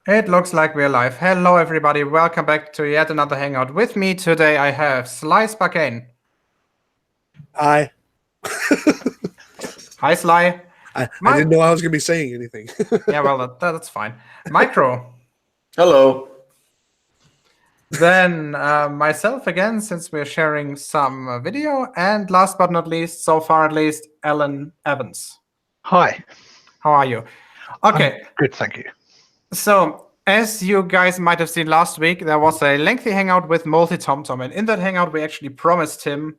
It looks like we're live. Hello, everybody. Welcome back to yet another Hangout. With me today, I have Sly Sparkane. Hi. Hi, Sly. I didn't know I was going to be saying anything. Yeah, well, that's fine. Micro. Hello. Then myself again, since we're sharing some video. And last but not least, so far at least, Alan Evans. Hi. How are you? Okay. I'm good, thank you. So, as you guys might have seen last week, there was a lengthy hangout with MultiT0mt0m, and in that hangout, we actually promised him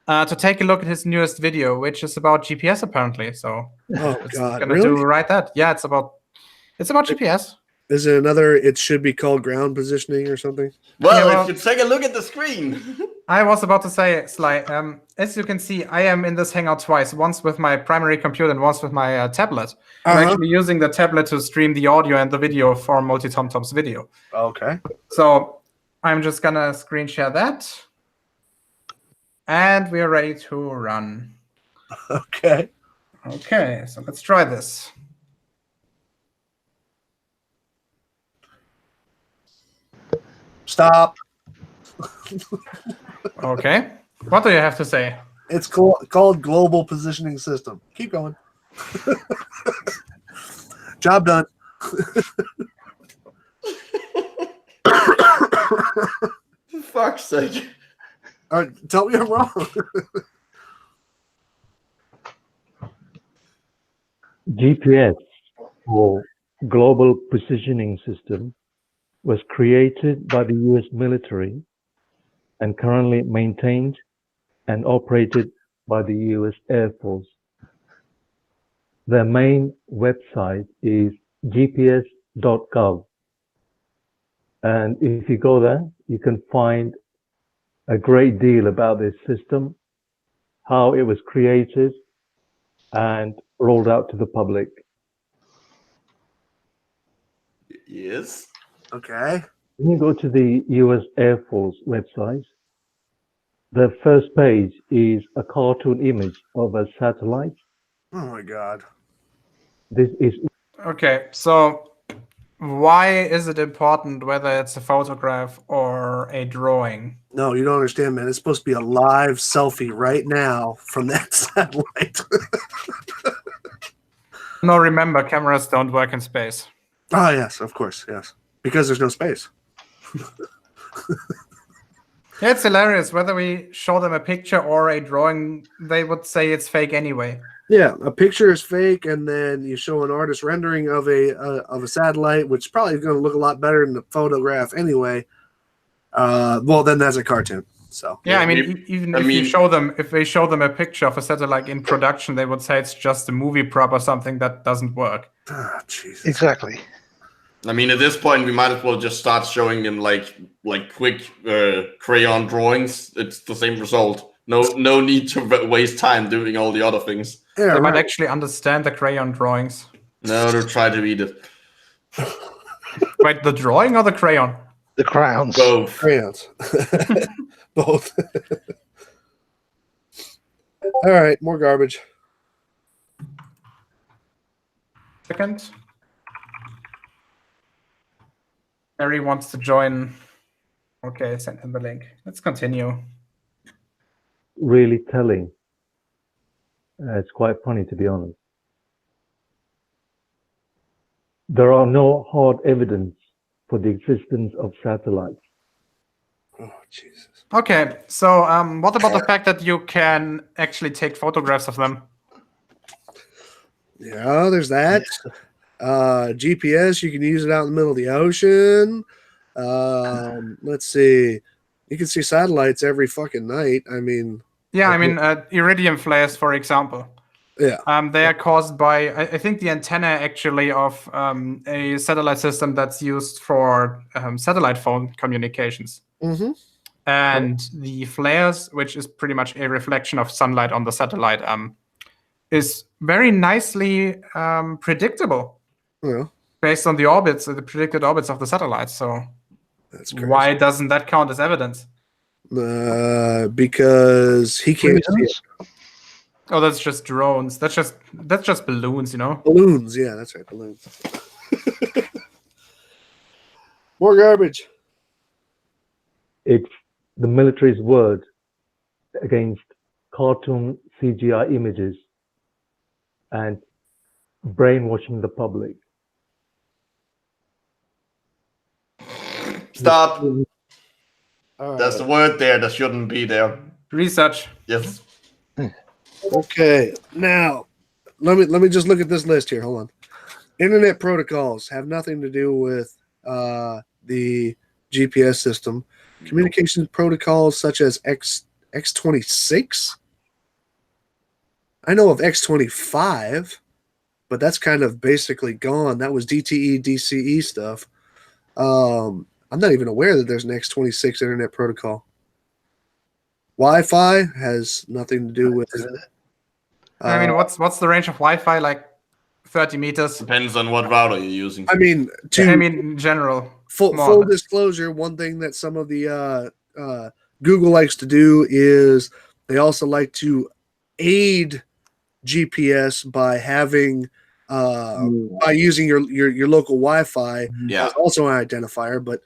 to take a look at his newest video, which is about GPS apparently. So, it's gonna really? do right that. Yeah, it's about GPS. Is it another? It should be called ground positioning or something. Well, Yeah, if you take a look at the screen. I was about to say, Sly, as you can see, I am in this hangout twice, once with my primary computer and once with my tablet. I'm actually using the tablet to stream the audio and the video for MultiT0mt0m's video. Okay. So I'm just gonna screen share that. And we're ready to run. Okay. Okay, so let's try this. Stop. Okay. What do you have to say? It's called global positioning system. Keep going. Job done. For fuck's sake. All right, tell me I'm wrong. GPS, or Global Positioning System, was created by the US military and currently maintained and operated by the US Air Force. Their main website is gps.gov. And if you go there, you can find a great deal about this system, how it was created and rolled out to the public. Yes. Okay. When you go to the US Air Force website, the first page is a cartoon image of a satellite. Oh my God. This is Okay, so why is it important whether it's a photograph or a drawing? No, you don't understand, man. It's supposed to be a live selfie right now from that satellite. No, remember, cameras don't work in space. Oh, yes, of course, yes. Because there's no space. Yeah, it's hilarious. Whether we show them a picture or a drawing, they would say it's fake anyway. Yeah, a picture is fake, and then you show an artist rendering of a satellite, which is probably going to look a lot better than the photograph anyway. Well, then that's a cartoon. So yeah, I mean, if they show them a picture of a satellite in production, they would say it's just a movie prop or something that doesn't work. Ah, Jesus. Exactly. I mean, at this point, we might as well just start showing them like quick crayon drawings. It's the same result. No need to waste time doing all the other things. Yeah, They right. might actually understand the crayon drawings. No, to try to read it. Wait, the drawing or the crayon? The crowns. Both. Crayons. Both. All right, more garbage. Second. Harry wants to join. Okay, send him the link. Let's continue. really telling. It's quite funny, to be honest. There are no hard evidence for the existence of satellites. Oh, Jesus. Okay, so what about the fact that you can actually take photographs of them? Yeah, there's that. GPS, you can use it out in the middle of the ocean. Let's see. You can see satellites every fucking night. I mean... Yeah, I mean, iridium flares, for example. Yeah. They are caused by, I think, the antenna actually of a satellite system that's used for satellite phone communications. Mm-hmm. And the flares, which is pretty much a reflection of sunlight on the satellite, is very nicely predictable. Yeah. Based on the orbits, the predicted orbits of the satellites. So that's crazy. Why doesn't that count as evidence? Because he can't see it. Oh, that's just drones. That's just balloons, you know? Balloons, yeah, that's right, balloons. More garbage. It's the military's word against cartoon CGI images and brainwashing the public. Stop. All right. There's a word there that shouldn't be there. Research. Yes. Okay, now let me just look at this list here. Hold on. Internet protocols have nothing to do with the GPS system. Communication protocols such as X26. I know of X25, but that's kind of basically gone. That was DTE, DCE stuff. I'm not even aware that there's an X26 internet protocol. Wi-Fi has nothing to do with it. I mean, what's the range of Wi-Fi? Like 30 meters. Depends on what router you're using. I mean, in general. full disclosure, one thing that some of the Google likes to do is they also like to aid GPS by having by using your local Wi-Fi Yeah. as also an identifier. But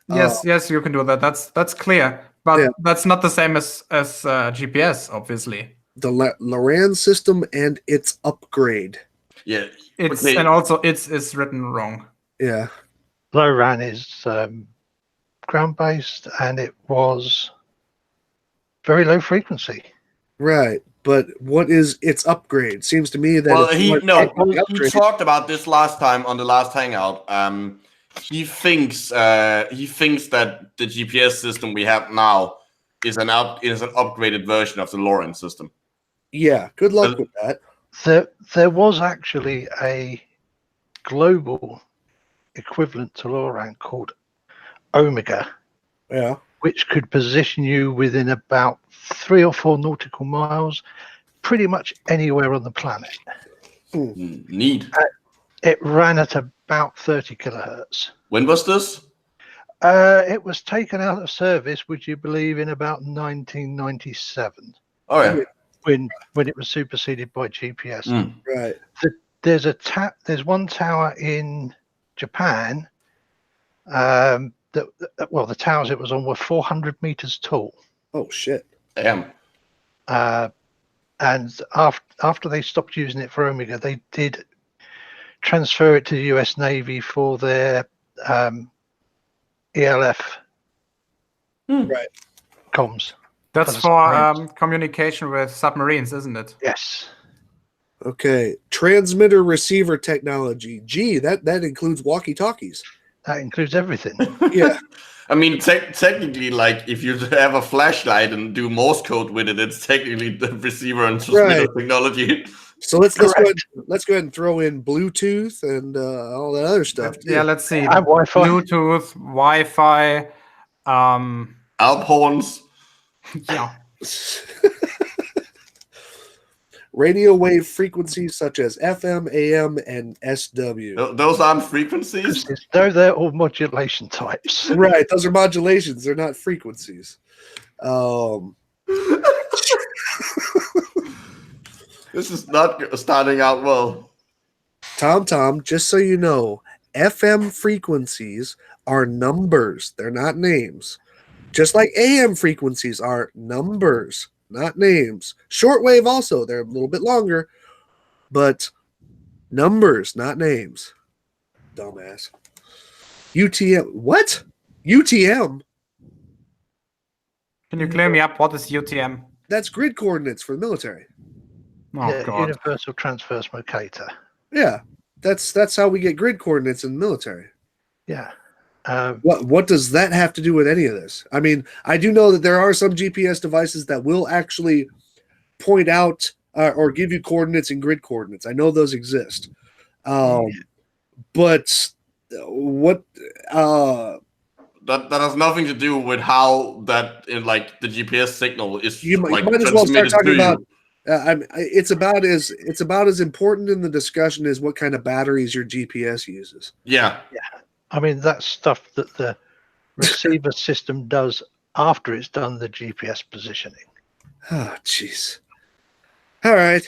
Yes, you can do that. That's clear. But Yeah. that's not the same as GPS, obviously. the LoRaN system and its upgrade. Yeah. It's Okay. and also it's written wrong. Yeah, LoRaN is ground-based, and it was very low frequency. right. But what is its upgrade? Seems to me that Well, it's he upgrade. talked about this last time on the last Hangout. He thinks that the GPS system we have now is an upgraded version of the LoRaN system. Yeah, good luck with that. There was actually a global equivalent to LoRaN called Omega, Yeah. which could position you within about 3 or 4 nautical miles, pretty much anywhere on the planet. Neat. It ran at about 30 kilohertz. When was this? It was taken out of service, would you believe, in about 1997, Oh yeah. when it was superseded by GPS. Right. There's one tower in Japan. The towers it was on were 400 meters tall. Oh shit. Damn. And after they stopped using it for Omega, they did transfer it to the US Navy for their ELF Right. comms. That's for communication with submarines, isn't it? Yes. Okay. Transmitter receiver technology. Gee, that includes walkie-talkies. That includes everything. Yeah. I mean, technically, like if you have a flashlight and do Morse code with it, it's technically the receiver and transmitter technology. So let's go ahead and throw in Bluetooth and all that other stuff. Yeah, let's see. And Wi-Fi. Bluetooth, Wi-Fi, Alp horns. yeah. Radio wave frequencies such as FM, AM, and SW. Those aren't frequencies. No, they're all modulation types. Right, those are modulations. They're not frequencies. This is not starting out well. Tom, just so you know, FM frequencies are numbers. They're not names. Just like AM frequencies are numbers, not names. Shortwave also, they're a little bit longer, but numbers, not names. Dumbass. UTM. What? UTM? Can you clear me up? What is UTM? That's grid coordinates for the military. Oh, Yeah, God. Universal Transverse Locator. Yeah, that's how we get grid coordinates in the military. Yeah. What does that have to do with any of this? I mean, I do know that there are some GPS devices that will actually point out or give you coordinates and grid coordinates. I know those exist. But what That has nothing to do with how that like the GPS signal is. you like, might as well start transmitted talking to about. you. It's about as important in the discussion as what kind of batteries your GPS uses. Yeah. I mean, that's stuff that the receiver system does after it's done the GPS positioning. Oh, jeez. All right.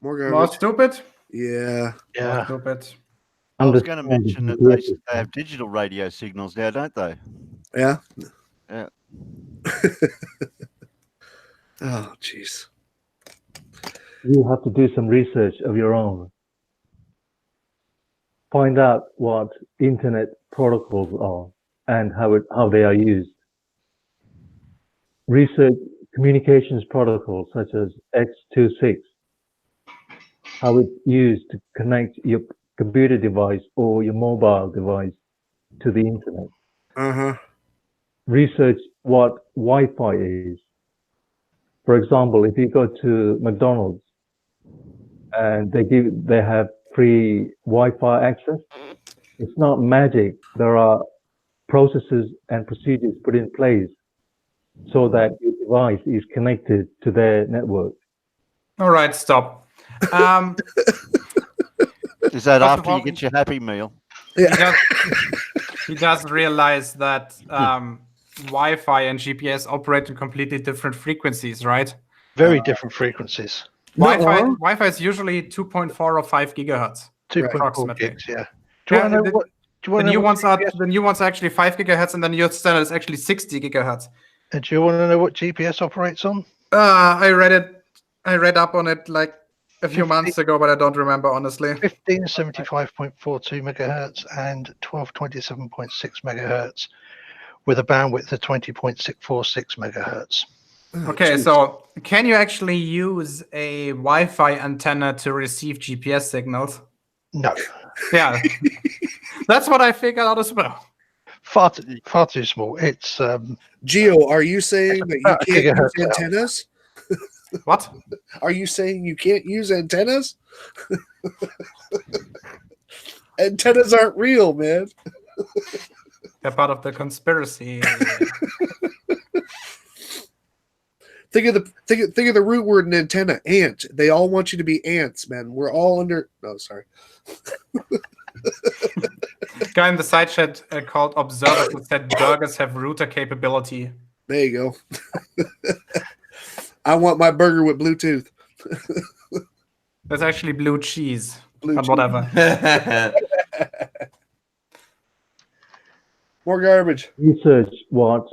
More More garbage. stupid? Yeah. More Yeah. stupid. I was going to understand the mention that GPS they system. have digital radio signals now, don't they? Yeah. Yeah. Oh, jeez. You have to do some research of your own. Find out what internet protocols are and how they are used. Research communications protocols such as X26, how it's used to connect your computer device or your mobile device to the internet. Uh-huh. Research what Wi-Fi is. For example, if you go to McDonald's and they have free Wi-Fi access, it's not magic. There are processes and procedures put in place so that your device is connected to their network. All right, stop. Is that First of after all, you get your Happy Meal? he does realize that Wi-Fi and GPS operate in completely different frequencies, right? Very different frequencies. Wi-Fi is usually 2.4 or 5 gigahertz. 2.4 Approximately. gigs, yeah. Do you want to know what? Do you The want to new know ones what are the new ones are actually 5 gigahertz, and the new standard is actually 60 gigahertz. And do you want to know what GPS operates on? I read up on it like a few months ago, but I don't remember honestly. 1575.42 megahertz and 1227.6 megahertz, with a bandwidth of 20.646 megahertz. Okay, so can you actually use a Wi-Fi antenna to receive GPS signals? No, Yeah, that's what I figured out as well. far too small. It's Geo, are you saying that you about a can't use gigahertz out. antennas? What? Are you saying you can't use antennas? Antennas aren't real, man. They're part of the conspiracy. Think of the root word in antenna, ant. They all want you to be ants, man. We're all under. No, sorry. Guy in the side chat called Observer who said burgers have router capability. There you go. I want my burger with Bluetooth. That's actually blue cheese, Blue but cheese. whatever. More garbage. Research what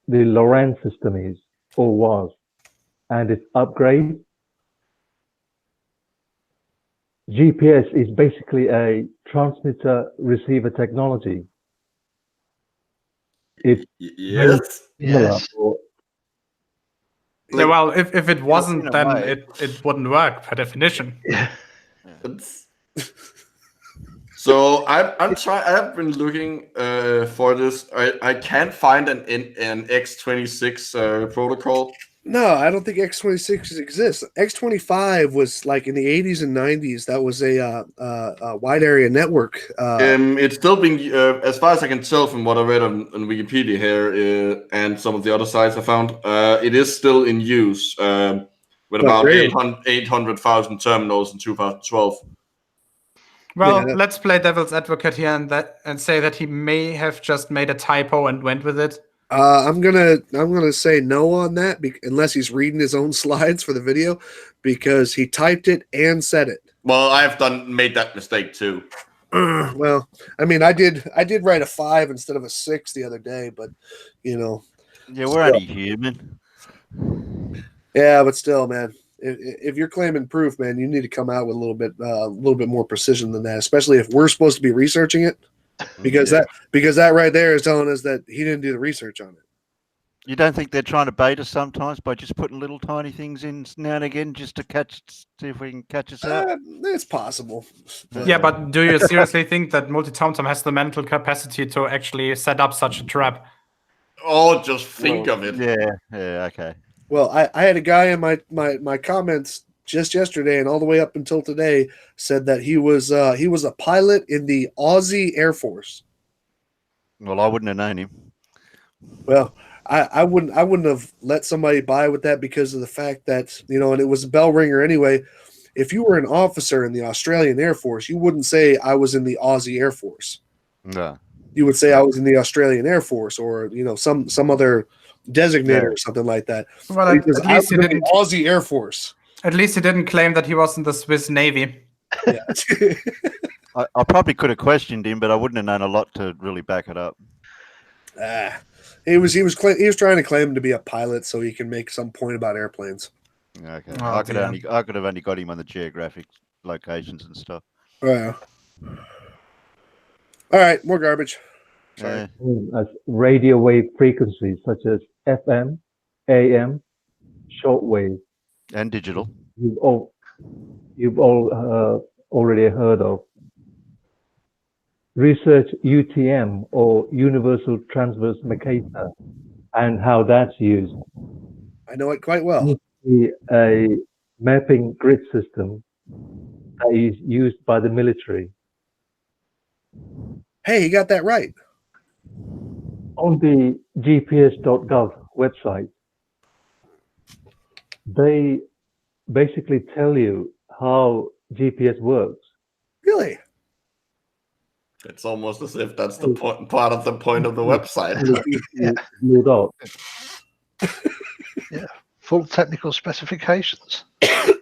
the Lorentz system is or was and its upgrade. GPS is basically a transmitter-receiver technology. It's Yes. similar yes. or Yeah, well, if it wasn't, in a then way. it wouldn't work per definition. It's- So I'm trying. I have been looking for this. I can't find an X26 protocol. No, I don't think X26 exists. X25 was like in the 80s and 90s. That was a wide area network. It's still being, as far as I can tell from what I read on Wikipedia here and some of the other sites I found, it is still in use with about really? 800,000 terminals in 2012. Well, Yeah. let's play devil's advocate here and say that he may have just made a typo and went with it. I'm gonna say no on that unless he's reading his own slides for the video, because he typed it and said it. Well, I've made that mistake too. Well, I mean, I did write a 5 instead of a 6 the other day, but you know, Yeah, we're only human. yeah, but still, man, if you're claiming proof, man, you need to come out with a little bit more precision than that, especially if we're supposed to be researching it, because that right there is telling us that he didn't do the research on it. You don't think they're trying to bait us sometimes by just putting little tiny things in now and again just to see if we can catch us out? It's possible. Yeah, but do you seriously think that MultiT0mt0m has the mental capacity to actually set up such a trap? Oh, just think of it. Yeah, okay. Well, I had a guy in my comments just yesterday and all the way up until today said that he was a pilot in the Aussie Air Force. Well, I wouldn't have known him. Well, I wouldn't have let somebody buy with that because of the fact that, and it was a bell ringer anyway. If you were an officer in the Australian Air Force, you wouldn't say I was in the Aussie Air Force. No. You would say I was in the Australian Air Force, or some other designator or something like that. Well, at least he didn't. Aussie Air Force. At least he didn't claim that he was in the Swiss Navy. Yeah. I probably could have questioned him, but I wouldn't have known a lot to really back it up. He was trying to claim to be a pilot so he can make some point about airplanes. Okay, Oh, I could dear. have only got him on the geographic locations and stuff. Yeah. All right, more garbage. Sorry. As radio wave frequencies such as FM, AM, shortwave. And digital. You've all already heard of. Research UTM or Universal Transverse Mercator and how that's used. I know it quite well. A mapping grid system that is used by the military. Hey, he got that right. On the gps.gov website, they basically tell you how GPS works. Really? It's almost as if that's the part of the point of the website. Blue dot. Yeah, full technical specifications. Okay,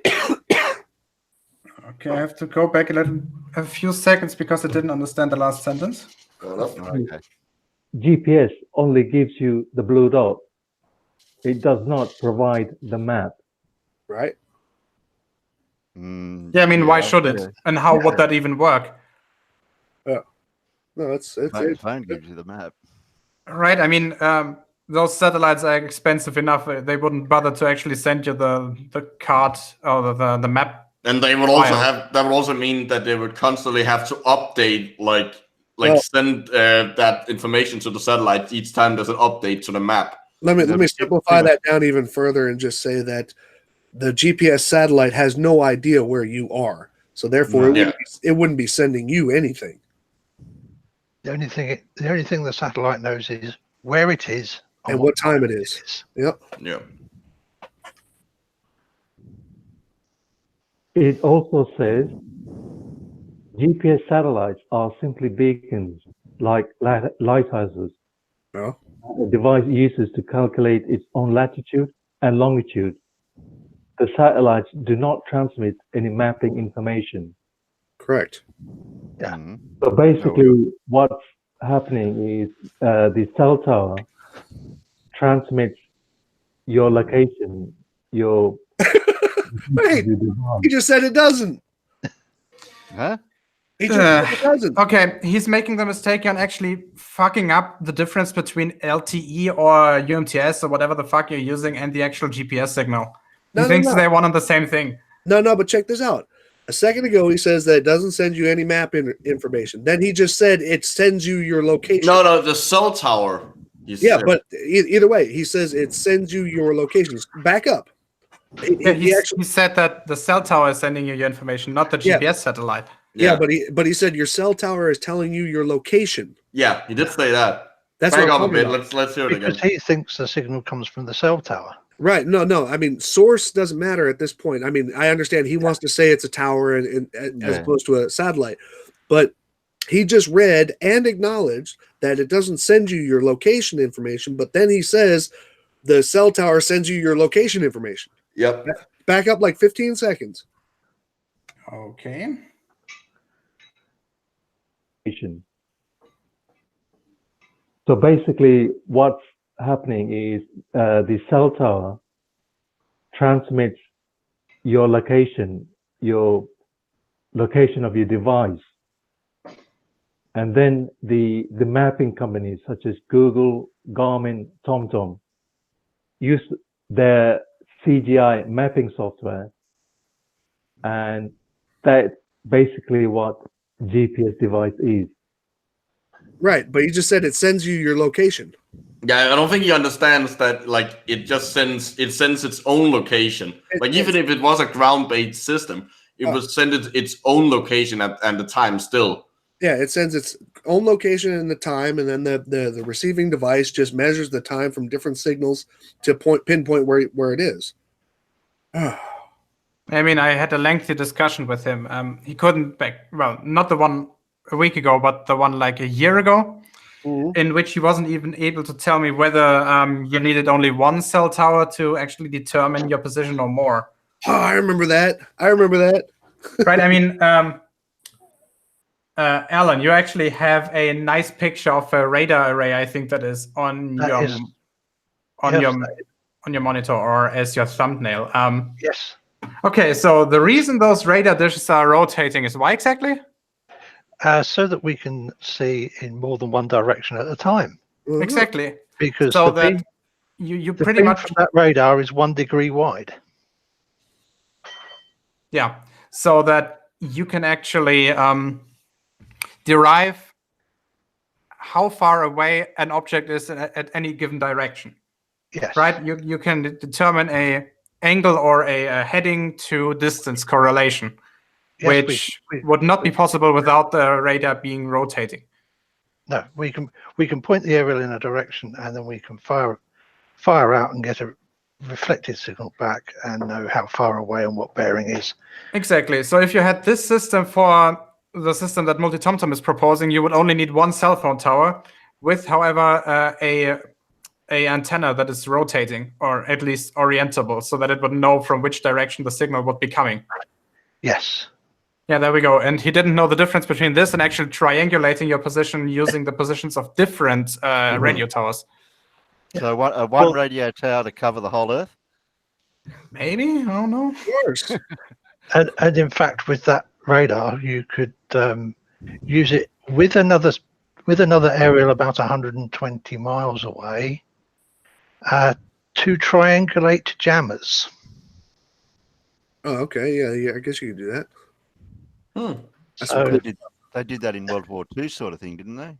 I have to go back a few seconds because I didn't understand the last sentence. Okay. GPS only gives you the blue dot. It does not provide the map. Right? Yeah, I mean, why should it? Yeah. And how would that even work? No, it's Phone gives you the map. Right? I mean, those satellites are expensive enough. They wouldn't bother to actually send you the card or the map. And they would also that would also mean that they would constantly have to update, send that information to the satellite each time there's an update to the map. Let me simplify that down even further and just say that the GPS satellite has no idea where you are, so therefore it wouldn't be sending you anything. The only thing the satellite knows is where it is and what time it is. Yep. Yeah. It also says GPS satellites are simply beacons, like lighthouses. No. A device uses to calculate its own latitude and longitude. The satellites do not transmit any mapping information. Correct. Yeah. So basically, what's happening is the cell tower transmits your location, your. Wait, he just said it doesn't. Huh? He just said it doesn't. Okay, he's making the mistake on actually fucking up the difference between LTE or UMTS or whatever the fuck you're using and the actual GPS signal. He thinks they're one and the same thing. No, but check this out. A second ago, he says that it doesn't send you any map information. Then he just said it sends you your location. No, the cell tower. But either way, he says it sends you your locations. Back up. He said that the cell tower is sending you your information, not the GPS satellite. Yeah, but he said your cell tower is telling you your location. Yeah, he did say that. That's Back what up I'm a bit. about. Let's hear it again. Because he thinks the signal comes from the cell tower. Right. No. I mean, source doesn't matter at this point. I mean, I understand he wants to say it's a tower as opposed to a satellite, but he just read and acknowledged that it doesn't send you your location information, but then he says the cell tower sends you your location information. Yep. Back up like 15 seconds. Okay. So basically, what's happening is the cell tower transmits your location of your device, and then the mapping companies such as Google, Garmin, TomTom use their CGI mapping software, and that's basically what GPS device is. Right, but he just said it sends you your location. Yeah, I don't think he understands that. Like, it sends its own location. Like, even if it was a ground-based system, it would send its own location and the time still. Yeah, it sends its own location and the time, and then the receiving device just measures the time from different signals to pinpoint where it is. I mean, I had a lengthy discussion with him. He couldn't not the one a week ago, but the one like a year ago, in which he wasn't even able to tell me whether you needed only one cell tower to actually determine your position or more. Oh, I remember that. Right. I mean, Alan, you actually have a nice picture of a radar array. I think that is on your monitor or as your thumbnail. Yes. Okay, so the reason those radar dishes are rotating is why exactly? So that we can see in more than one direction at a time. Exactly. Because so the that beam, you the pretty beam much from that radar is 1 degree wide. Yeah, so that you can actually derive how far away an object is at any given direction. Yes. Right? You can determine a angle or a heading to distance correlation, Yes, which would not be possible without the radar being rotating. No, we can point the aerial in a direction and then we can fire out and get a reflected signal back and know how far away and what bearing is. Exactly. So if you had this system for the system that MultiT0mt0m is proposing, you would only need one cell phone tower with, however, a antenna that is rotating or at least orientable so that it would know from which direction the signal would be coming. Yes. Yeah, there we go. And he didn't know the difference between this and actually triangulating your position using the positions of different radio towers. So one radio tower to cover the whole Earth? Maybe? I don't know. Of course. And in fact, with that radar, you could use it with another aerial about 120 miles away to triangulate jammers. Oh, okay. Yeah. I guess you could do that. So, They did that in World War II, sort of thing, didn't they?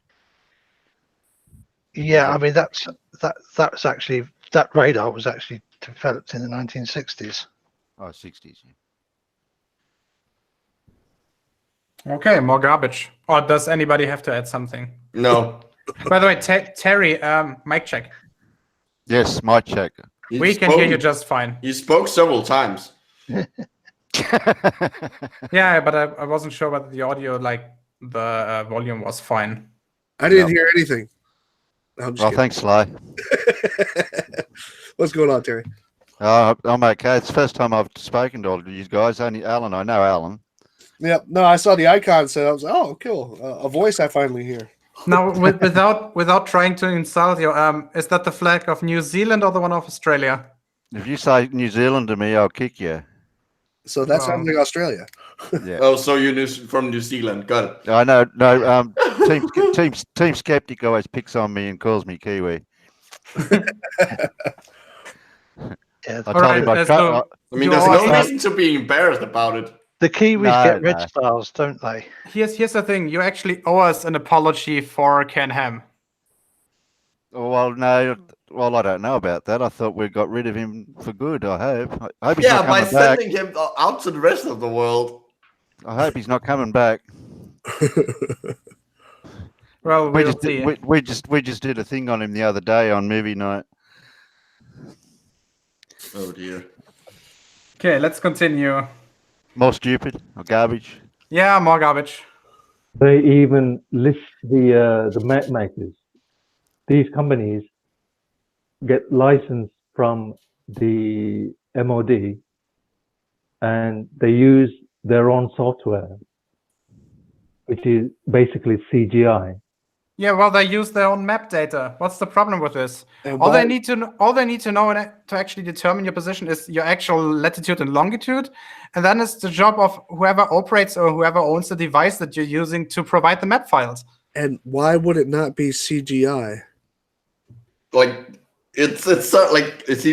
yeah, I mean that's actually, that radar was actually developed in the 1960s. Oh, 60s. Yeah. Okay, more garbage. Or does anybody have to add something? No. By the way, Terry, mic check. Yes, mic check. We can hear you just fine. You spoke several times. Yeah, but I wasn't sure whether the audio, like the volume was fine. I didn't hear anything. I'm just Well, kidding. thanks, Sly. What's going on, Terry? I'm okay. It's the first time I've spoken to all of you guys. Only Alan. I know Alan. Yep. No, I saw the icon, so I was like, oh, cool. A voice I finally hear. Now, without trying to insult you, is that the flag of New Zealand or the one of Australia? If you say New Zealand to me, I'll kick you. So that sounds like Australia. Yeah. Oh, so you're from New Zealand. Got it. I know. No. Team Skeptic always picks on me and calls me Kiwi. Yeah, I told him I mean, there's no reason to be embarrassed about it. the Kiwis get red stars, don't they? Here's the thing. You actually owe us an apology for Ken Ham. Well, no. Well, I don't know about that. I thought we got rid of him for good. I hope. I hope he's not by coming back. sending him out to the rest of the world. I hope he's not coming back. Well, We we'll just see. we just did a thing on him the other day on movie night. Oh dear. Okay, let's continue. More stupid or garbage. Yeah, more garbage. They even list the map makers. These companies get license from the MOD and they use their own software, which is basically CGI. Yeah, well, they use their own map data. What's the problem with this? And All why- they need to know to actually determine your position is your actual latitude and longitude, and then it's the job of whoever operates or whoever owns the device that you're using to provide the map files. And why would it not be CGI? Like it's not like does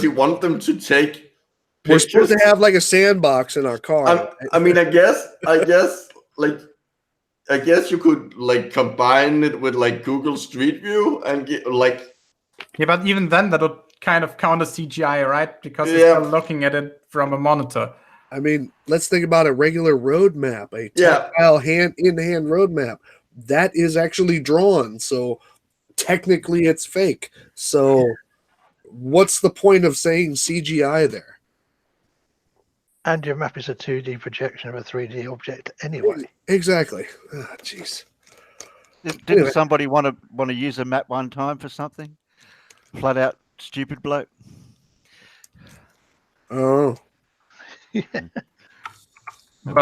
he want them to take We're supposed pictures? to have like a sandbox in our car. I mean, I guess I guess you could like combine it with like Google Street View and get like. Yeah, but even then, that would kind of count as CGI, right? Because you're Yeah. still looking at it from a monitor. I mean, let's think about a regular road map, a Yeah. tactile hand-in-hand road map. That is actually drawn, so technically it's fake. So what's the point of saying CGI there? And your map is a 2D projection of a 3D object anyway. Exactly. Ah, jeez. Didn't Anyway. somebody want to use a map one time for something? Flat out stupid bloke. Oh, Well,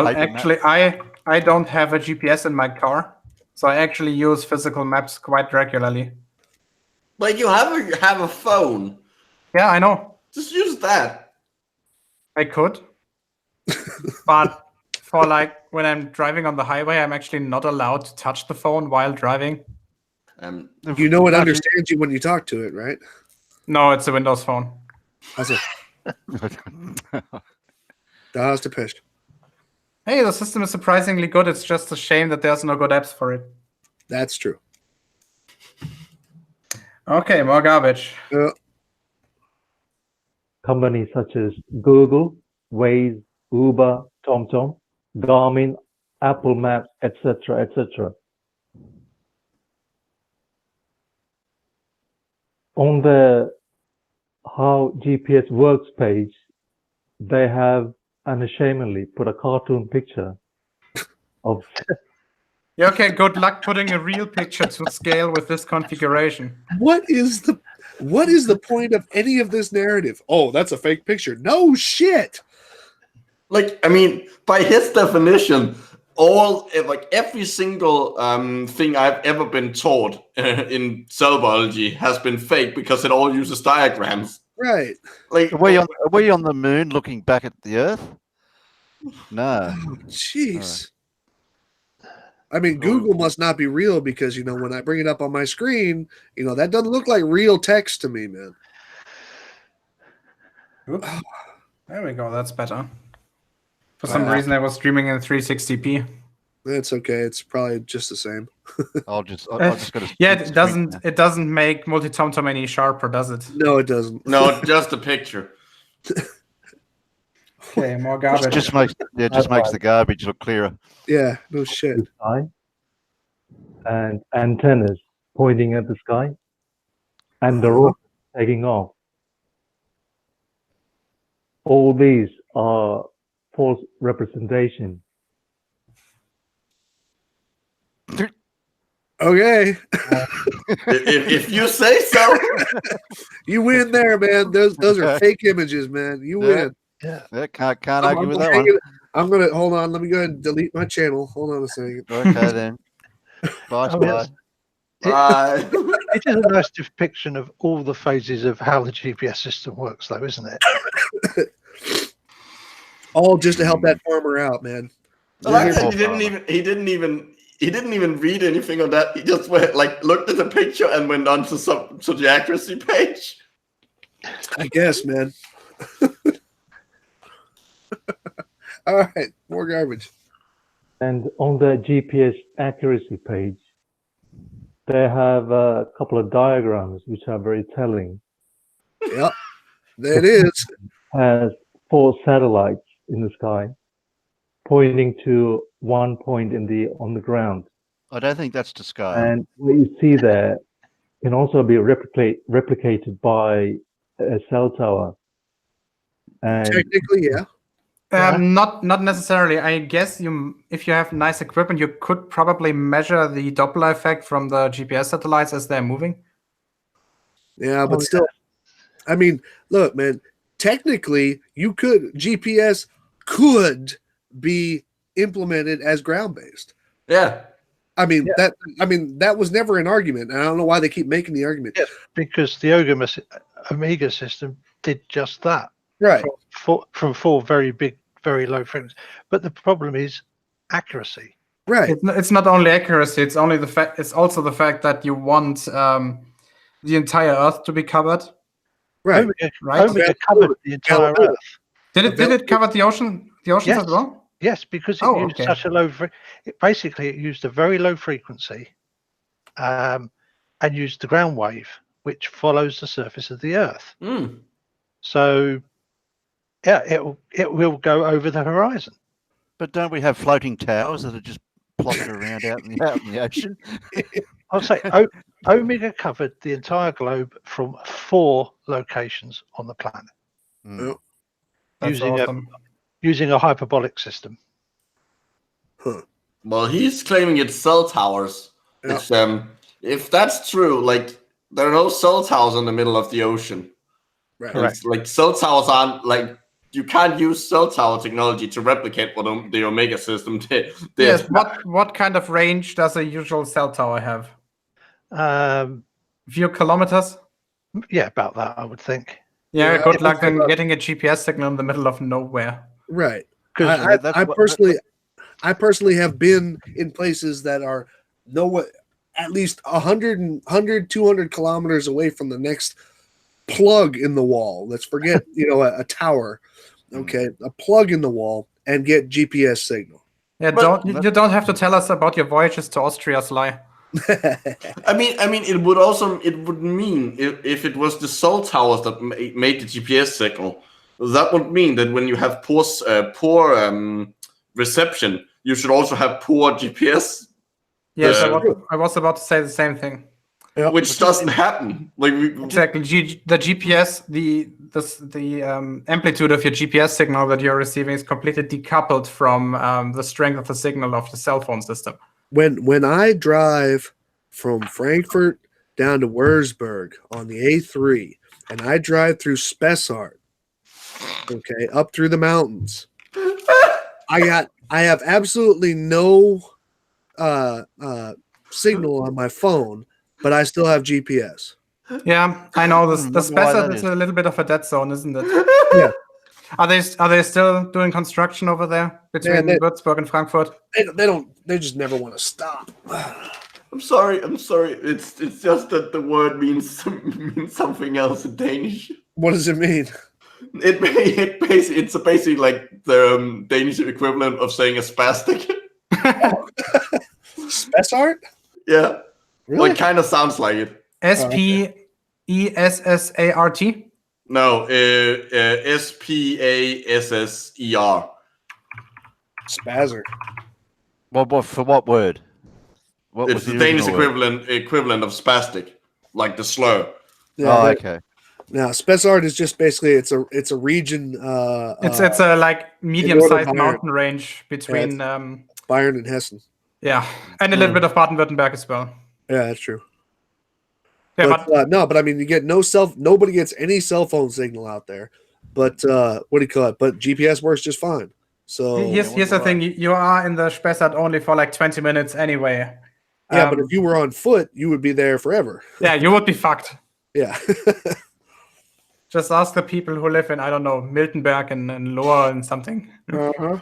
Paper actually, I I don't have a GPS in my car, so I actually use physical maps quite regularly. Like you have a phone. Yeah, I know. Just use that. I could. But for like when I'm driving on the highway, I'm actually not allowed to touch the phone while driving. You know it understands you when you talk to it, right? No, it's a Windows phone. Also, that's the pitch. Hey, the system is surprisingly good. It's just a shame that there's no good apps for it. That's true. Okay, more garbage. Companies such as Google, Waze, Uber, TomTom, Garmin, Apple Maps, etc., etc. On the How GPS Works page, they have unashamedly put a cartoon picture of. Yeah, okay, good luck putting a real picture to scale with this configuration. What is the point of any of this narrative? Oh, that's a fake picture. No shit. Like, I mean, by his definition, every single thing I've ever been taught in cell biology has been fake because it all uses diagrams. Right. Like, Are we on the moon looking back at the Earth? No. Jeez. I mean, Google must not be real because, when I bring it up on my screen, that doesn't look like real text to me, man. Oops. There we go. That's better. For some reason, I was streaming in 360p. That's okay. It's probably just the same. I'll just go to. Yeah, it doesn't make MultiT0mt0m any sharper, does it? No, it doesn't. No, just a picture. Okay, more garbage. Just makes the garbage look clearer. Yeah, no shit. The sky and antennas pointing at the sky and the rocket taking off. All these are false representation. Okay. if you say so. You win there, man. Those are fake images, man. You win. Yeah, can't argue with that one. I'm gonna hold on. Let me go ahead and delete my channel. Hold on a second. Okay then. Bye. It is a nice depiction of all the phases of how the GPS system works, though, isn't it? All just to help that farmer out, man. I like that he didn't even read anything on that. He just looked at the picture and went on to the accuracy page. I guess, man. All right, more garbage. And on the GPS accuracy page, they have a couple of diagrams which are very telling. Yep, there it is. Has 4 satellites in the sky, pointing to one point on the ground. I don't think that's to sky. And what you see there can also be replicated by a cell tower. And Technically, yeah. Not necessarily. I guess if you have nice equipment, you could probably measure the Doppler effect from the GPS satellites as they're moving. Yeah, but still, I mean, look, man. Technically, GPS could be implemented as ground-based. Yeah. that was never an argument. And I don't know why they keep making the argument. Yeah, because the Omega system did just that. Right. From 4 very big, very low frequencies. But the problem is accuracy. Right. It's not only accuracy. It's also the fact that you want the entire Earth to be covered. Right. Omega covered the entire Earth. Did it cover the oceans Yes. as well? Yes, because it used such a low. Basically, it used a very low frequency, and used the ground wave, which follows the surface of the Earth. Mm. So, yeah, it will go over the horizon. But don't we have floating towers that are just plotted around out in the ocean? I'll say Omega covered the entire globe from 4 locations on the planet, using a hyperbolic system. Huh. Well, he's claiming it's cell towers. Yeah. It's, if that's true, there are no cell towers in the middle of the ocean. Right. Correct. It's, cell towers aren't you can't use cell tower technology to replicate what the Omega system did. Yes. What kind of range does a usual cell tower have? Um, A few kilometers? yeah, about that, I would think. Yeah, Yeah, good luck it's then about- getting a GPS signal in the middle of nowhere. Right. 'Cause I personally have been in places that are at least 100, 200 kilometers away from the next plug in the wall. Let's forget, a tower. Okay, a plug in the wall and get GPS signal. Yeah, you don't have to tell us about your voyages to Austria, Sly. I mean, it would mean if it was the cell towers that made the GPS signal, that would mean that when you have poor reception, you should also have poor GPS. Yes, I was about to say the same thing. Yeah. Which doesn't happen. Exactly. The GPS, the amplitude of your GPS signal that you're receiving is completely decoupled from the strength of the signal of the cell phone system. When I drive from Frankfurt down to Wurzburg on the A3, and I drive through Spessart, okay, up through the mountains, I have absolutely no signal on my phone, but I still have GPS. Yeah, I know this. The Why Spessart that is is. a little bit of a dead zone, isn't it? Yeah. Are they still doing construction over there between Würzburg and Frankfurt? They just never want to stop. I'm sorry. It's just that the word means something else in Danish. What does it mean? It's basically like the Danish equivalent of saying a spastic. Spessart? Yeah, Really? like kind of sounds like it. SPESSART? No, SPASSER. Spazzer. What for what word? What It's was the Danish original word? equivalent of spastic, like the slur. Yeah, Oh, okay. Now, Spessart is just basically it's a region. It's a like medium-sized Bayern. mountain range between Bayern and Hessen. yeah, and a little bit of Baden-Württemberg as well. Yeah, that's true. Yeah, but I mean, you get nobody gets any cell phone signal out there. But what do you call it? But GPS works just fine. So here's the thing: you are in the Spessart only for like 20 minutes anyway. yeah, but if you were on foot, you would be there forever. Yeah, you would be fucked. Yeah. Just ask the people who live in, I don't know, Miltenberg and Lohr and something. Uh-huh.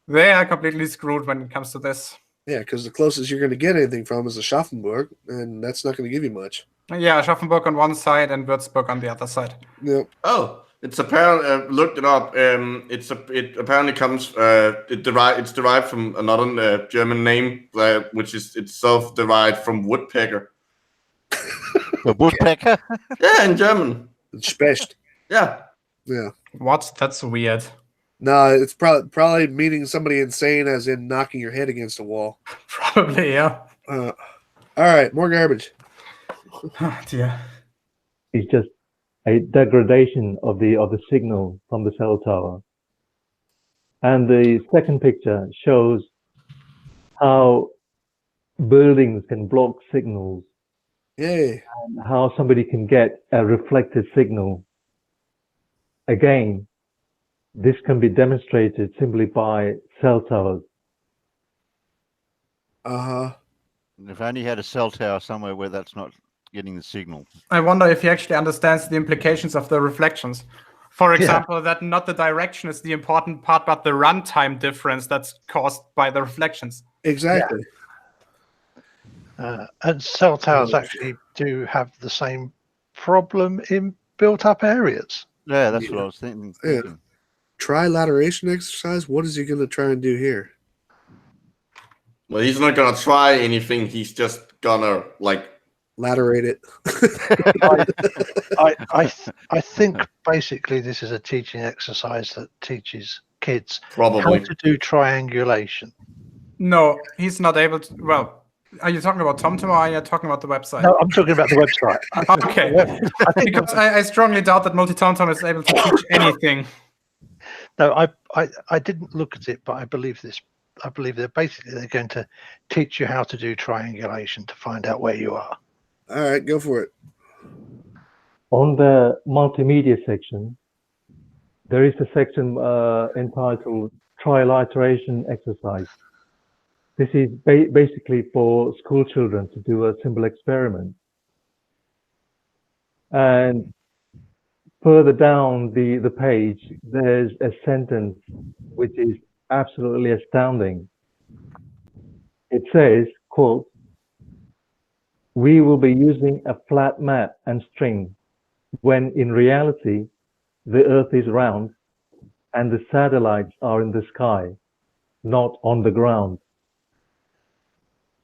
They are completely screwed when it comes to this. Yeah, because the closest you're going to get anything from is Aschaffenburg, and that's not going to give you much. Yeah, Aschaffenburg on one side and Würzburg on the other side. Yep. Oh, it's apparently looked it up. It apparently comes. It's derived from another German name, which is itself derived from woodpecker. A woodpecker? Yeah, in German. Specht. Yeah. Yeah. What? That's weird. No, it's probably meaning somebody insane, as in knocking your head against a wall. Probably, yeah. All right, more garbage. Oh, dear. It's just a degradation of the signal from the cell tower. And the second picture shows how buildings can block signals, Yay. and how somebody can get a reflected signal. Again, this can be demonstrated simply by cell towers. Uh-huh. If only had a cell tower somewhere where that's not getting the signal. I wonder if he actually understands the implications of the reflections. For example, that not the direction is the important part, but the runtime difference that's caused by the reflections. Exactly. And cell towers actually do have the same problem in built-up areas. Yeah, that's what I was thinking. Yeah. Trilateration exercise? What is he going to try and do here? Well, he's not gonna try anything. He's just gonna Laterate it. I think basically this is a teaching exercise that teaches kids probably. how to do triangulation. No, he's not able to. Well, are you talking about TomTom or are you talking about the website? No, I'm talking about the website. Okay. Because I strongly doubt that MultiT0mt0m is able to teach anything. No, I didn't look at it, but I believe this. I believe they're going to teach you how to do triangulation to find out where you are. All right, go for it. On the multimedia section, there is a section entitled Trilateration Explained. This is basically for school children to do a simple experiment. And further down the page, there's a sentence which is absolutely astounding. It says, quote, "We will be using a flat map and string when in reality, the Earth is round and the satellites are in the sky, not on the ground."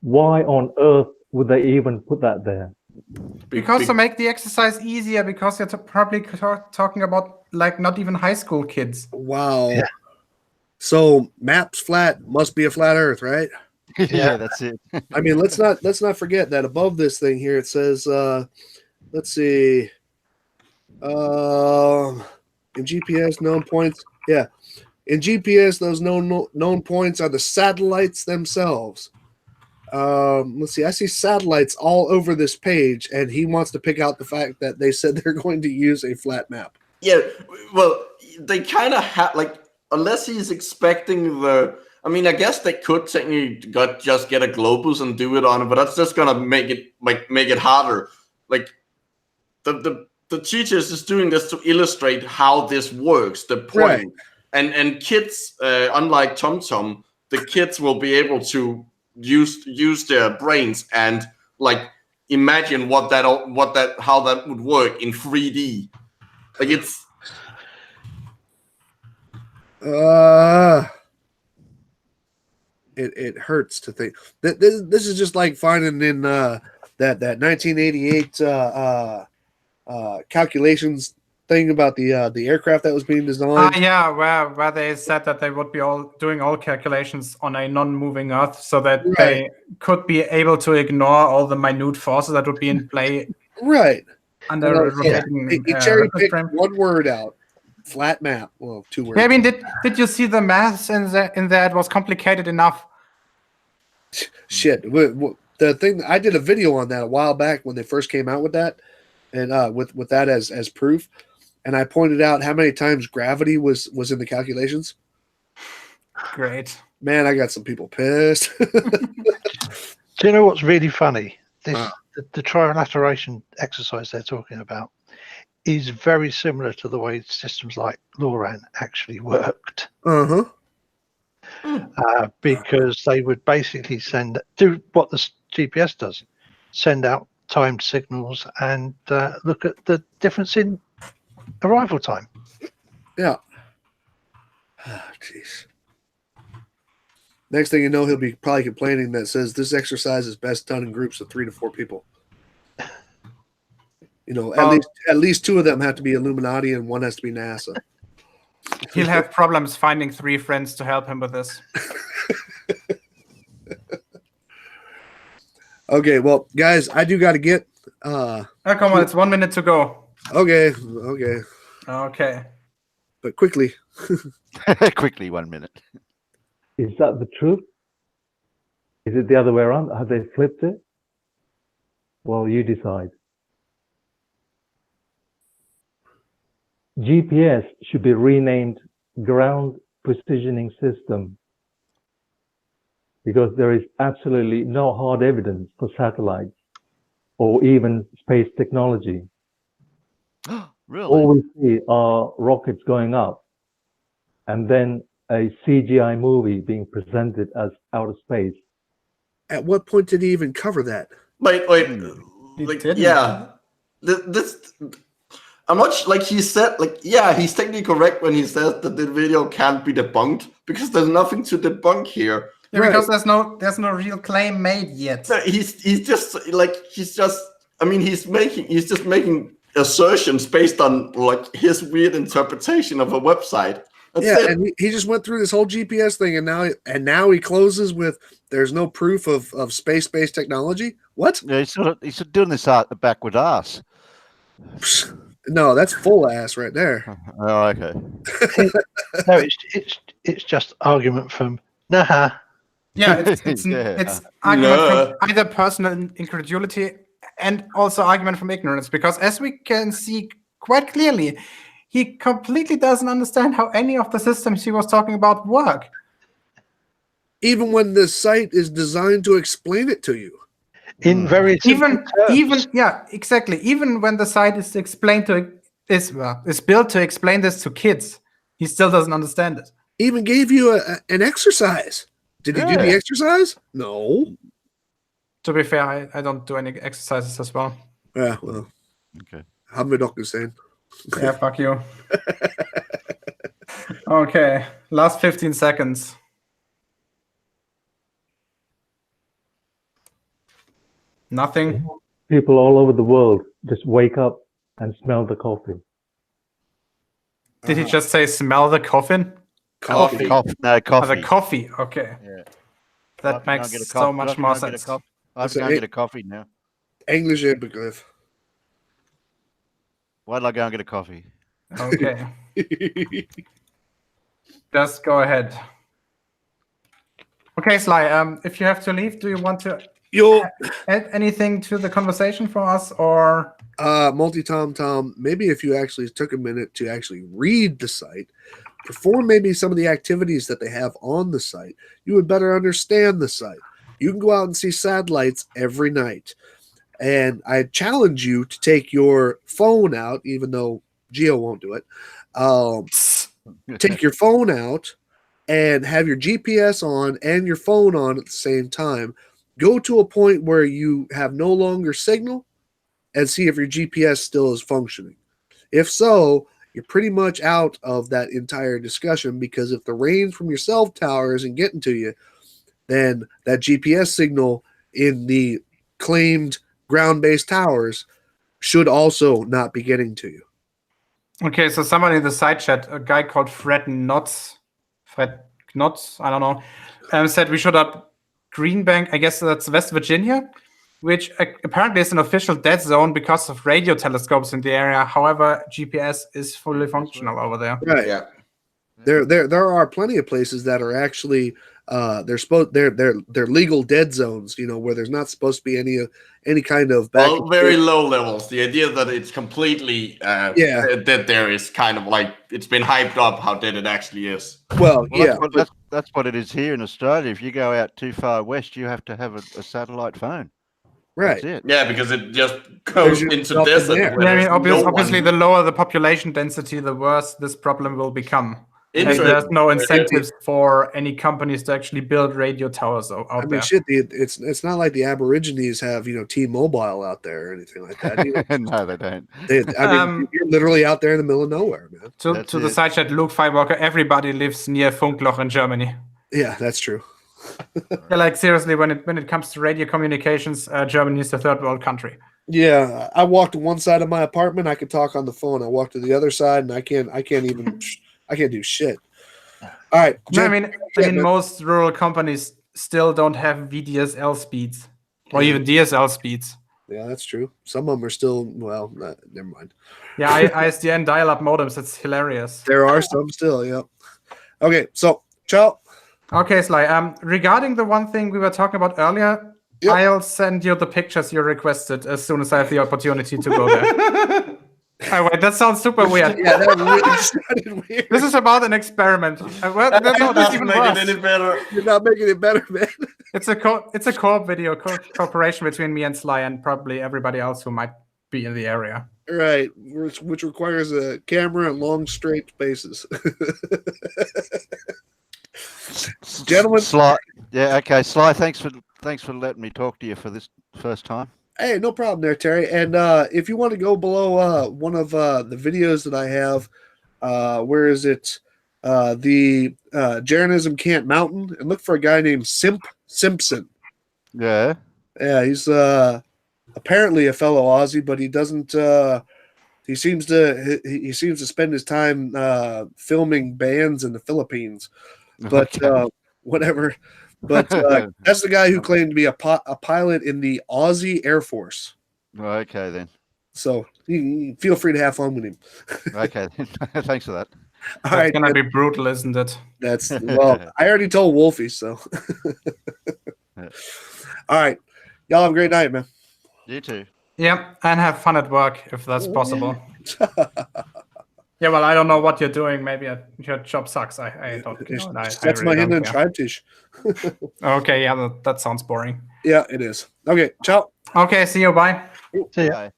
Why on earth would they even put that there? Because to make the exercise easier, because you're probably talking about like not even high school kids. Wow. Yeah. So maps flat must be a flat Earth, right? Yeah, that's it. I mean, let's not forget that above this thing here it says, let's see, in GPS known points. Yeah, in GPS those known points are the satellites themselves. Let's see. I see satellites all over this page, and he wants to pick out the fact that they said they're going to use a flat map. Yeah, well, they kind of have, like, unless he's expecting the... I mean, I guess they could technically just get a globus and do it on it, but that's just gonna make it harder. Like, the teacher is just doing this to illustrate how this works, the point. Right. And kids, unlike TomTom, the kids will be able to use their brains and like imagine how that would work in 3D. Like it's it hurts to think that this is just like finding in that 1988 calculations thing about the aircraft that was being designed. Yeah, where they said that they would be doing all calculations on a non-moving Earth, so that they could be able to ignore all the minute forces that would be in play. Right. Under rotating. He cherry picked one word out. Flat map. Well, 2 words. Yeah, I mean, did you see the maths in there? It was complicated enough. Shit. The thing, I did a video on that a while back when they first came out with that, and with that as proof, and I pointed out how many times gravity was in the calculations. Great. Man, I got some people pissed. Do you know what's really funny? The trilateration exercise they're talking about is very similar to the way systems like LORAN actually worked. Uh-huh. Because they would basically do what the GPS does, send out timed signals and look at the difference in arrival time. Yeah. Oh, jeez. Next thing you know, he'll be probably complaining that says this exercise is best done in groups of 3 to 4 people. You know, at least 2 of them have to be Illuminati and 1 has to be NASA. He'll have problems finding 3 friends to help him with this. Okay, well, guys, I do got to get. Oh, come on, it's 1 minute to go. Okay. Okay. But quickly. Quickly, 1 minute. Is that the truth? Is it the other way around? Have they flipped it? Well, you decide. GPS should be renamed Ground Positioning System because there is absolutely no hard evidence for satellites or even space technology. Really? All we see are rockets going up and then a CGI movie being presented as outer space. At what point did he even cover that? like yeah. This I'm not like he said, like, yeah, he's technically correct when he says that the video can't be debunked because there's nothing to debunk here. Yeah, because there's no real claim made yet. No, he's just making assertions based on like his weird interpretation of a website. That's it. And he just went through this whole GPS thing, and now he closes with there's no proof of space-based technology. What? Yeah, he's doing this backward ass. No, that's full ass right there. Oh, okay. No, it's just argument from nah. Yeah, it's argument from either personal incredulity and also argument from ignorance. Because as we can see quite clearly, he completely doesn't understand how any of the systems he was talking about work. Even when the site is designed to explain it to you. In very simple terms. Yeah, exactly. Even when the site is explained to is built to explain this to kids, he still doesn't understand it. Even gave you an exercise. Did he do the exercise? No. To be fair, I don't do any exercises as well. Yeah, well. Okay. Haben wir doch gesehen. Yeah, fuck you. Okay, last 15 seconds. Nothing. People all over the world just wake up and smell the coffee. Did he just say smell the coffin? Coffee. No, Oh, coffee. the coffee. Okay. Yeah. That makes so much more sense. I have to go and get a coffee now. Englische Begriff. Why did I go and get a coffee? Okay. Just go ahead. Okay, Sly, if you have to leave, do you want to add anything to the conversation for us, or MultiT0mt0m, maybe if you actually took a minute to actually read the site, perform maybe some of the activities that they have on the site, you would better understand the site. You can go out and see satellites every night. And I challenge you to take your phone out, even though Geo won't do it. Take your phone out and have your GPS on and your phone on at the same time. Go to a point where you have no longer signal and see if your GPS still is functioning. If so, you're pretty much out of that entire discussion, because if the range from your cell tower isn't getting to you, then that GPS signal in the claimed ground-based towers should also not be getting to you. Okay, so somebody in the side chat, a guy called Fred Knotts, I don't know, said we should up Green Bank, I guess that's West Virginia, which apparently is an official dead zone because of radio telescopes in the area. However, GPS is fully functional over there. Right. Yeah. There are plenty of places that are actually they're legal dead zones, where there's not supposed to be any kind of very low levels. The idea that it's completely dead there is kind of like it's been hyped up how dead it actually is. Well yeah, that's what it is here in Australia. If you go out too far west, you have to have a satellite phone. Right. That's it. Yeah, because it just goes into desert. Yeah, I mean, obviously, the lower the population density, the worse this problem will become. There's no incentives for any companies to actually build radio towers out there. I mean, shit, it's not like the Aborigines have T-Mobile out there or anything like that. No, they don't. You're literally out there in the middle of nowhere, man. To the side chat, Luke Firewalker, everybody lives near Funkloch in Germany. Yeah, that's true. Yeah, like seriously, when it comes to radio communications, Germany is a third world country. Yeah, I walked to one side of my apartment, I could talk on the phone. I walked to the other side, and I can't do shit. All right. No, I mean, most rural companies still don't have VDSL speeds or even DSL speeds. Yeah, that's true. Some of them are still, never mind. Yeah, ISDN dial-up modems. It's hilarious. There are some still, yeah. Okay, so, ciao. Okay, Sly. Regarding the one thing we were talking about earlier, I'll send you the pictures you requested as soon as I have the opportunity to go there. Oh, wait, that sounds super weird. Yeah, that really sounded weird. This is about an experiment. That's even worse. It any better. You're not making it better, man. It's a co-op video cooperation between me and Sly and probably everybody else who might be in the area. Right, which requires a camera and long, straight faces. Gentlemen, Sly. Yeah, okay, Sly. Thanks for letting me talk to you for this first time. Hey, no problem there, Terry. And if you want to go below one of the videos that I have, where is it? The Jeranism Can't Mountain, and look for a guy named Simpson. Yeah. Yeah, he's apparently a fellow Aussie, but he doesn't. He seems to spend his time filming bands in the Philippines. But whatever. But that's the guy who claimed to be a pilot in the Aussie Air Force. Okay, then. So feel free to have fun with him. Okay, thanks for that. All right, it's gonna be brutal, isn't it? I already told Wolfie, so. All right, y'all have a great night, man. You too. Yeah, and have fun at work if that's possible. Yeah, well, I don't know what you're doing. Maybe your job sucks. I don't know. I That's really my don't hidden care. Schreibtisch. Okay, yeah, that sounds boring. Yeah, it is. Okay, ciao. Okay, see you. Bye. See ya. Bye.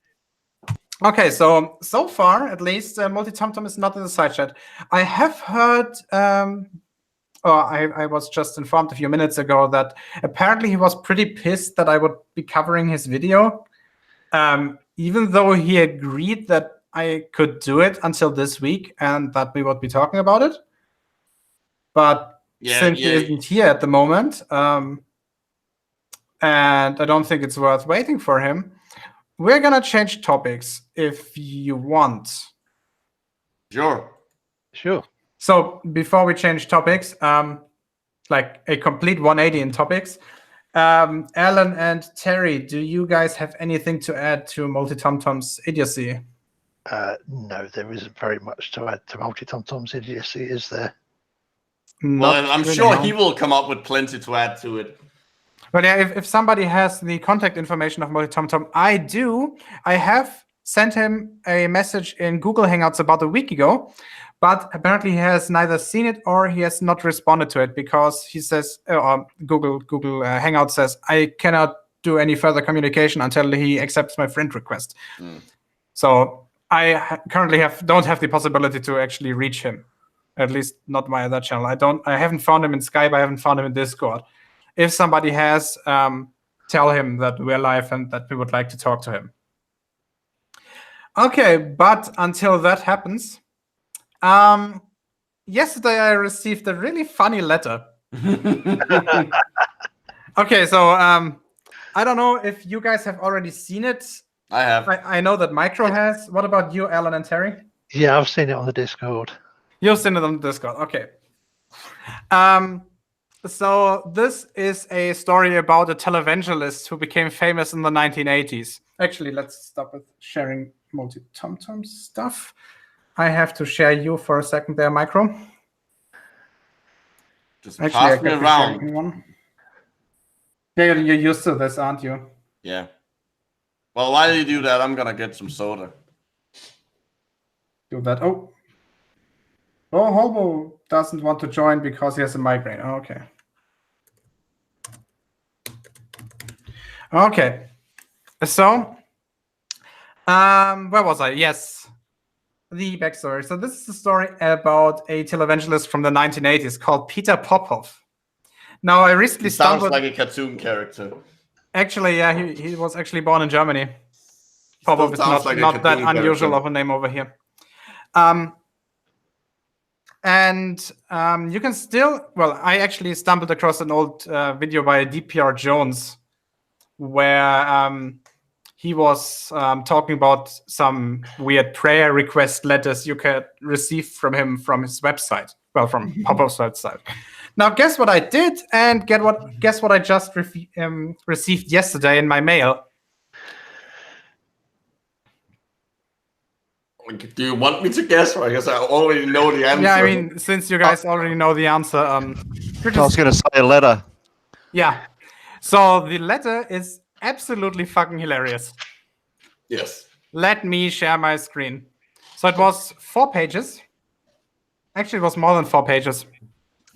Okay, so far at least, MultiT0mt0m is not in the side chat. I have heard, I was just informed a few minutes ago that apparently he was pretty pissed that I would be covering his video, even though he agreed that I could do it until this week and that we would be talking about it. But since he isn't here at the moment, and I don't think it's worth waiting for him, we're gonna change topics if you want. Sure. Sure. So before we change topics, like a complete 180 in topics, Alan and Terry, do you guys have anything to add to MultiT0mt0m's idiocy? No, there isn't very much to add to MultiT0mt0m's idiocy, is there? Well, I'm sure he will come up with plenty to add to it. But yeah, if somebody has the contact information of MultiT0mt0m, I do. I have sent him a message in Google Hangouts about a week ago, but apparently he has neither seen it or he has not responded to it because he says, Google Hangout says, I cannot do any further communication until he accepts my friend request. So I currently don't have the possibility to actually reach him, at least not via that channel. I haven't found him in Skype. I haven't found him in Discord. If somebody has, tell him that we're live and that we would like to talk to him. Okay, but until that happens, yesterday I received a really funny letter. Okay, so I don't know if you guys have already seen it. I have. I know that Micro has. What about you, Alan and Terry? Yeah, I've seen it on the Discord. You've seen it on the Discord. Okay. So this is a story about a televangelist who became famous in the 1980s. Actually, let's stop with sharing MultiT0mt0m stuff. I have to share you for a second there, Micro. Just Actually, pass me around. One. Yeah, you're used to this, aren't you? Yeah. Well, while you do that, I'm gonna get some soda. Do that. Oh, Hobo doesn't want to join because he has a migraine. Oh, okay. Okay. So, where was I? Yes. The backstory. So this is a story about a televangelist from the 1980s called Peter Popoff. Now, I recently Sounds stumbled... like a cartoon character. Actually, yeah, he was actually born in Germany. Popoff is not that unusual of a name over here. And you can still... Well, I actually stumbled across an old video by DPR Jones where he was talking about some weird prayer request letters you could receive from him from his website. Well, from Popoff's website. Now, guess what I did, and guess what I just received yesterday in my mail. Do you want me to guess? I guess I already know the answer. Yeah, I mean, since you guys already know the answer, I was going to say a letter. Yeah. So the letter is absolutely fucking hilarious. Yes. Let me share my screen. So it was 4 pages. Actually, it was more than 4 pages.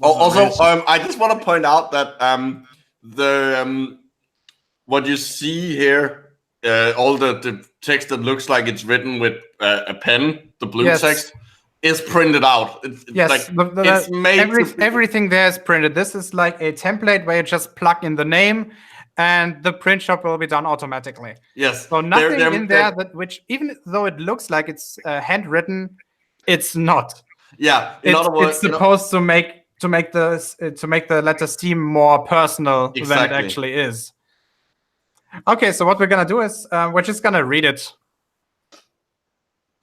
Also, I just want to point out that what you see here, all the text that looks like it's written with a pen, the blue text, is printed out. Yes, like, it's made everything there is printed. This is like a template where you just plug in the name, and the print shop will be done automatically. Yes. So nothing in there which, even though it looks like it's handwritten, it's not. Yeah. In other words, it's supposed to make the letter seem more personal than it actually is. Okay, so what we're gonna do is we're just gonna read it.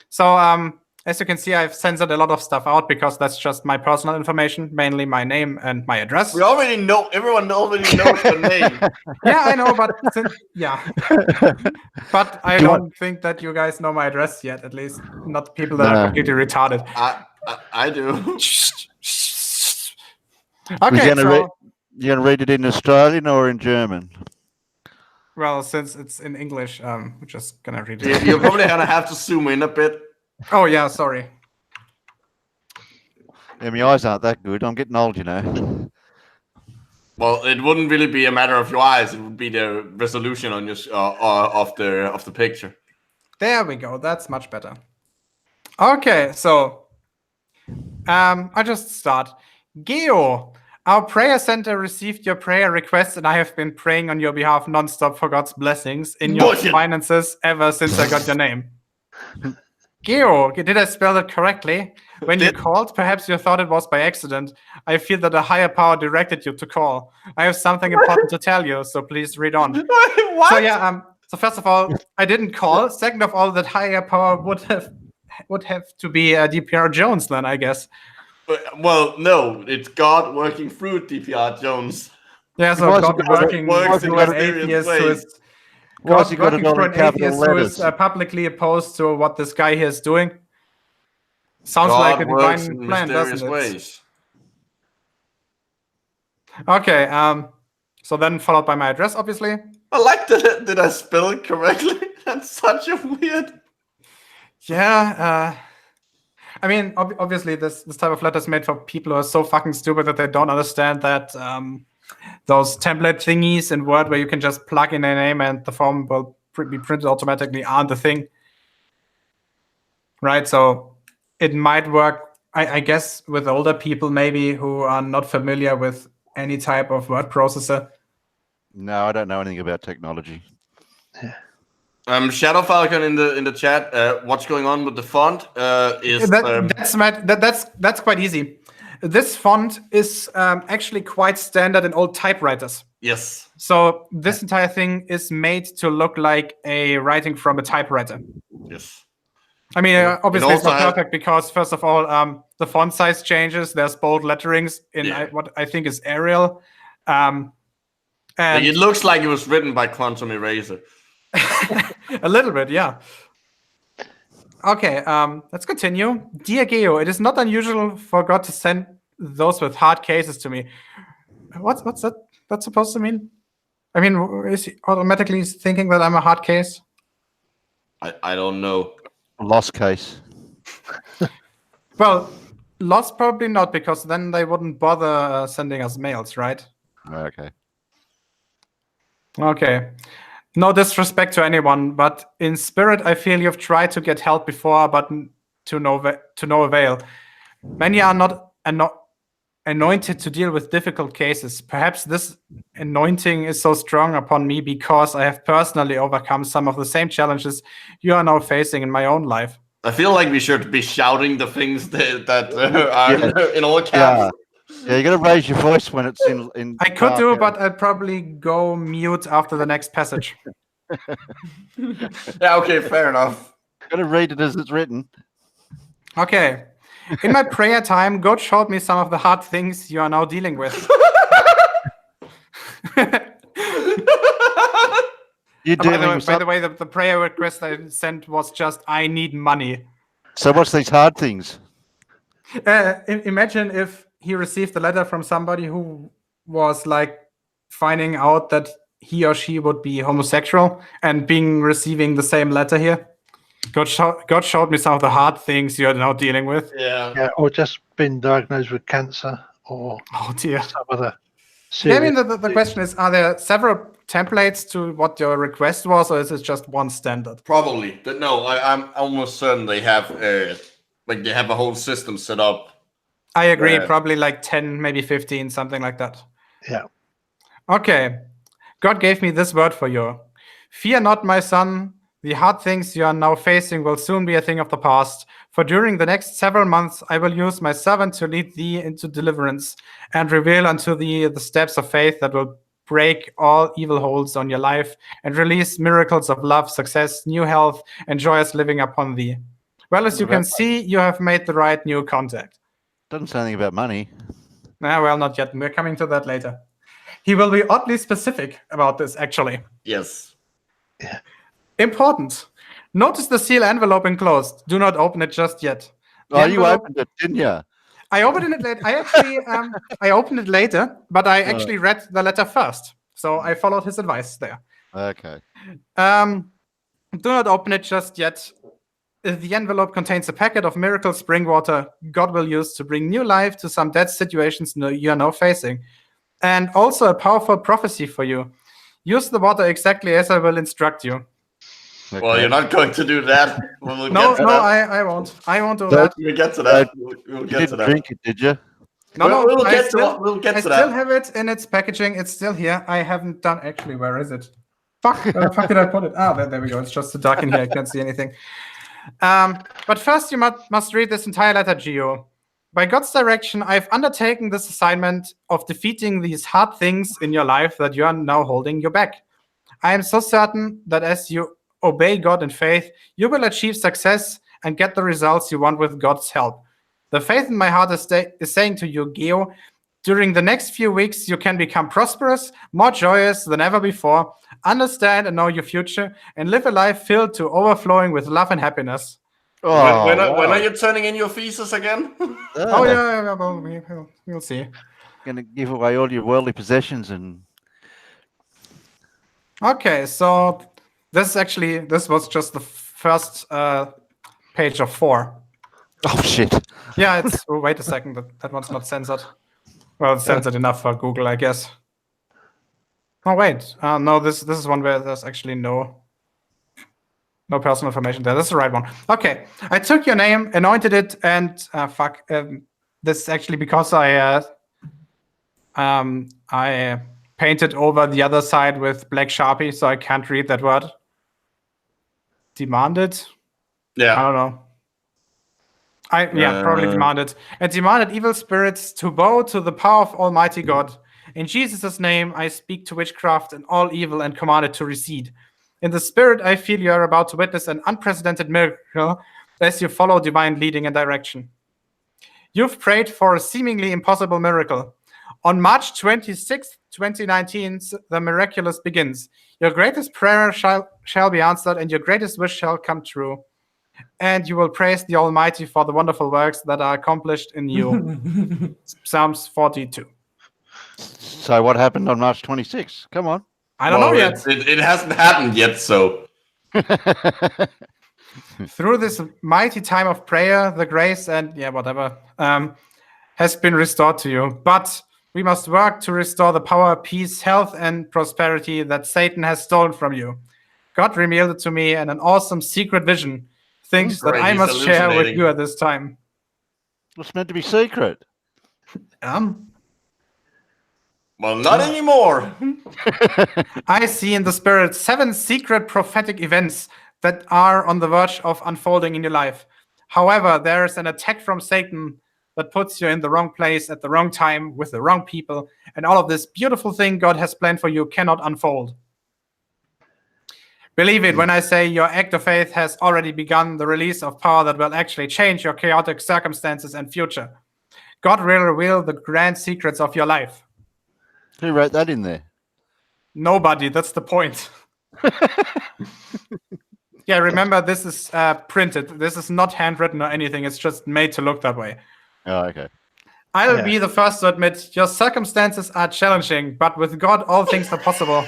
So as you can see, I've censored a lot of stuff out because that's just my personal information, mainly my name and my address. We already know. Everyone already knows the name. Yeah, I know, but but I don't think that you guys know my address yet. At least not people that are completely retarded. I do. Okay, you're gonna read it in Australian or in German? Well, since it's in English, we're just gonna read it. You're probably gonna have to zoom in a bit. Oh yeah, sorry. Yeah, my eyes aren't that good. I'm getting old, you know. Well, it wouldn't really be a matter of your eyes. It would be the resolution on your of the picture. There we go. That's much better. Okay, so I just start. Geo, our prayer center received your prayer request, and I have been praying on your behalf nonstop for God's blessings in your Bullshit. finances ever since I got your name. Geo, did I spell it correctly? When you called, perhaps you thought it was by accident. I feel that a higher power directed you to call. I have something important to tell you, so please read on. What? So yeah, so first of all, I didn't call. Second of all, that higher power would have to be DPR Jones then, I guess. Well, no, it's God working through DPR Jones. Yeah, so Why has God he got it- working why has he through got an it- atheist who ways? is Why has he got working it all through in an capital atheist who is letters? publicly opposed to what this guy here is doing. Sounds God like a works divine in plan, mysterious doesn't it? ways. Okay, so then followed by my address, obviously. I like that. Did I spell it correctly? That's such a weird. Yeah, I mean, obviously, this type of letter is made for people who are so fucking stupid that they don't understand that those template thingies in Word where you can just plug in a name and the form will be printed automatically aren't the thing. Right? So it might work, I guess, with older people maybe who are not familiar with any type of word processor. No, I don't know anything about technology. Shadow Falcon in the chat. What's going on with the font? That's quite easy. This font is actually quite standard in old typewriters. Yes. So this entire thing is made to look like a writing from a typewriter. Yes. I mean, obviously it's also not perfect because, first of all, the font size changes. There's bold letterings in what I think is Arial. And it looks like it was written by Quantum Eraser. a little bit, yeah. Okay, let's continue. Dear Geo, it is not unusual for God to send those with hard cases to me. What's that's supposed to mean? I mean, is he automatically thinking that I'm a hard case? I don't know. Lost case. Well, lost probably not, because then they wouldn't bother sending us mails, right? Okay. Okay. No disrespect to anyone, but in spirit, I feel you've tried to get help before, but to no avail. Many are not anointed to deal with difficult cases. Perhaps this anointing is so strong upon me because I have personally overcome some of the same challenges you are now facing in my own life. I feel like we should be shouting the things that are in all caps. Yeah, you got to raise your voice when it's in. I could do, but I'd probably go mute after the next passage. Yeah, okay, fair enough. Got to read it as it's written. Okay. In my prayer time, God showed me some of the hard things you are now dealing with. By the way, the prayer request I sent was just, I need money. So what's these hard things? Imagine if he received a letter from somebody who was like finding out that he or she would be homosexual and receiving the same letter here. God showed me some of the hard things you're now dealing with. Yeah, or just been diagnosed with cancer or dear. some other I mean, the question is, are there several templates to what your request was, or is it just one standard? Probably. No, I'm almost certain they have they have a whole system set up. I agree. Probably like 10, maybe 15, something like that. Yeah. Okay. God gave me this word for you. Fear not, my son. The hard things you are now facing will soon be a thing of the past. For during the next several months, I will use my servant to lead thee into deliverance and reveal unto thee the steps of faith that will break all evil holds on your life and release miracles of love, success, new health, and joyous living upon thee. Well, as you can see, you have made the right new contact. Doesn't say anything about money. Well, not yet. We're coming to that later. He will be oddly specific about this, actually. Yes. Yeah. Important. Notice the seal envelope enclosed. Do not open it just yet. You opened it, didn't you? I opened it later. I actually, I opened it later, but I actually read the letter first. So I followed his advice there. Okay. Do not open it just yet. the envelope contains a packet of miracle spring water God will use to bring new life to some dead situations you are now facing. And also a powerful prophecy for you. Use the water exactly as I will instruct you. Well, Okay. you're not going to do that. We'll No, get to no, that. I won't. I won't do No. that. We'll get to that. We'll You get to didn't that. drink it, did you? No, no, We'll I get still, to we'll get I to still that. have it in its packaging. It's still here. I haven't done actually. Where is it? Fuck! Where the fuck did I put it? Ah, there we go. It's just too dark in here. I can't see anything. But first, you must read this entire letter, Gio. By God's direction, I've undertaken this assignment of defeating these hard things in your life that you are now holding you back. I am so certain that as you obey God in faith, you will achieve success and get the results you want with God's help. The faith in my heart is saying to you, Geo, during the next few weeks, you can become prosperous, more joyous than ever before, understand and know your future, and live a life filled to overflowing with love and happiness. Oh, when wow. are you turning in your thesis again? Oh, yeah, well, we'll see. Going to give away all your worldly possessions and... Okay, so this was just the first page of 4. Oh, shit. Yeah, it's. Oh, wait a second. That one's not censored. Well, it's censored enough for Google, I guess. Oh, wait. No, this is one where there's actually no personal information there. That's the right one. Okay. I took your name, anointed it, and fuck. This is actually because I painted over the other side with black Sharpie, so I can't read that word. Demanded? I Yeah. don't know. Probably demanded. And demanded evil spirits to bow to the power of Almighty God. In Jesus' name, I speak to witchcraft and all evil and command it to recede. In the spirit, I feel you are about to witness an unprecedented miracle as you follow divine leading and direction. You've prayed for a seemingly impossible miracle. On March 26th, 2019, the miraculous begins. Your greatest prayer shall be answered, and your greatest wish shall come true. And you will praise the Almighty for the wonderful works that are accomplished in you. Psalms 42. So what happened on March 26th? Come on. I don't know yet. It hasn't happened yet, so. Through this mighty time of prayer, the grace and whatever has been restored to you. But we must work to restore the power, peace, health, and prosperity that Satan has stolen from you. God revealed it to me in an awesome secret vision. Things that I He's must share with hallucinating. you at this time. It's meant to be secret. Well, not anymore. I see in the spirit 7 secret prophetic events that are on the verge of unfolding in your life. However, there is an attack from Satan that puts you in the wrong place at the wrong time with the wrong people, and all of this beautiful thing God has planned for you cannot unfold. Believe it when I say your act of faith has already begun the release of power that will actually change your chaotic circumstances and future. God will reveal the grand secrets of your life. Who wrote that in there? Nobody, that's the point. Yeah, remember, this is printed. This is not handwritten or anything. It's just made to look that way. Oh, okay. I'll be the first to admit your circumstances are challenging, but with God, all things are possible.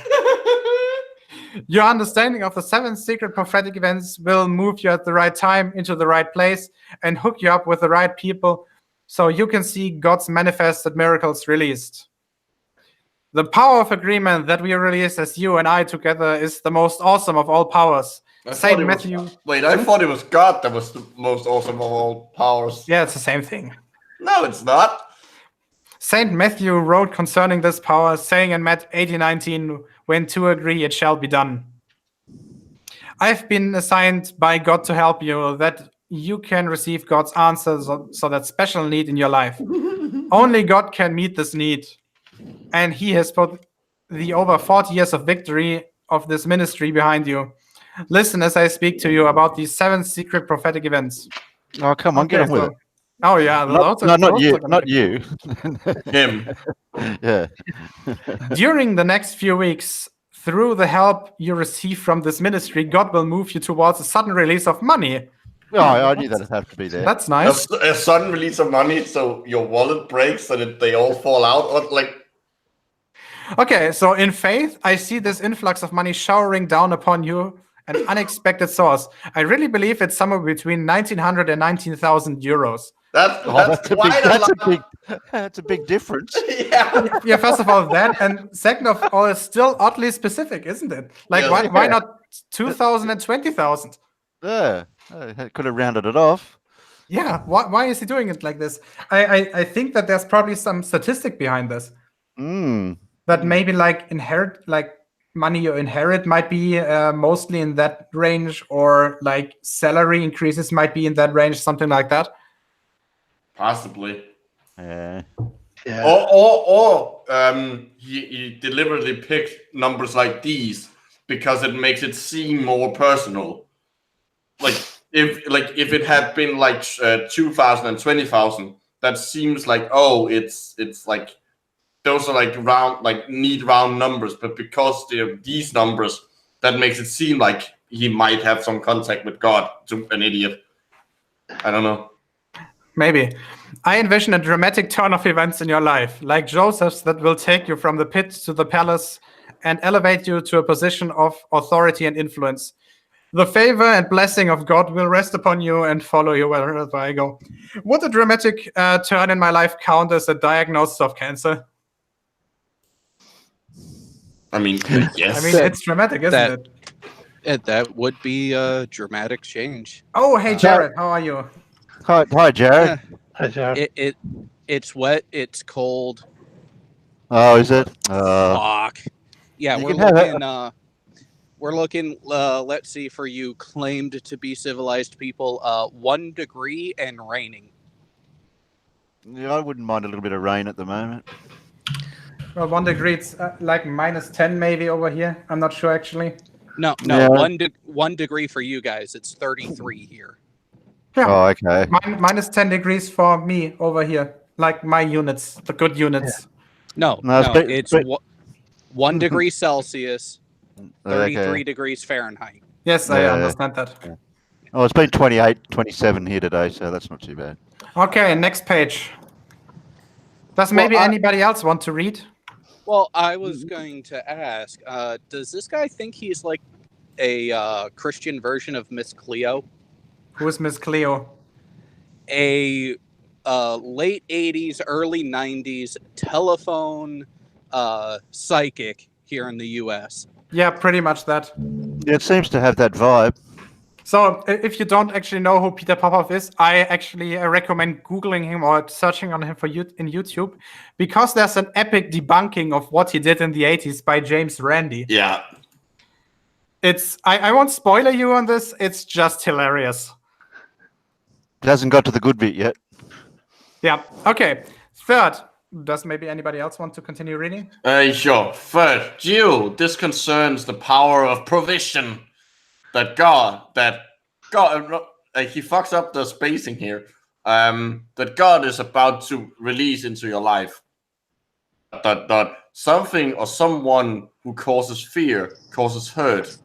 Your understanding of the 7 secret prophetic events will move you at the right time into the right place and hook you up with the right people so you can see God's manifested miracles released. The power of agreement that we release as you and I together is the most awesome of all powers. Saint Matthew. I thought it was God that was the most awesome of all powers. Yeah, it's the same thing. No, it's not. Saint Matthew wrote concerning this power, saying in Matt 18:19, when 2 agree, it shall be done. I've been assigned by God to help you, that you can receive God's answers so that special need in your life. Only God can meet this need. And he has put the over 40 years of victory of this ministry behind you. Listen as I speak to you about these 7 secret prophetic events. Oh, come on, get on with it. Oh, yeah. Not you. Him. Yeah. During the next few weeks, through the help you receive from this ministry, God will move you towards a sudden release of money. Oh, I knew that'd have to be there. That's nice. A sudden release of money, so your wallet breaks and they all fall out, or like. Okay, so in faith, I see this influx of money showering down upon you an unexpected source. I really believe it's somewhere between 1,900 and 19,000 euros. That's quite That's a big difference. Yeah. Yeah, first of all, that, and second of all, it's still oddly specific, isn't it? Like, Yes. why not 2,000 and 20,000? Yeah, I could have rounded it off. Yeah, why is he doing it like this? I think that there's probably some statistic behind this. That maybe like money you inherit might be mostly in that range, or like salary increases might be in that range, something like that. Possibly. Yeah. Or he deliberately picked numbers like these because it makes it seem more personal. Like if it had been like 2,000 and 20,000, that seems like, oh, it's like those are like neat round numbers, but because they're these numbers, that makes it seem like he might have some contact with God. To an idiot. I don't know. Maybe. I envision a dramatic turn of events in your life, like Joseph's, that will take you from the pit to the palace and elevate you to a position of authority and influence. The favor and blessing of God will rest upon you and follow you wherever I go. Would a dramatic turn in my life count as a diagnosis of cancer? I mean, yes. I mean, it's dramatic, isn't it? That would be a dramatic change. Oh, hey, Jared, how are you? Hi, Jared. Hi, Jared. It's wet. It's cold. Oh, is it? Fuck. Yeah, You we're can have it. looking. We're looking. Let's see. For you claimed to be civilized people, 1 degree and raining. Yeah, I wouldn't mind a little bit of rain at the moment. Well, 1 degree, it's like -10 maybe over here. I'm not sure, actually. No, Yeah. 1 degree for you guys. It's 33 here. Yeah. Oh, okay. -10 degrees for me over here. Like my units, the good units. No, No, it's 1 degree Celsius, 33 Okay. degrees Fahrenheit. Yes, I Yeah. understand that. Oh, it's been 28, 27 here today, so that's not too bad. Okay, next page. Does maybe anybody else want to read? Well, I was going to ask, does this guy think he's like a Christian version of Miss Cleo? Who is Miss Cleo? A late 80s, early 90s telephone psychic here in the U.S. Yeah, pretty much that. Yeah, it seems to have that vibe. So if you don't actually know who Peter Popoff is, I actually recommend Googling him or searching on him in YouTube, because there's an epic debunking of what he did in the 80s by James Randi. Yeah. I won't spoiler you on this. It's just hilarious. It hasn't got to the good bit yet. Yeah. Okay. Third, does maybe anybody else want to continue reading? Sure. Third, this concerns the power of provision. That God, he fucks up the spacing here. That God is about to release into your life. That something or someone who causes fear, causes hurt,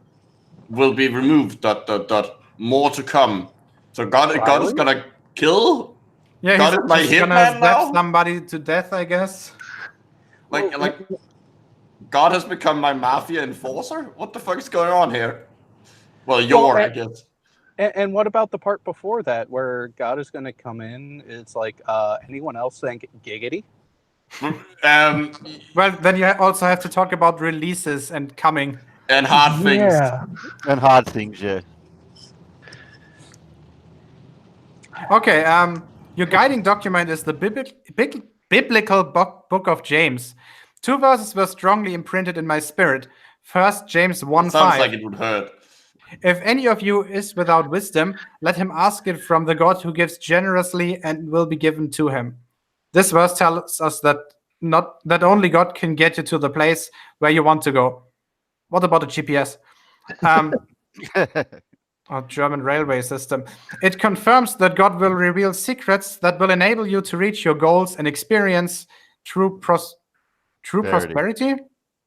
will be removed. That more to come. So God is gonna kill. Yeah, God is my he's hitman gonna now? stab somebody to death, I guess. Like God has become my mafia enforcer. What the fuck is going on here? Well, I guess. And what about the part before that where God is going to come in? It's like, anyone else think giggity? Well, then you also have to talk about releases and coming. And hard things. Yeah. And hard things, yeah. Okay, your guiding document is the biblical book of James. 2 verses were strongly imprinted in my spirit. First, James 1:5. Sounds like it would hurt. If any of you is without wisdom, let him ask it from the God who gives generously and will be given to him. This verse tells us that only God can get you to the place where you want to go. What about a GPS? Or German railway system. It confirms that God will reveal secrets that will enable you to reach your goals and experience true prosperity.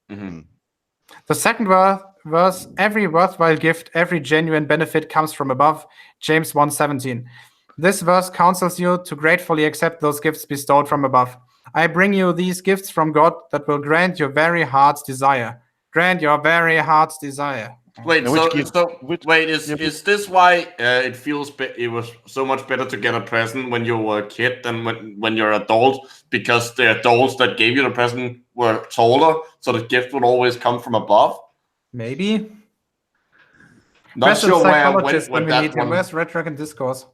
Mm-hmm. The second verse, every worthwhile gift, every genuine benefit comes from above, James 1:17. This verse counsels you to gratefully accept those gifts bestowed from above. I bring you these gifts from God that will grant your very heart's desire. Grant your very heart's desire. Wait, Now, is this why it was so much better to get a present when you were a kid than when you're an adult? Because the adults that gave you the present were taller, so the gift would always come from above? Maybe. Not Question sure where I psychologist went when with we that meet him. one. Where's Rhetoric and Discourse?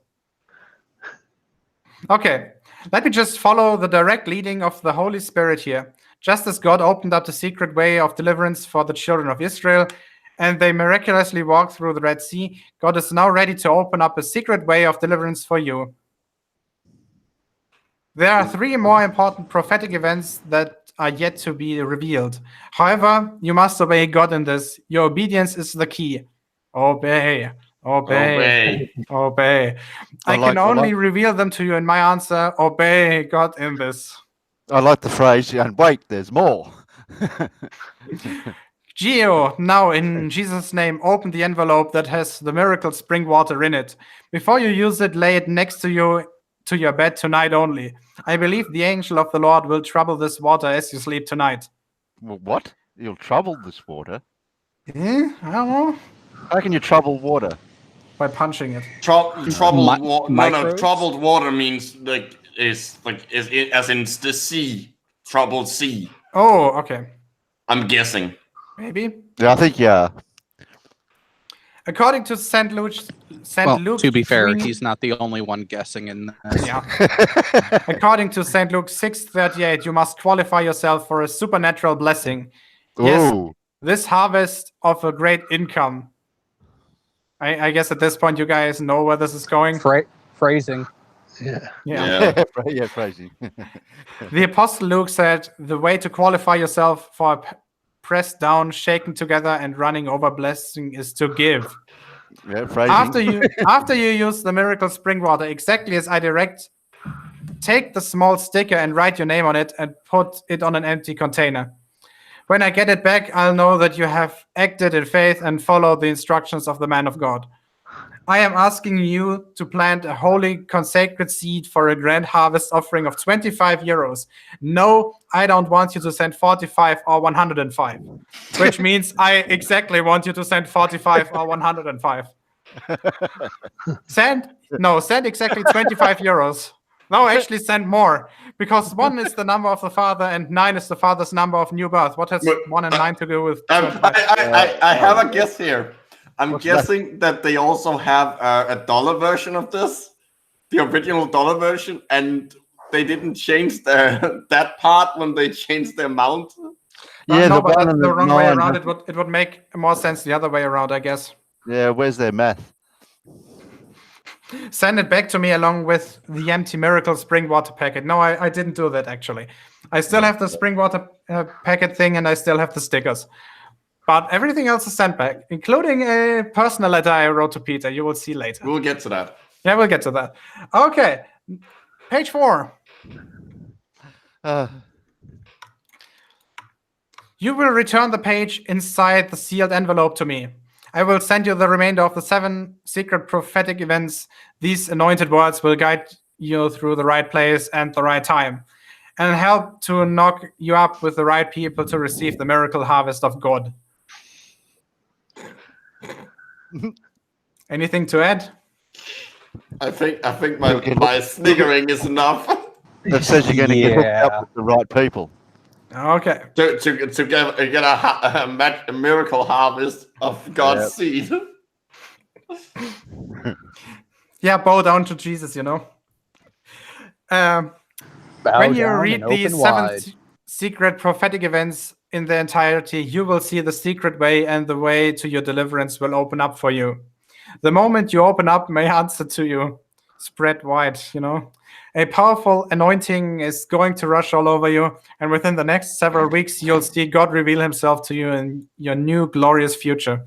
Okay, let me just follow the direct leading of the Holy Spirit here. Just as God opened up the secret way of deliverance for the children of Israel, and they miraculously walked through the Red Sea, God is now ready to open up a secret way of deliverance for you. There are 3 more important prophetic events that are yet to be revealed. However, you must obey God in this. Your obedience is the key. Obey. Obey. Obey. I can only reveal them to you in my answer. Obey God in this. I like the phrase, and wait, there's more. Geo, now in Jesus' name, open the envelope that has the miracle spring water in it. Before you use it, lay it next to your bed tonight only. I believe the angel of the Lord will trouble this water as you sleep tonight. What? You'll trouble this water? I don't know. How can you trouble water? By punching it. Troubled water. Microbes? Troubled water means is as in the sea. Troubled sea. Oh, okay. I'm guessing. Maybe. Yeah, I think, yeah. According to St. Luke, To be fair, 3 he's not the only one guessing in this. Yeah. According to St. Luke 6:38, you must qualify yourself for a supernatural blessing. Yes, Ooh. this harvest of a great income. I guess at this point you guys know where this is going. Phrasing. Yeah. Yeah. Yeah, crazy. The Apostle Luke said the way to qualify yourself for a pressed down, shaken together, and running over blessing is to give. Yeah, phrasing. After you use the miracle spring water exactly as I direct, take the small sticker and write your name on it and put it on an empty container. When I get it back, I'll know that you have acted in faith and followed the instructions of the man of God. I am asking you to plant a holy consecrated seed for a grand harvest offering of 25 euros. No, I don't want you to send 45 or 105, which means I exactly want you to send 45 or 105. Send exactly 25 euros. No, actually send more, because 1 is the number of the father and 9 is the father's number of new birth. What has 1 and 9 to do with 25? I have a guess here. I'm guessing that they also have a dollar version of this, the original dollar version, and they didn't change that part when they changed the amount. Yeah, no, the but one that's and the the wrong way nine. around. It would make more sense the other way around, I guess. Yeah, where's their math? Send it back to me along with the empty miracle spring water packet. No, I didn't do that, actually. I still have the spring water packet thing, and I still have the stickers. But everything else is sent back, including a personal letter I wrote to Peter. You will see later. We'll get to that. Yeah, we'll get to that. Okay, page 4. You will return the page inside the sealed envelope to me. I will send you the remainder of the 7 secret prophetic events. These anointed words will guide you through the right place and the right time, and help to knock you up with the right people to receive the miracle harvest of God. Anything to add? I think my sniggering is enough. That says you're going to get hooked up with the right people. Okay. to get a miracle harvest of God's seed. Yeah, bow down to Jesus, you know. When you read these 7 secret prophetic events in their entirety, you will see the secret way, and the way to your deliverance will open up for you. The moment you open up, may answer to you. Spread wide, you know. A powerful anointing is going to rush all over you, and within the next several weeks, you'll see God reveal himself to you in your new glorious future.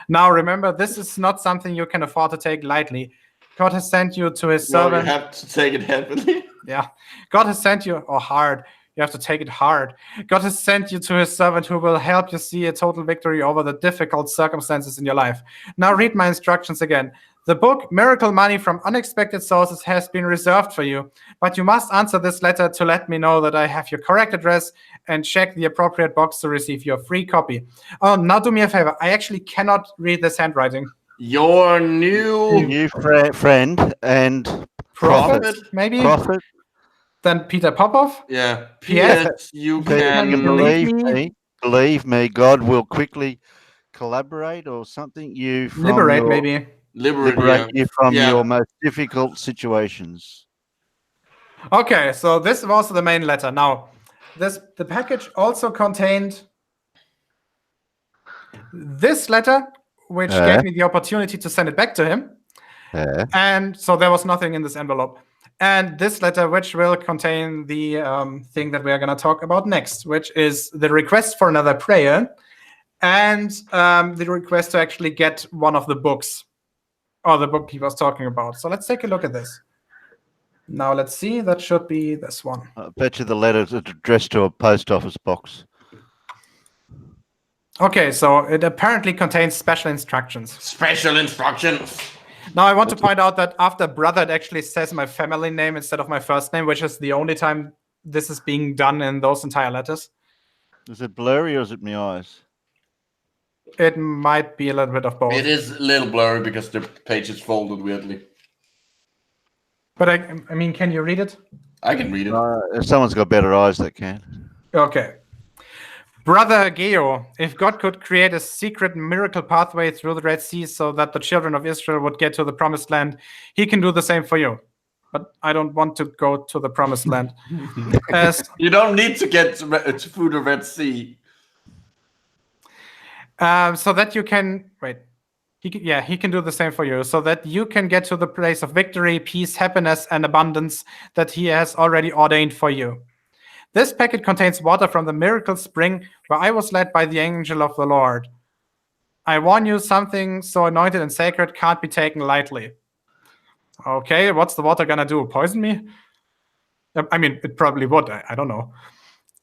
Now, remember, this is not something you can afford to take lightly. God has sent you to his servant. You have to take it heavily. Yeah. God has sent you, or hard. You have to take it hard. God has sent you to his servant who will help you see a total victory over the difficult circumstances in your life. Now read my instructions again. The book, Miracle Money from Unexpected Sources, has been reserved for you, but you must answer this letter to let me know that I have your correct address and check the appropriate box to receive your free copy. Oh, now do me a favor. I actually cannot read this handwriting. Your new friend and Prophet, maybe? prophet. Then Peter Popoff? Yeah. P.S. You Can you can Believe me, God will quickly collaborate or something you from liberate, your, maybe. liberate you from your most difficult situations. Okay, so this was the main letter. Now, the package also contained this letter, which gave me the opportunity to send it back to him. And so there was nothing in this envelope. And this letter, which will contain the thing that we are going to talk about next, which is the request for another prayer and the request to actually get one of the books, or the book he was talking about. So let's take a look at this. Now let's see. That should be this one. I bet you the letter's addressed to a post office box. Okay, so it apparently contains special instructions. Special instructions. Now I want to point out that after brother, it actually says my family name instead of my first name, which is the only time this is being done in those entire letters. Is it blurry or is it my eyes? It might be a little bit of both. It is a little blurry because the page is folded weirdly. But I mean, can you read it? I can read it. If someone's got better eyes, they can. Okay. Brother Geo, if God could create a secret miracle pathway through the Red Sea so that the children of Israel would get to the promised land, he can do the same for you. But I don't want to go to the promised land. You don't need to get through the Red Sea. So that you can... Wait. He can do the same for you, so that you can get to the place of victory, peace, happiness, and abundance that he has already ordained for you. This packet contains water from the miracle spring where I was led by the angel of the Lord. I warn you, something so anointed and sacred can't be taken lightly. Okay, what's the water gonna do? Poison me? I mean, it probably would. I don't know.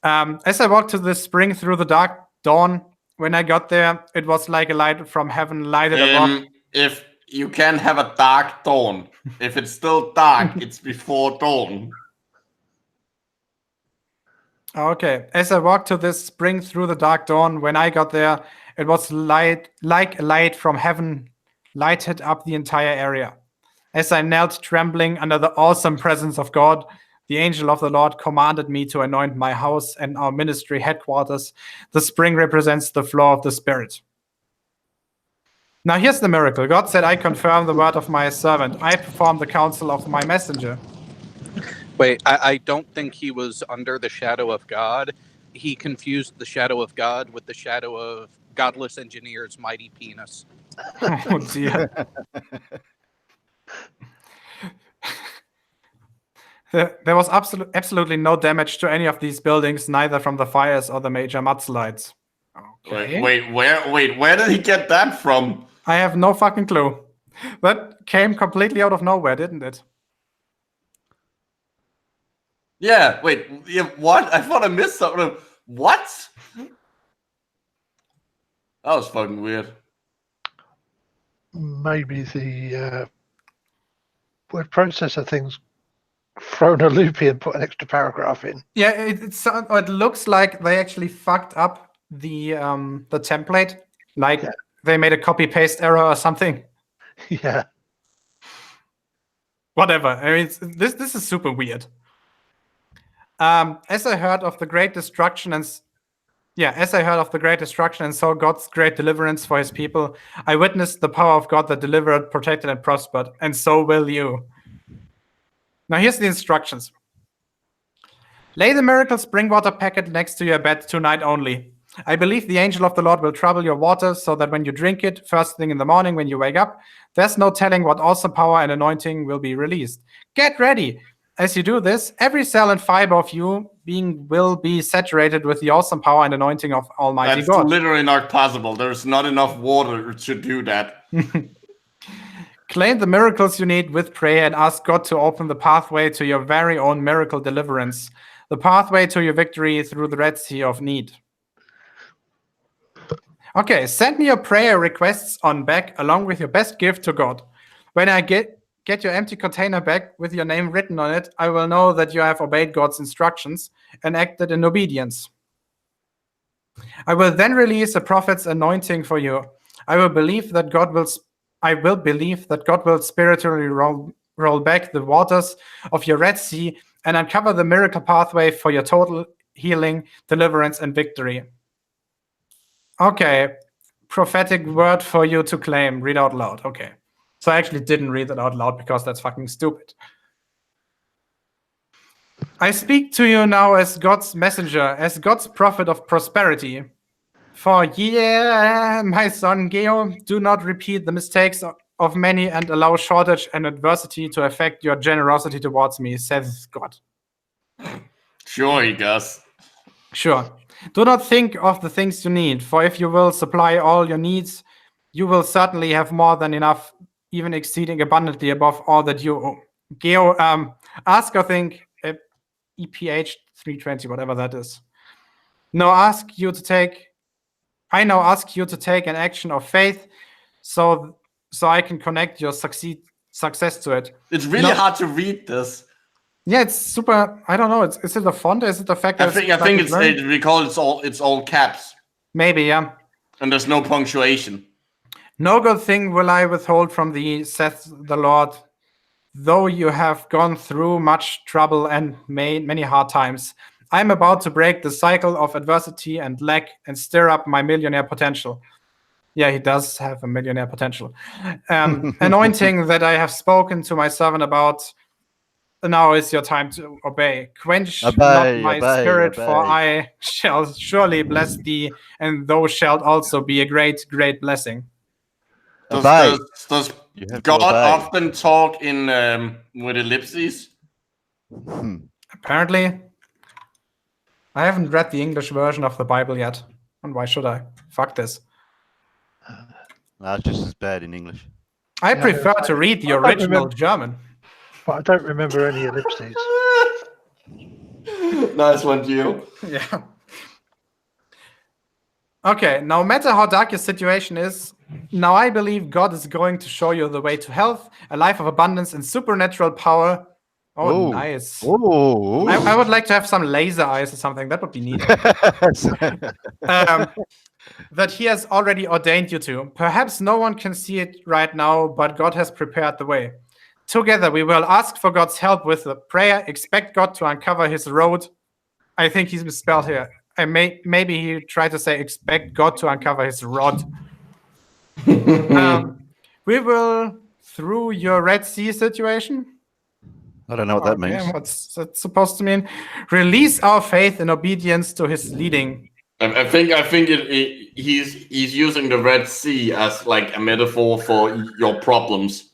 As I walked to the spring through the dark dawn, when I got there, it was like a light from heaven lighted a rock. If you can have a dark dawn, if it's still dark, it's before dawn. Okay. As I walked to this spring through the dark dawn, when I got there, it was like a light from heaven lighted up the entire area. As I knelt trembling under the awesome presence of God, the angel of the Lord commanded me to anoint my house and our ministry headquarters. The spring represents the flow of the Spirit. Now here's the miracle. God said, I confirm the word of my servant. I perform the counsel of my messenger. Wait, I don't think he was under the shadow of God. He confused the shadow of God with the shadow of godless engineer's mighty penis. Oh, dear. There was absolutely no damage to any of these buildings, neither from the fires or the major mudslides. Okay. Wait, where did he get that from? I have no fucking clue. That came completely out of nowhere, didn't it? Yeah, wait, what? I thought I missed something. What? That was fucking weird. Maybe the word processor thing's thrown a loopy and put an extra paragraph in. Yeah, it looks like they actually fucked up the template. Like they made a copy-paste error or something. Yeah. Whatever. I mean, this is super weird. As I heard of the great destruction and saw God's great deliverance for his people, I witnessed the power of God that delivered, protected, and prospered, and so will you. Now here's the instructions. Lay the miracle spring water packet next to your bed tonight only. I believe the angel of the Lord will trouble your water so that when you drink it, first thing in the morning when you wake up, there's no telling what awesome power and anointing will be released. Get ready. As you do this, every cell and fiber of you will be saturated with the awesome power and anointing of Almighty God. That's literally not possible. There's not enough water to do that. Claim the miracles you need with prayer and ask God to open the pathway to your very own miracle deliverance, the pathway to your victory through the Red Sea of need. Okay, send me your prayer requests on back along with your best gift to God. When I get your empty container back with your name written on it, I will know that you have obeyed God's instructions and acted in obedience. I will then release a prophet's anointing for you. I will believe that God will spiritually roll back the waters of your Red Sea and uncover the miracle pathway for your total healing, deliverance, and victory. Okay, prophetic word for you to claim. Read out loud. Okay. So I actually didn't read it out loud because that's fucking stupid. I speak to you now as God's messenger, as God's prophet of prosperity. For my son Geo, do not repeat the mistakes of many and allow shortage and adversity to affect your generosity towards me, says God. Sure, he does. Sure. Do not think of the things you need, for if you will supply all your needs, you will certainly have more than enough, even exceeding abundantly above all that you owe. Geo, ask or think, EPH 320, whatever that is. I now ask you to take an action of faith, so I can connect your success to it. It's really hard to read this. Yeah, it's super. I don't know. Is it the font? Or is it the fact that I think it's all caps. Maybe, yeah. And there's no punctuation. No good thing will I withhold from thee, saith the Lord. Though you have gone through much trouble and many hard times, I am about to break the cycle of adversity and lack and stir up my millionaire potential. Yeah, he does have a millionaire potential. Anointing that I have spoken to my servant about. Now is your time to obey. Quench not my spirit, for I shall surely bless thee, and thou shalt also be a great, great blessing. Does God often talk in with ellipses? Apparently. I haven't read the English version of the Bible yet. And why should I? Fuck this. No, it's just as bad in English. I prefer to read the original German. But I don't remember any ellipses. Nice one, Gio. Yeah. Okay, no matter how dark your situation is, now I believe God is going to show you the way to health, a life of abundance, and supernatural power. Oh, nice. Oh. I would like to have some laser eyes or something. That would be neat. That he has already ordained you to. Perhaps no one can see it right now, but God has prepared the way. Together, we will ask for God's help with the prayer, expect God to uncover his road. I think he's misspelled here. Maybe he tried to say expect God to uncover his rod. We will, through your Red Sea situation. I don't know what that means. What's that supposed to mean? Release our faith in obedience to his leading. I think he's using the Red Sea as like a metaphor for your problems.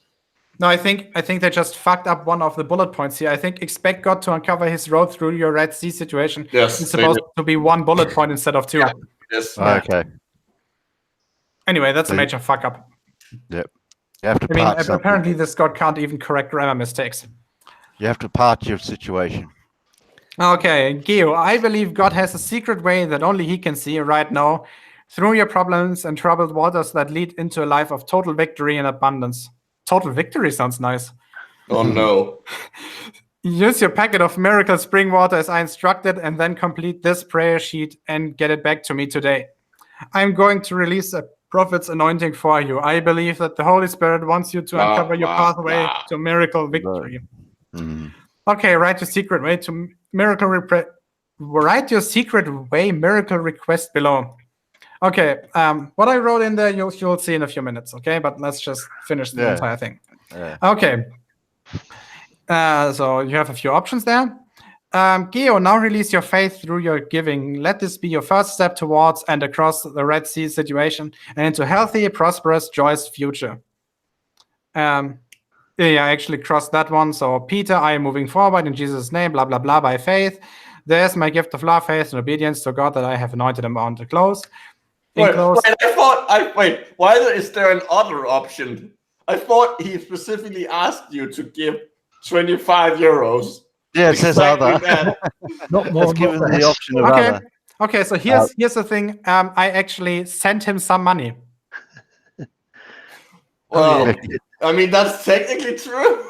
No, I think they just fucked up one of the bullet points here. I think expect God to uncover his road through your Red Sea situation. Yes, it's supposed to be one bullet point instead of two. Yeah. Yes. Okay. Anyway, that's a major fuck up. Yep. You have to apparently this God can't even correct grammar mistakes. You have to part your situation. Okay, Geo, I believe God has a secret way that only he can see right now through your problems and troubled waters that lead into a life of total victory and abundance. Total victory sounds nice. Oh no. Use your packet of miracle spring water as I instructed and then complete this prayer sheet and get it back to me today. I'm going to release a prophet's anointing for you. I believe that the Holy Spirit wants you to uncover your pathway to miracle victory. Okay, write your secret way to miracle miracle request below. Okay, what I wrote in there, you'll see in a few minutes, okay? But let's just finish the entire thing. Yeah. Okay. So you have a few options there. Geo, now release your faith through your giving. Let this be your first step towards and across the Red Sea situation and into healthy, prosperous, joyous future. Yeah, I actually crossed that one. So, Peter, I am moving forward in Jesus' name, blah, blah, blah, by faith. There's my gift of love, faith, and obedience to God that I have anointed him on to close. Wait, why is there an other option? I thought he specifically asked you to give 25 euros. Yeah, it says other. Not more. Let's give him the option of other. Okay, so here's the thing. I actually sent him some money. Well, I mean, that's technically true.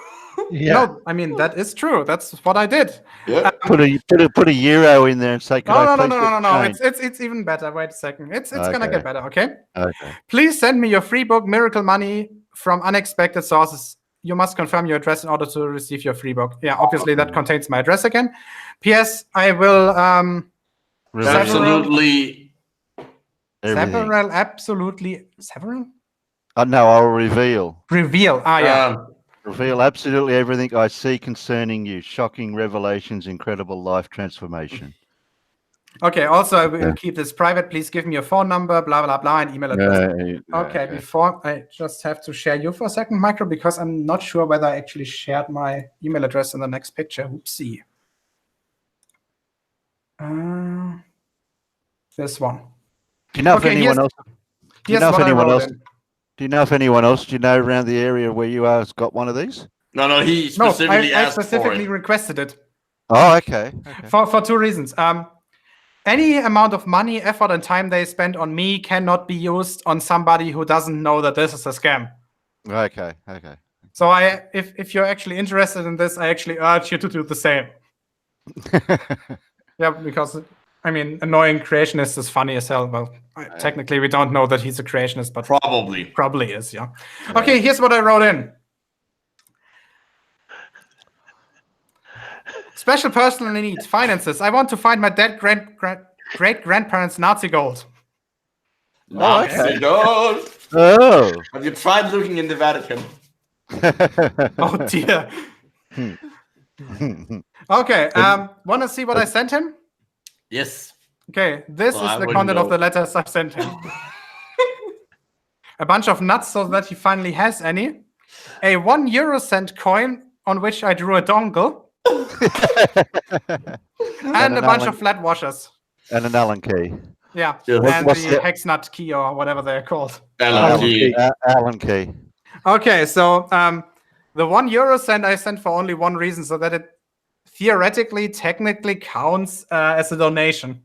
Yeah. No, I mean that is true. That's what I did. Yeah. Put a euro in there and say, "Could No, I no, no, please no, get no, no. change?" It's even better. Wait a second. It's gonna Okay. get better. Okay. Okay. Please send me your free book, Miracle Money, from unexpected sources. You must confirm your address in order to receive your free book. Yeah, obviously that contains my address again. P.S. I will Reveal Absolutely. everything. several No, I'll reveal. reveal. Yeah. Reveal absolutely everything I see concerning you. Shocking revelations, incredible life transformation. Okay. Also, I will keep this private. Please give me your phone number, blah blah blah, and email address. Okay. Before I just have to share you for a second, Micro, because I'm not sure whether I actually shared my email address in the next picture. Oopsie. This one. Do you know if Okay, anyone else? Do you Here's know if what I anyone wrote else? in. Do you know if anyone else? Do you know around the area where you are has got one of these? No, he No, specifically I asked specifically for it. requested it Oh, okay. for two reasons. Any amount of money, effort, and time they spend on me cannot be used on somebody who doesn't know that this is a scam. Okay. So if you're actually interested in this, I actually urge you to do the same. Yeah, because I mean, annoying creationist is funny as hell. Well, technically we don't know that he's a creationist, but probably is. Yeah. Okay, here's what I wrote in. Special personal needs, finances. I want to find my dead great-grandparents' Nazi gold. Nazi gold. Oh. Have you tried looking in the Vatican? Oh dear. Okay. Want to see what I sent him? Yes. Okay. This Well, is I the wouldn't content of know. the letters I sent him. A bunch of nuts so that he finally has any. A 1 euro cent coin on which I drew a dongle. And a bunch of flat washers. And an Allen key. Yeah. Yes. And What's the the- hex nut key or whatever they're called. Allen key. Allen key. Okay, so the 1 euro cent I sent for only one reason, so that it theoretically, technically counts as a donation.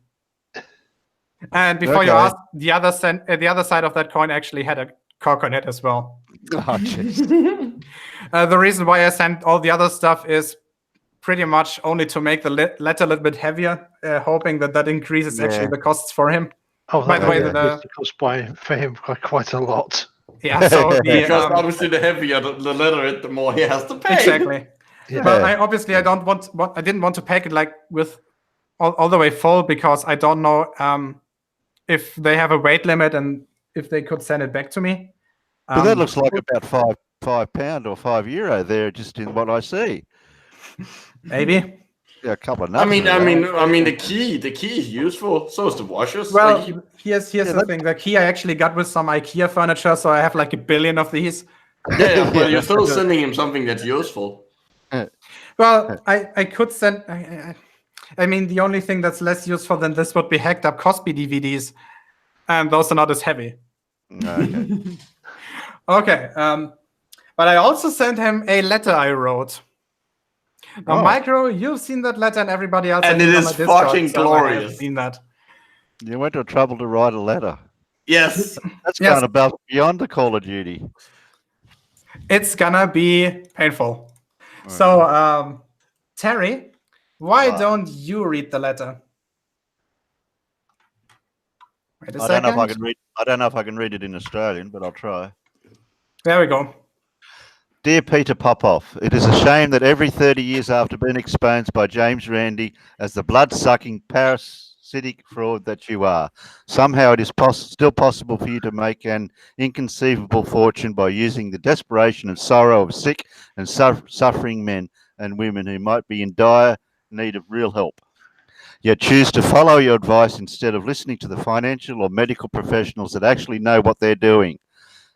And before you ask, the other side of that coin actually had a cork on it as well. Oh, jeez. The reason why I sent all the other stuff is pretty much only to make the letter a little bit heavier, hoping that increases actually the costs for him. Oh, By the way, it costs for him quite a lot. Yeah, so Because obviously the heavier the letter, the more he has to pay. Exactly. Yeah. But I didn't want to pack it like with all the way full, because I don't know if they have a weight limit and if they could send it back to me. But that looks like about £5 or €5 there, just in what I see. Maybe. Yeah, a couple of nuts. I mean, the key is useful. So is the washers. Well, Like, here's the thing. The key I actually got with some IKEA furniture, so I have like 1 billion of these. yeah, but you're still sending him something that's useful. Well, I could send. I mean, the only thing that's less useful than this would be hacked up Cosby DVDs, and those are not as heavy. Okay. Okay. But I also sent him a letter I wrote. Now, Micro, you've seen that letter, and everybody else. And it is fucking glorious. Seen that. You went to trouble to write a letter. Yes. That's kind of above beyond the Call of Duty. It's gonna be painful. So, Terry, why don't you read the letter? Wait a second. I don't know if I can read it in Australian, but I'll try. There we go. Dear Peter Popoff, it is a shame that every 30 years after being exposed by James Randi as the blood-sucking parasitic fraud that you are, somehow it is still possible for you to make an inconceivable fortune by using the desperation and sorrow of sick and suffering men and women who might be in dire need of real help. Yet choose to follow your advice instead of listening to the financial or medical professionals that actually know what they're doing.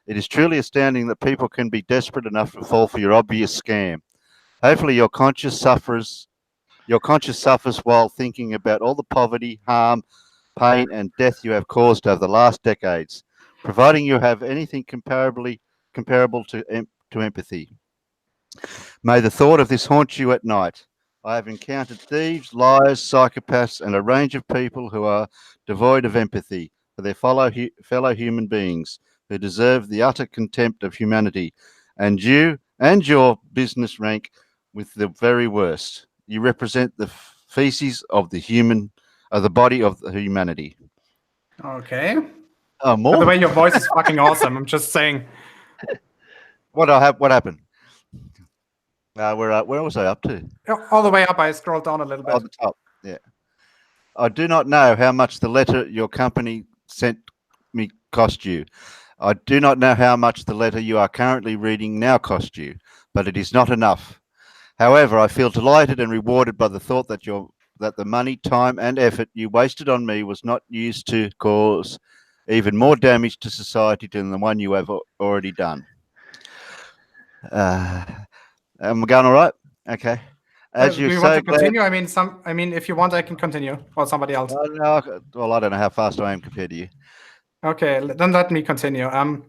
It is truly astounding that people can be desperate enough to fall for your obvious scam. Hopefully your conscience suffers while thinking about all the poverty, harm, pain, and death you have caused over the last decades, providing you have anything comparable to empathy. May the thought of this haunt you at night. I have encountered thieves, liars, psychopaths, and a range of people who are devoid of empathy for their fellow human beings, who deserve the utter contempt of humanity and you and your business rank with the very worst. You represent the feces of the body of the humanity. Okay. Oh, By more? the way, your voice is fucking awesome. I'm just saying. What happened? Where was I up to? All the way up, I scrolled down a little bit. Oh, the top. Yeah. I do not know how much the letter your company sent me cost you. I do not know how much the letter you are currently reading now cost you, but it is not enough. However, I feel delighted and rewarded by the thought that the money, time, and effort you wasted on me was not used to cause even more damage to society than the one you have already done. Am I going all right? Okay. As Do you're you so want to glad. continue? I mean, if you want, I can continue, or somebody else. No, well, I don't know how fast I am compared to you. Okay, then let me continue. I'm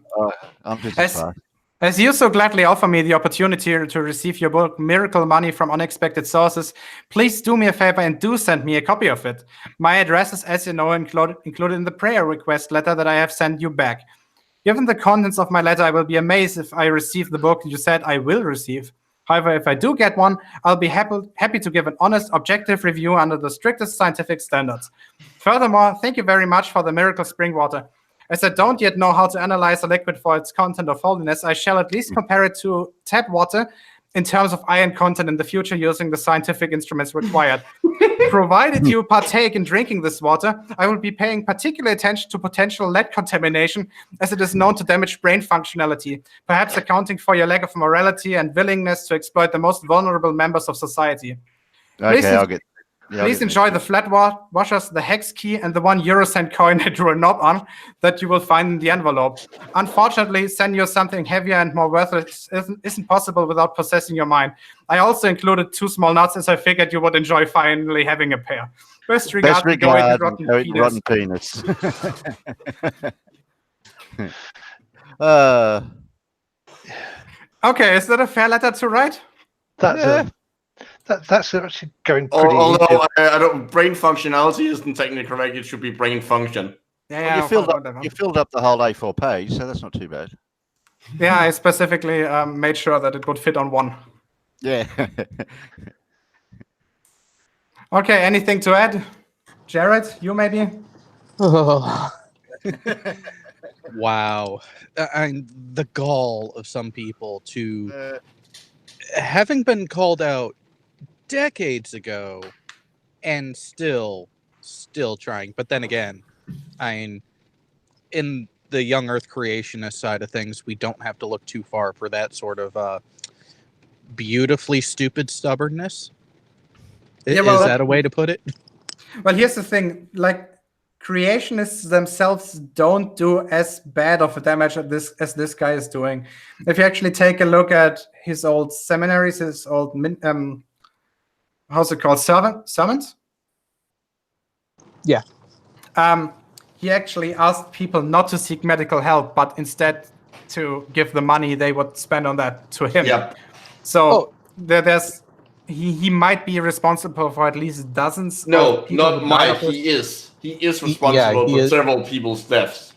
just as fast. As you so gladly offer me the opportunity to receive your book, Miracle Money from Unexpected Sources, please do me a favor and do send me a copy of it. My address is, as you know, included in the prayer request letter that I have sent you back. Given the contents of my letter, I will be amazed if I receive the book you said I will receive. However, if I do get one, I'll be happy to give an honest, objective review under the strictest scientific standards. Furthermore, thank you very much for the miracle spring water. As I don't yet know how to analyze a liquid for its content of holiness, I shall at least compare it to tap water in terms of iron content in the future using the scientific instruments required. Provided you partake in drinking this water, I will be paying particular attention to potential lead contamination, as it is known to damage brain functionality, perhaps accounting for your lack of morality and willingness to exploit the most vulnerable members of society. Okay, Please enjoy the flat washers, the hex key, and the 1 Eurocent coin I drew a knob on that you will find in the envelope. Unfortunately, sending you something heavier and more worthless isn't possible without possessing your mind. I also included 2 small nuts, as I figured you would enjoy finally having a pair. Best regards, rotten penis. Okay, is that a fair letter to write? That's actually going pretty Although easy. Brain functionality isn't technically correct, it should be brain function. Yeah, you filled up the whole A4 page, so that's not too bad. Yeah, I specifically made sure that it would fit on one. Yeah. Okay, anything to add? Jared, you maybe? Wow. The gall of some people to having been called out decades ago and still trying. But then again, in the young Earth creationist side of things, we don't have to look too far for that sort of beautifully stupid stubbornness. Is that a way to put it? Well, here's the thing, like, creationists themselves don't do as bad of a damage as this guy is doing. If you actually take a look at his old seminaries, his old how's it called, sermons? Yeah. He actually asked people not to seek medical help, but instead to give the money they would spend on that to him. Yep. So he might be responsible for at least dozens. No, not might. He is. He is responsible for several people's deaths.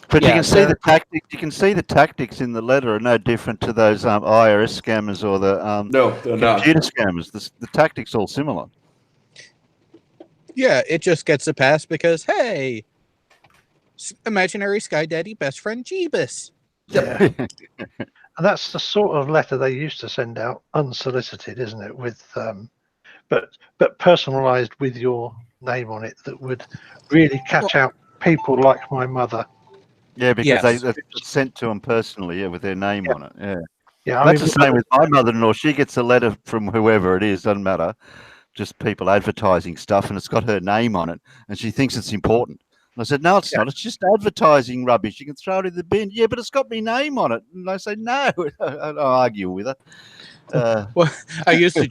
But you can see the tactics. You can see the tactics in the letter are no different to those IRS scammers or the computer scammers. The tactics all similar. Yeah, it just gets a pass because, hey, imaginary Sky Daddy best friend Jeebus. Yeah. And that's the sort of letter they used to send out unsolicited, isn't it? With but personalized with your name on it, that would really catch out people like my mother. Yeah, because they're sent to them personally, with their name on it. Yeah. Yeah, that's the same with my mother-in-law. She gets a letter from whoever it is, doesn't matter. Just people advertising stuff, and it's got her name on it, and she thinks it's important. And I said, no, it's not. It's just advertising rubbish. You can throw it in the bin. Yeah, but it's got my name on it. And I say, no. I argue with her. Well, I used to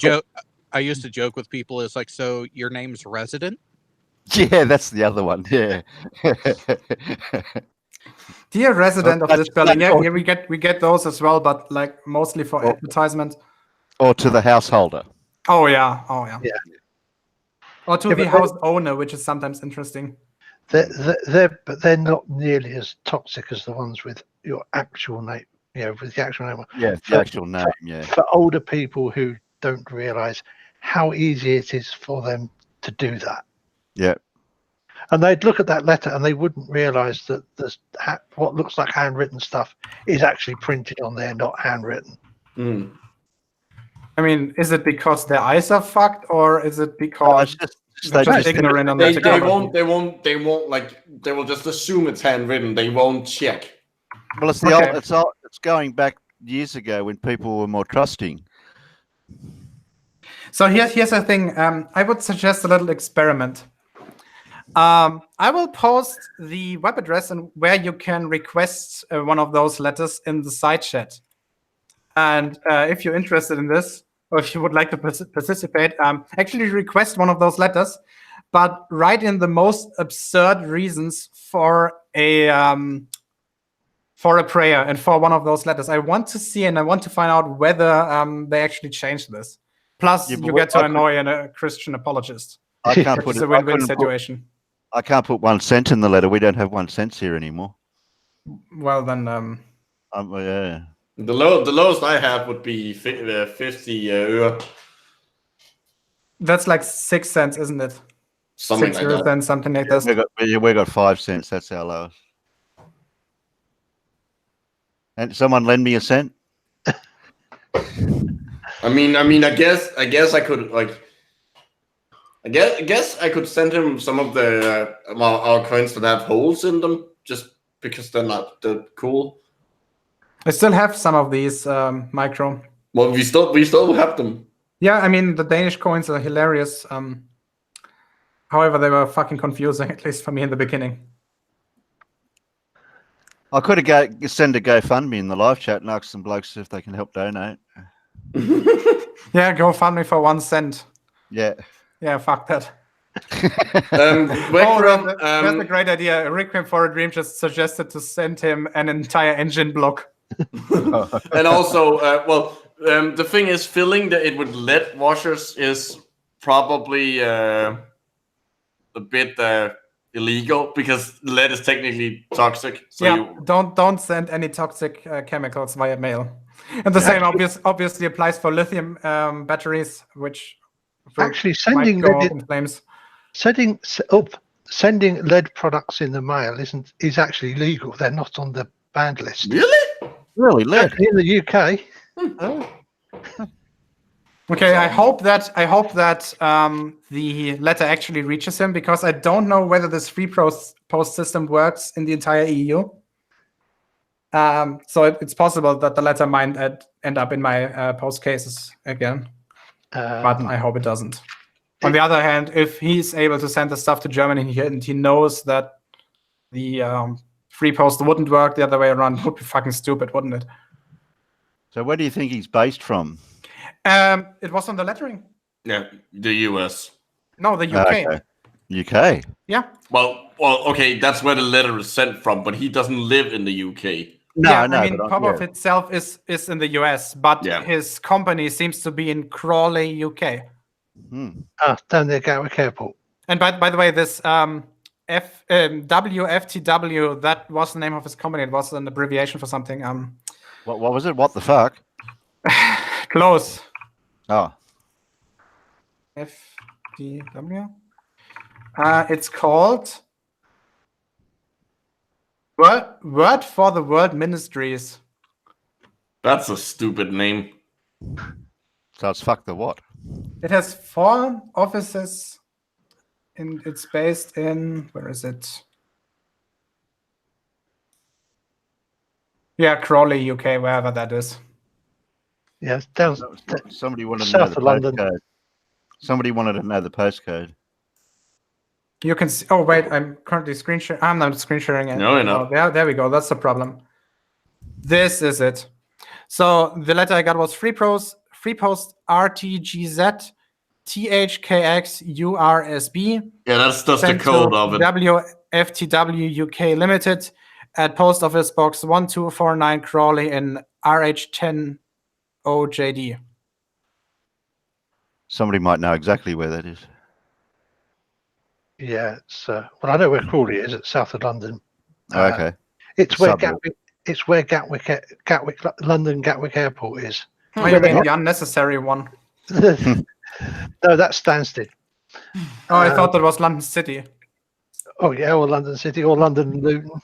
joke with people. It's like, so your name's Resident? Yeah, that's the other one. Yeah. Dear resident of this building. Yeah, we get those as well, but like mostly for advertisement. Or to the householder. Oh yeah. Yeah. Or to the house owner, which is sometimes interesting. They're not nearly as toxic as the ones with your actual name with the actual name. Yeah, the actual name. Yeah. For older people who don't realise how easy it is for them to do that. Yeah. And they'd look at that letter and they wouldn't realise that what looks like handwritten stuff is actually printed on there, not handwritten. Mm. I mean, is it because their eyes are fucked, or is it because they're just ignorant on the technology? They won't like, they will just assume it's handwritten. They won't check. Well, it's it's going back years ago when people were more trusting. So here's the thing. I would suggest a little experiment. I will post the web address and where you can request one of those letters in the side chat. And if you're interested in this, or if you would like to participate, actually request one of those letters, but write in the most absurd reasons for a prayer and for one of those letters. I want to see and I want to find out whether they actually changed this. Plus, you get to annoy a Christian apologist. I can't put it's a win-win situation. I can't put 1 cent in the letter. We don't have 1 cent here anymore. Well, then... yeah. The lowest I have would be 50 euro. That's like 6 cents, isn't it? Something 6 like euros, that. then something like this. We got 5 cents. That's our lowest. And someone lend me a cent? I mean, I guess I could like. I guess I could send him some of the our coins that have holes in them, just because they're not that cool. I still have some of these micro. Well, we still have them. Yeah, I mean the Danish coins are hilarious. However, they were fucking confusing, at least for me in the beginning. I could have send a GoFundMe in the live chat and ask some blokes if they can help donate. Yeah, GoFundMe for 1 cent. Yeah. Yeah, fuck that. That's a great idea. Requiem for a Dream just suggested to send him an entire engine block. And also, the thing is, filling it with lead washers is probably a bit illegal because lead is technically toxic. So yeah, don't send any toxic chemicals via mail. And the same obviously applies for lithium batteries, which actually sending lead products in the mail is actually legal. They're not on the banned list. Really, lead in the UK. Okay, I hope that the letter actually reaches him, because I don't know whether this free post system works in the entire EU. So it's possible that the letter might end up in my post cases again, but I hope it doesn't. On the other hand, if he's able to send the stuff to Germany and he knows that the free post wouldn't work the other way around, it would be fucking stupid, wouldn't it? So where do you think he's based from? It was on the lettering. Yeah, the US. No, the UK. Okay. UK? Yeah. Well, okay, that's where the letter is sent from, but he doesn't live in the UK. No, I mean, Popoff itself is in the US, but his company seems to be in Crawley, UK. Down near Gatwick Airport. And by the way, this WFTW, that was the name of his company. It was an abbreviation for something. What was it? What the fuck? Close. Oh. FTW. It's called Word for the World Ministries. That's a stupid name. So it's fuck the what? It has 4 offices. It's based in, where is it? Yeah, Crawley, UK, wherever that is. Yeah, down somebody wanted to know the postcode. Somebody wanted to know the postcode. You can see. Oh wait, I'm currently screen sharing. I'm not screen sharing it. No, you're not. Oh, there we go. That's the problem. This is it. So the letter I got was free post RTGZ THKX URSB. Yeah, that's just the code of it. WFTW UK Limited at Post Office Box 1249 Crawley in RH10 OJD. Somebody might know exactly where that is. Yeah, it's well, I know where Crawley is. It's south of London. Okay. It's where Gatwick. It's where London Gatwick Airport is. Oh, you mean the unnecessary one? No, that's Stansted. Oh, I thought that was London City. Oh yeah, or London City, or London Luton.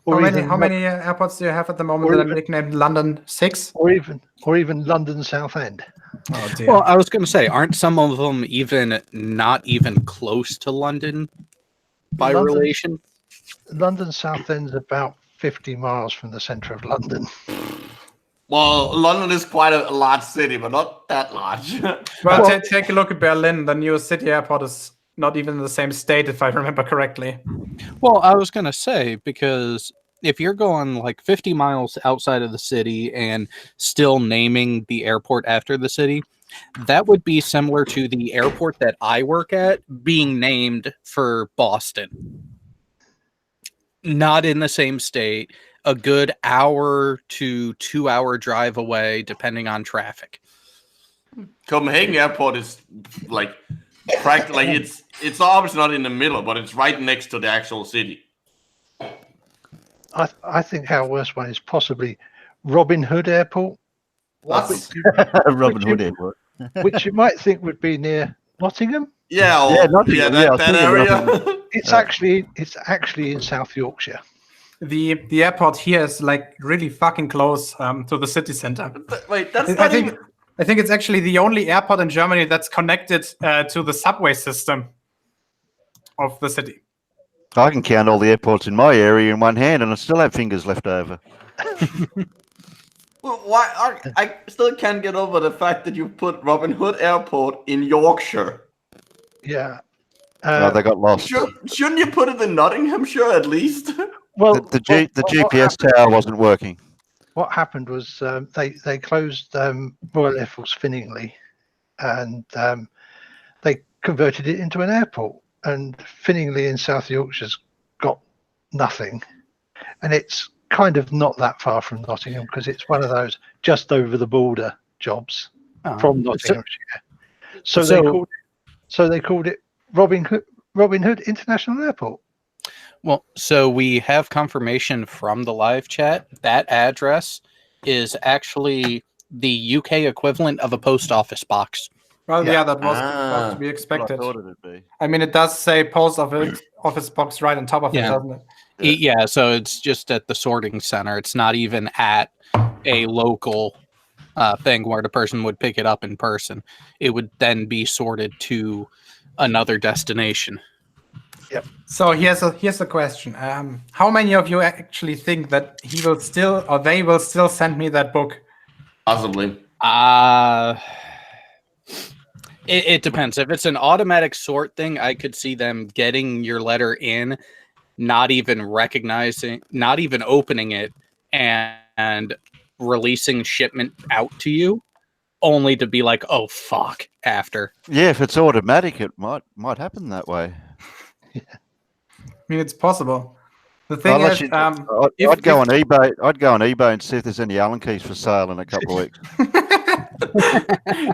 How many airports do you have at the moment that are nicknamed London 6? Or even London Southend. Oh dear. Well, I was going to say, aren't some of them not even close to London by relation? London Southend's about 50 miles from the centre of London. Well, London is quite a large city, but not that large. Well, take a look at Berlin. The newest city airport is not even in the same state, if I remember correctly. Well, I was going to say, because if you're going like 50 miles outside of the city and still naming the airport after the city, that would be similar to the airport that I work at being named for Boston. Not in the same state, a good hour to 2 hour drive away, depending on traffic. Copenhagen Airport is like practically it's obviously not in the middle, but it's right next to the actual city. I think our worst one is possibly Robin Hood Airport. What? Robin Hood Airport. Which you might think would be near Nottingham. That area. It's actually in South Yorkshire. The airport here is like really fucking close to the city center. Wait, that's I think it's actually the only airport in Germany that's connected to the subway system of the city. I can count all the airports in my area in one hand, and I still have fingers left over. Well, why? I still can't get over the fact that you put Robin Hood Airport in Yorkshire. Yeah. They got lost. Shouldn't you put it in Nottinghamshire at least? Well, the GPS tower wasn't working. What happened was they closed Royal Air Force Finningley, and they converted it into an airport. And Finningley in South Yorkshire's got nothing, and it's kind of not that far from Nottingham because it's one of those just over the border jobs from Nottinghamshire. So they called it Robin Hood International Airport. Well, so we have confirmation from the live chat that address is actually the UK equivalent of a post office box. Well, yeah, that was to be expected. I thought it'd be. I mean, it does say post office box right on top of it, doesn't it? Yeah, so it's just at the sorting center. It's not even at a local thing where the person would pick it up in person. It would then be sorted to another destination. Yep. So here's a question. How many of you actually think that he will still, or they will still send me that book? Possibly. It depends. If it's an automatic sort thing, I could see them getting your letter in, not even recognizing, not even opening it, and releasing shipment out to you, only to be like, oh fuck, after. Yeah, if it's automatic, it might happen that way. I mean, it's possible. The thing is, I'd go on eBay. I'd go on eBay and see if there's any Allen keys for sale in a couple of weeks.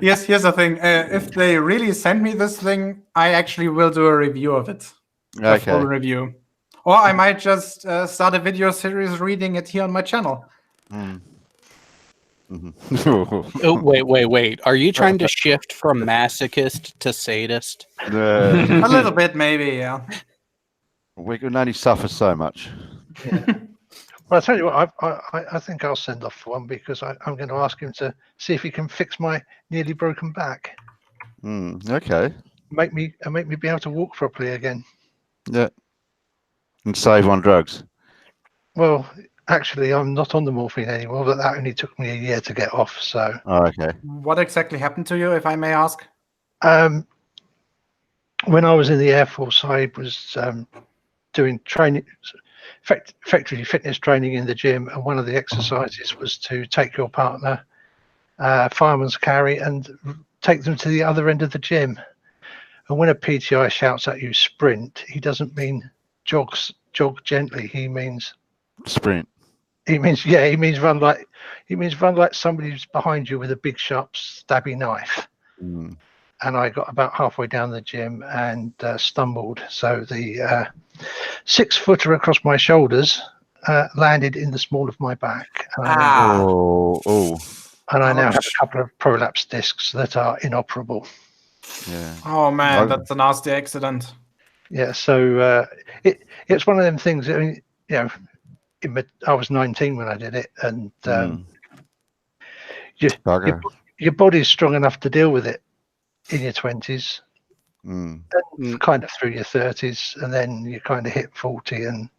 Yes, here's the thing. If they really send me this thing, I actually will do a review of it. Okay. A full review. Or I might just start a video series reading it here on my channel. Oh, wait. Are you trying to shift from masochist to sadist? A little bit, maybe, yeah. We can only suffer so much. Yeah. Well, I'll tell you what, I think I'll send off one because I'm going to ask him to see if he can fix my nearly broken back. Okay. Make me be able to walk properly again. Yeah. And save on drugs. Well, actually, I'm not on the morphine anymore, but that only took me a year to get off. So. Oh, okay. What exactly happened to you, if I may ask? When I was in the Air Force, I was doing training, effectively fitness training in the gym, and one of the exercises was to take your partner fireman's carry and take them to the other end of the gym. And when a PTI shouts at you sprint, he doesn't mean jog gently. He means sprint. He means run like somebody's behind you with a big sharp stabby knife. And I got about halfway down the gym and stumbled. So the 6-footer across my shoulders landed in the small of my back. Oh. And I now have Ouch. a couple of prolapse discs that are inoperable. Yeah. Oh man, Oh. that's a nasty accident. Yeah, so it's one of them things. I mean, you know, I was 19 when I did it, and your body's strong enough to deal with it in your 20s, and kind of through your 30s, and then you kind of hit 40, and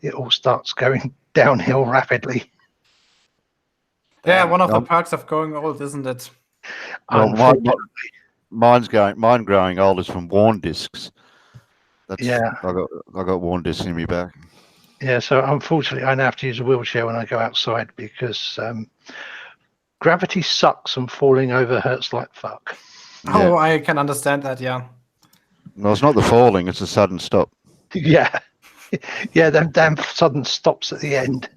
it all starts going downhill rapidly. Yeah, one of the perks of going old, isn't it? Well, Unfortunately. mine growing old is from worn discs. Yeah. I got worn discs in my back. Yeah, so unfortunately, I now have to use a wheelchair when I go outside because gravity sucks and falling over hurts like fuck. Oh, I can understand that. Yeah. No, it's not the falling; it's the sudden stop. Yeah, yeah, them damn sudden stops at the end.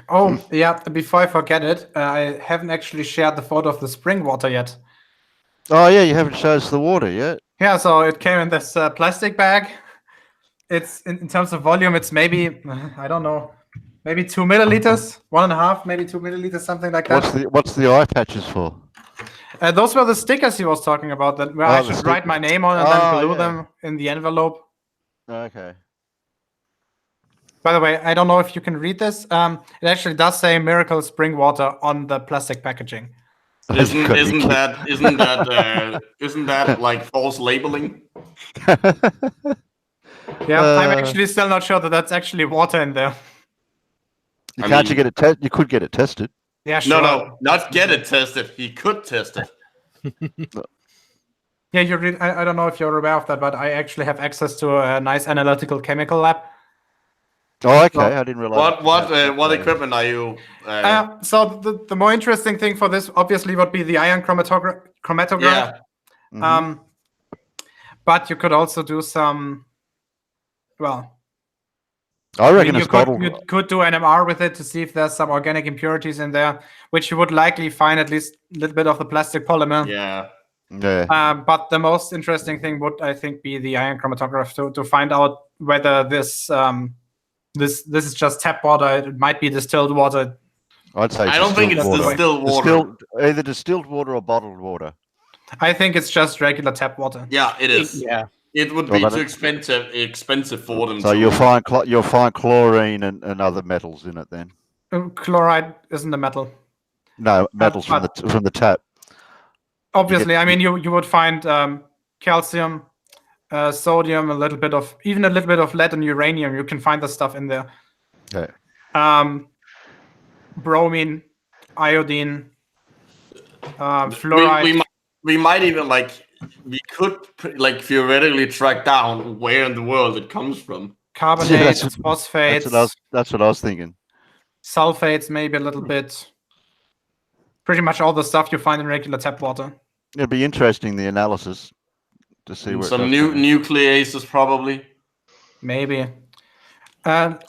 Oh, yeah. Before I forget it, I haven't actually shared the photo of the spring water yet. Oh yeah, you haven't showed us the water yet. Yeah, so it came in this plastic bag. It's in terms of volume, it's maybe I don't know, maybe 2 milliliters, 1.5, maybe 2 milliliters, something like that. What's the eye patches for? Those were the stickers he was talking about. That where I should write my name on and then glue them in the envelope. Okay. By the way, I don't know if you can read this. It actually does say "Miracle Spring Water" on the plastic packaging. Isn't that like false labeling? Yeah, I'm actually still not sure that that's actually water in there. You get it tested? You could get it tested. Yeah, sure. No, not get it tested. He could test it. Yeah, I don't know if you're aware of that, but I actually have access to a nice analytical chemical lab. Oh, okay. I didn't realize. What equipment are you? So the more interesting thing for this obviously would be the ion chromatograph. Yeah. But you could also do some. Well, I reckon you could do NMR with it to see if there's some organic impurities in there, which you would likely find at least a little bit of the plastic polymer. Yeah. But the most interesting thing would, I think, be the ion chromatograph to find out whether this is just tap water. It might be distilled water. I'd say I don't think it's distilled water. Either distilled water or bottled water. I think it's just regular tap water. Yeah, it is. Yeah. It would be too expensive for them. So you'll find chlorine and other metals in it then. Chloride isn't a metal. No, metals from the tap. Obviously, I mean you would find calcium, sodium, a little bit of lead and uranium. You can find the stuff in there. Okay. Bromine, iodine, fluoride. We might even we could theoretically track down where in the world it comes from. Carbonates, phosphates. That's what I was thinking. Sulfates, maybe a little bit. Pretty much all the stuff you find in regular tap water. It'd be interesting, the analysis, to see where some nucleases probably. Maybe. Well,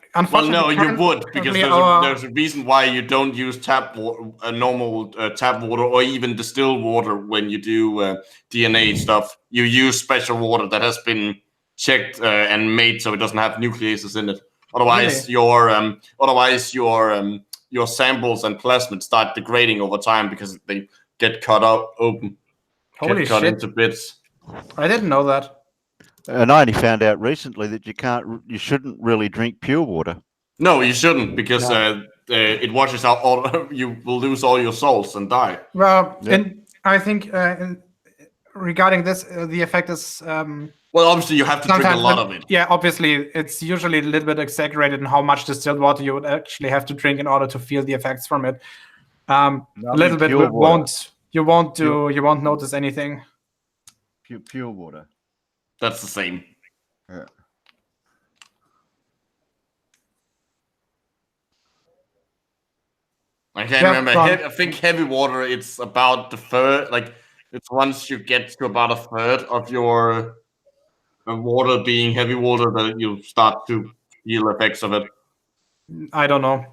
no, you would, because there's a reason why you don't use tap water, normal tap water, or even distilled water when you do DNA stuff. You use special water that has been checked and made so it doesn't have nucleases in it. Otherwise, really? your samples and plasmids start degrading over time because they get cut out open. Holy cut shit! Into bits. I didn't know that. And I only found out recently that you shouldn't really drink pure water. No, you shouldn't, because it washes out all. You will lose all your salts and die. Well, and I think regarding this, the effect is. Well, obviously, you have to drink a lot of it. Yeah, obviously, it's usually a little bit exaggerated in how much distilled water you would actually have to drink in order to feel the effects from it. A little bit you won't notice anything. Pure water. That's the same. Yeah. I can't remember. I think heavy water, it's about the third. It's once you get to about a third of your water being heavy water that you start to feel effects of it. I don't know.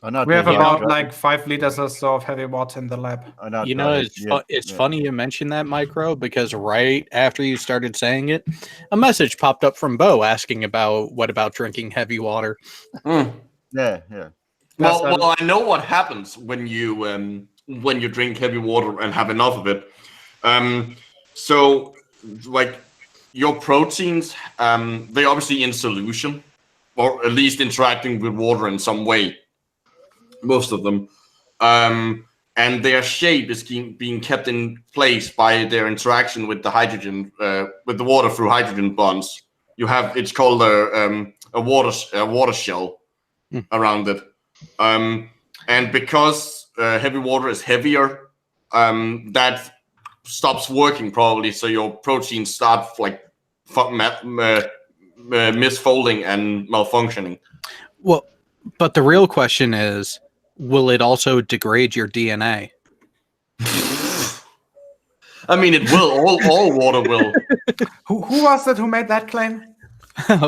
I know. We have Dave, about right? like 5 liters or so of heavy water in the lab. I know. You know, Dave, it's yeah, it's yeah. funny you mentioned that, Micro, because right after you started saying it, a message popped up from Bo asking about what about drinking heavy water. Mm. Yeah, yeah. Well, I know what happens when you drink heavy water and have enough of it. So like your proteins, they're obviously in solution, or at least interacting with water in some way. Most of them, and their shape is being kept in place by their interaction with the hydrogen, with the water through hydrogen bonds. It's called a water shell around it. And because heavy water is heavier, that stops working probably. So your proteins start like misfolding and malfunctioning. Well, but the real question is, will it also degrade your DNA? I mean, it will. All water will. Who was it who made that claim?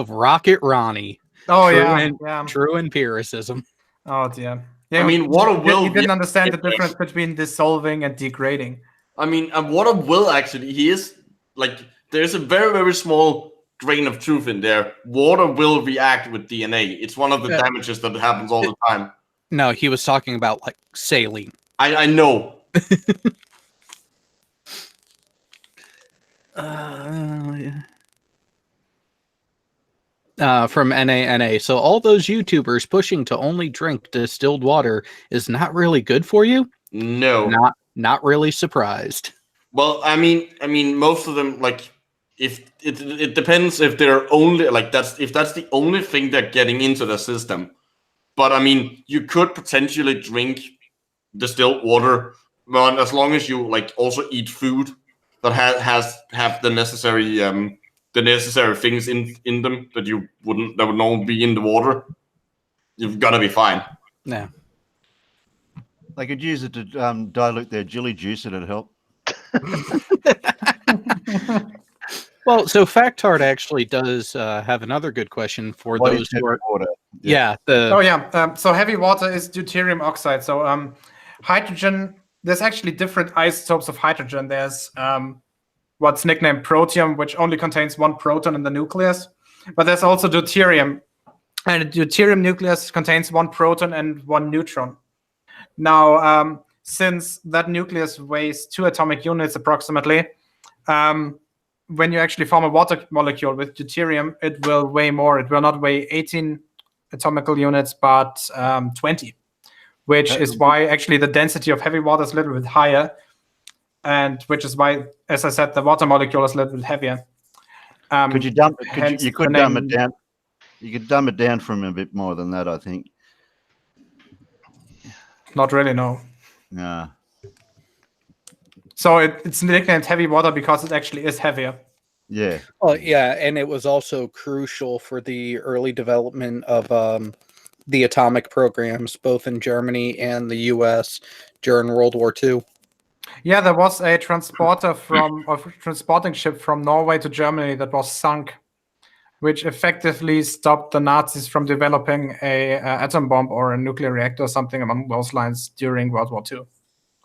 Rocket Ronnie. Oh, True yeah. and- Yeah. True empiricism. Oh, dear. Yeah, I mean, water will. He didn't understand the react. difference between dissolving and degrading. I mean, water will actually. He is like there's a very very small grain of truth in there. Water will react with DNA. It's one of the damages that happens all the time. No, he was talking about like saline. I know. From NANA. So all those YouTubers pushing to only drink distilled water is not really good for you? No. Not really surprised. Well, I mean, most of them like if it depends if they're only like that's the only thing they're getting into the system. But I mean, you could potentially drink distilled water, but as long as you like also eat food that have the necessary things in them that would normally be in the water, you've got to be fine. Yeah. They could use it to dilute their jelly juice and it'd help. Well, so Factard actually does have another good question for What those is who are. water? Yeah. So heavy water is deuterium oxide. So hydrogen. There's actually different isotopes of hydrogen. There's what's nicknamed protium, which only contains one proton in the nucleus. But there's also deuterium, and the deuterium nucleus contains one proton and one neutron. Now, since that nucleus weighs 2 atomic units approximately, when you actually form a water molecule with deuterium, it will weigh more. It will not weigh 18 atomical units, but 20, which is why actually the density of heavy water is a little bit higher, and which is why, as I said, the water molecule is a little bit heavier. Could you dumb it down? You could dumb it down from a bit more than that, I think. Not really, no. No. So it's nicknamed heavy water because it actually is heavier. Yeah. Oh, yeah, and it was also crucial for the early development of the atomic programs, both in Germany and the U.S. during World War II. Yeah, there was a transporting ship from Norway to Germany that was sunk, which effectively stopped the Nazis from developing a atom bomb or a nuclear reactor or something along those lines during World War II.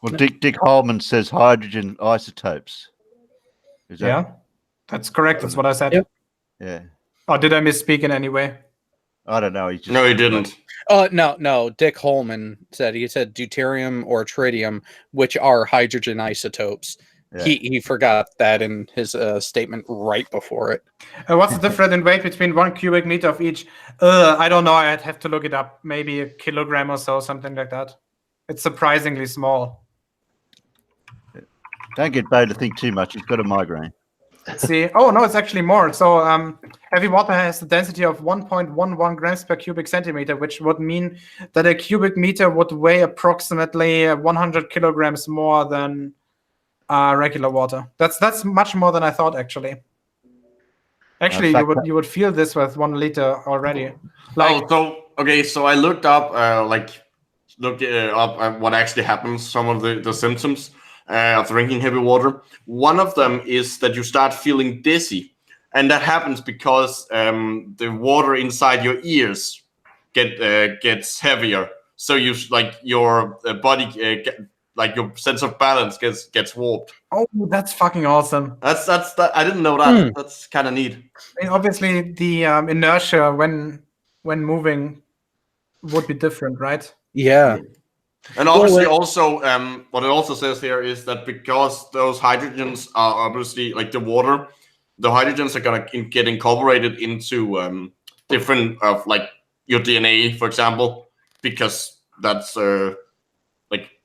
Well, Dick Holman says hydrogen isotopes. Is that? Yeah, that's correct. That's what I said. Yep. Yeah. Or did I misspeak in any way? I don't know. No, he didn't. No. Dick Holman said deuterium or tritium, which are hydrogen isotopes. Yeah. He forgot that in his statement right before it. What's the difference in weight between 1 cubic meter of each? I don't know. I'd have to look it up. Maybe a kilogram or so, something like that. It's surprisingly small. Don't get Bo to think too much. He's got a migraine. See, oh no, it's actually more. So heavy water has the density of 1.11 grams per cubic centimeter, which would mean that a cubic meter would weigh approximately 100 kilograms more than regular water. That's much more than I thought. Actually, you would feel this with 1 liter already. So I looked up what actually happens. Some of the symptoms of drinking heavy water. One of them is that you start feeling dizzy, and that happens because the water inside your ears gets heavier. so you like your body like your sense of balance gets warped. Oh, that's fucking awesome. That's I didn't know that. That's kind of neat. I mean, obviously, the inertia when moving would be different, right? Yeah. And obviously, also, what it also says here is that because those hydrogens are obviously like the water, the hydrogens are gonna get incorporated into different of like your DNA, for example, because that's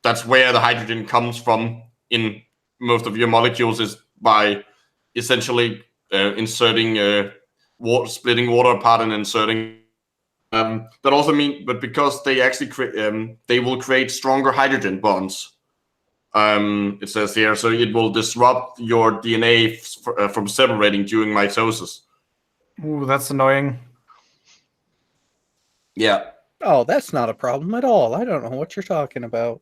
that's where the hydrogen comes from in most of your molecules is by essentially inserting water, splitting water apart and inserting. That also mean, but because they actually they will create stronger hydrogen bonds. It says here, so it will disrupt your DNA from separating during mitosis. Ooh, that's annoying. Yeah. Oh, that's not a problem at all. I don't know what you're talking about.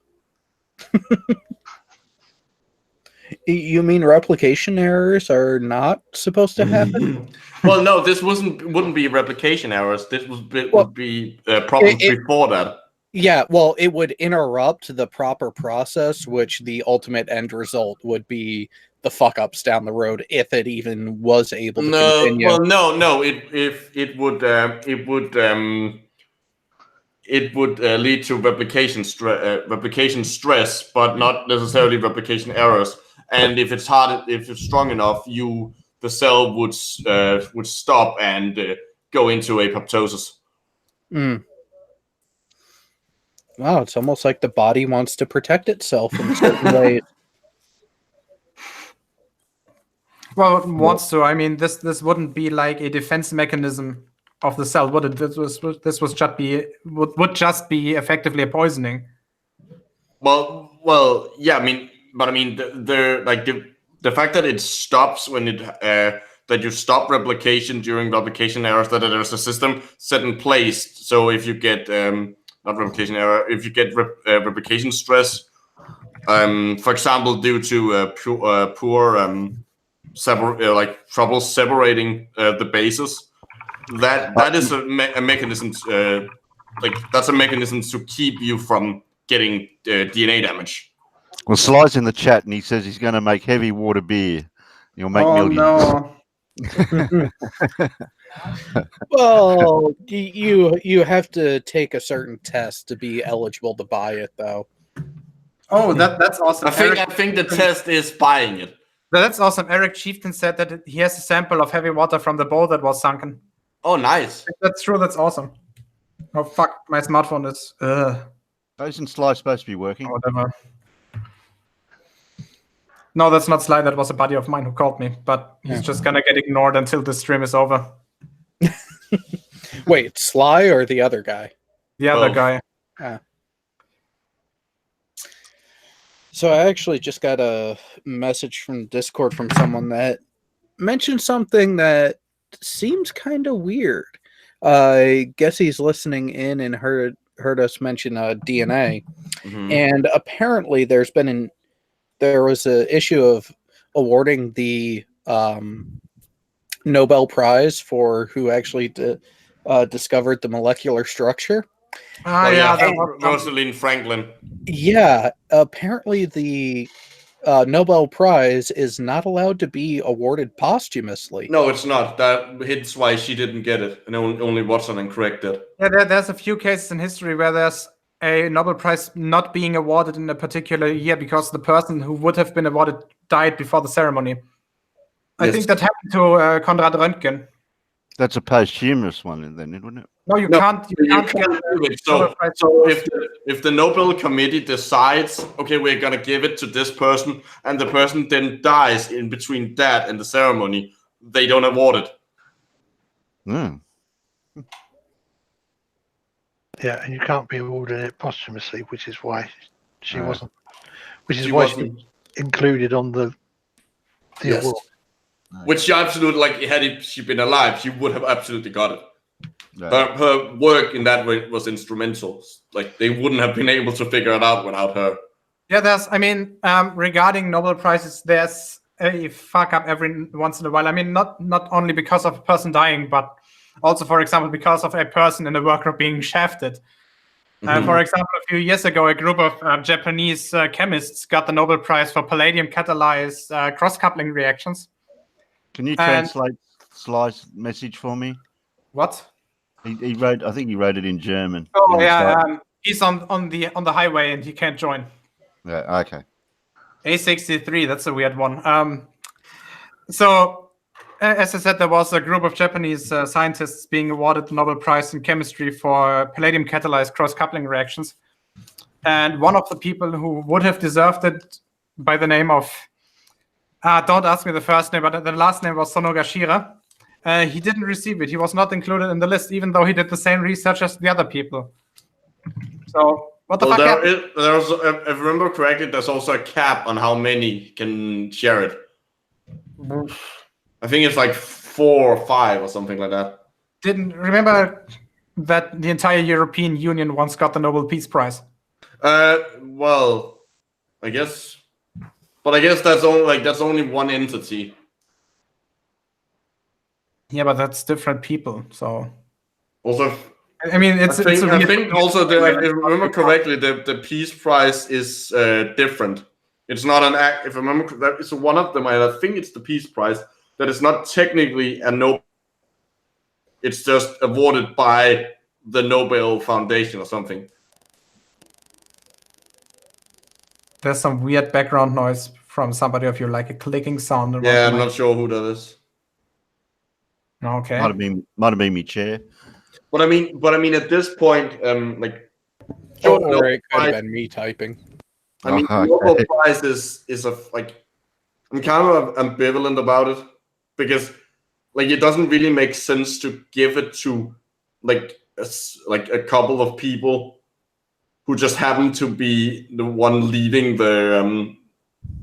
You mean replication errors are not supposed to happen? Well, no, this wouldn't be replication errors. This would be problems before that. Yeah, well, it would interrupt the proper process, which the ultimate end result would be the fuck ups down the road if it even was able to continue. Well, no. It would lead to replication stress, but not necessarily replication errors. And if it's strong enough, the cell would stop and go into apoptosis. Wow, it's almost like the body wants to protect itself in certain ways. Well, it wants to. I mean, this wouldn't be like a defense mechanism of the cell, would it? This would just be effectively a poisoning. Well, yeah. I mean, the fact that it stops when it that you stop replication during replication errors, that there's a system set in place. So if you get not replication error, if you get replication stress, for example, due to poor trouble separating the bases, that is a mechanism. That's a mechanism to keep you from getting DNA damage. Well, Sly's in the chat and he says he's going to make heavy water beer. You'll make millions. No. Well, you have to take a certain test to be eligible to buy it, though. Oh, that's awesome. I think the test is buying it. That's awesome. Eric Chieftain said that he has a sample of heavy water from the bowl that was sunken. Oh, nice. If that's true. That's awesome. Oh fuck! My smartphone is. Isn't Sly supposed to be working? Whatever. No, that's not Sly. That was a buddy of mine who called me, but he's just gonna get ignored until the stream is over. Wait, Sly or the other guy? The other guy. So I actually just got a message from Discord from someone that mentioned something that seems kind of weird. I guess he's listening in and heard us mention DNA, and apparently there was an issue of awarding the Nobel Prize for who actually discovered the molecular structure. Rosalind Franklin. Yeah, apparently the Nobel Prize is not allowed to be awarded posthumously. No, it's not. That's why she didn't get it, and only Watson and Craig did. Yeah, there's a few cases in history where there's a Nobel Prize not being awarded in a particular year because the person who would have been awarded died before the ceremony. I think that happened to Konrad Röntgen. That's a posthumous one, then, wouldn't it? No, you can't. You can't do it. So if the Nobel Committee decides, okay, we're gonna give it to this person, and the person then dies in between that and the ceremony, they don't award it. Yeah, and you can't be awarded it posthumously, which is why she wasn't. Which is why she included on the award. Which she absolutely, like, had she been alive, she would have absolutely got it. Right. Her work in that way was instrumental. Like, they wouldn't have been able to figure it out without her. Yeah, regarding Nobel Prizes, there's a fuck up every once in a while. I mean, not only because of a person dying, but also, for example, because of a person in the workgroup being shafted. For example, a few years ago, a group of Japanese chemists got the Nobel Prize for palladium-catalyzed cross-coupling reactions. Can you And- translate Sly's message for me? What? He wrote. I think he wrote it in German. Oh in the yeah, Sly- he's on the highway and he can't join. Yeah. Okay. A63, that's a weird one. So, as I said, there was a group of Japanese scientists being awarded the Nobel Prize in Chemistry for palladium-catalyzed cross-coupling reactions. And one of the people who would have deserved it by the name of, don't ask me the first name, but the last name was Sonogashira. He didn't receive it. He was not included in the list, even though he did the same research as the other people. So, what the fuck happened? There's, if I remember correctly, there's also a cap on how many can share it. I think it's like 4 or 5 or something like that. Didn't remember that the entire European Union once got the Nobel Peace Prize. Well, I guess, but I guess that's only one entity. Yeah, but that's different people. So Also, I mean, I think also, if I remember correctly, the Peace Prize is different. It's not an act. If I remember, that is one of them. I think it's the Peace Prize that is not technically a Nobel. It's just awarded by the Nobel Foundation or something. There's some weird background noise from somebody of you, like a clicking sound. Yeah, I'm not sure who that is. Okay. Might have been me chair. But I mean, at this point, like, sure, Or it could have been me typing. I mean, the Nobel Prize is a like, I'm kind of ambivalent about it because, like, it doesn't really make sense to give it to like a couple of people who just happen to be the one leading the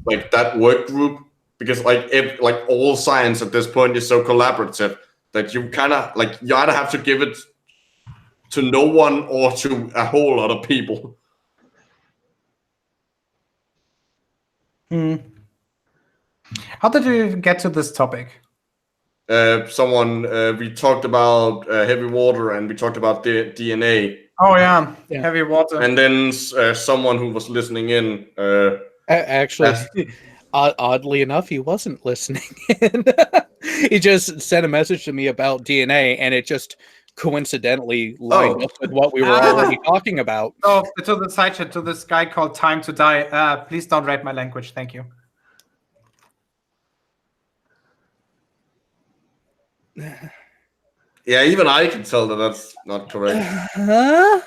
like that work group, because like all science at this point is so collaborative that you kind of like you either have to give it to no one or to a whole lot of people. How did you get to this topic? We talked about heavy water and we talked about the DNA. Oh yeah, heavy water. And then someone who was listening in. Actually, oddly enough, he wasn't listening in. He just sent a message to me about DNA, and it just coincidentally lined up with what we were already talking about. Oh, to the side chat, to this guy called Time to Die. Please don't write my language. Thank you. Yeah, even I can tell that that's not correct. I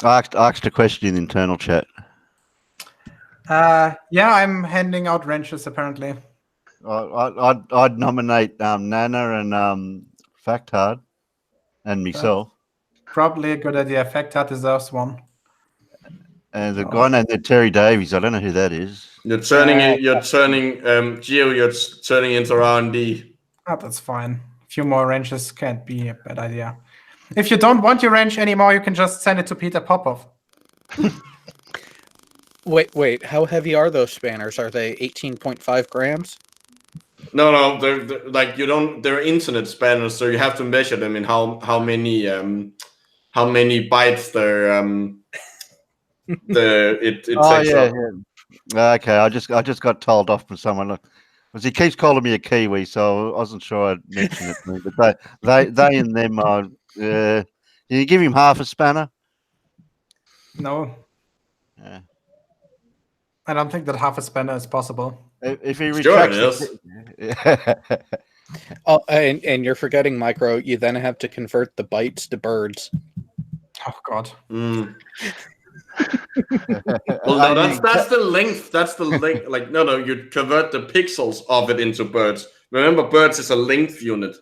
asked a question in the internal chat. Yeah, I'm handing out wrenches apparently. I'd nominate Nana and Facthard and myself. Probably a good idea. Facthard deserves one. And the guy named Terry Davies, I don't know who that is. You're turning Geo, you're turning into R&D. Oh, that's fine. A few more wrenches can't be a bad idea. If you don't want your wrench anymore, you can just send it to Peter Popoff. Wait, how heavy are those spanners? Are they 18.5 grams? No, they're like you don't. They're internet spanners, so you have to measure them in how many bytes it takes up. Yeah. Okay, I just got told off from someone. Look, because he keeps calling me a Kiwi, so I wasn't sure I'd mention it to me. But they and them are. Can you give him half a spanner? No. Yeah. I don't think that half a spanner is possible. If he retracts, Oh, and you're forgetting, Micro. You then have to convert the bytes to birds. Oh God. Well, no, that's the length. That's the length. Like no, you convert the pixels of it into birds. Remember, birds is a length unit.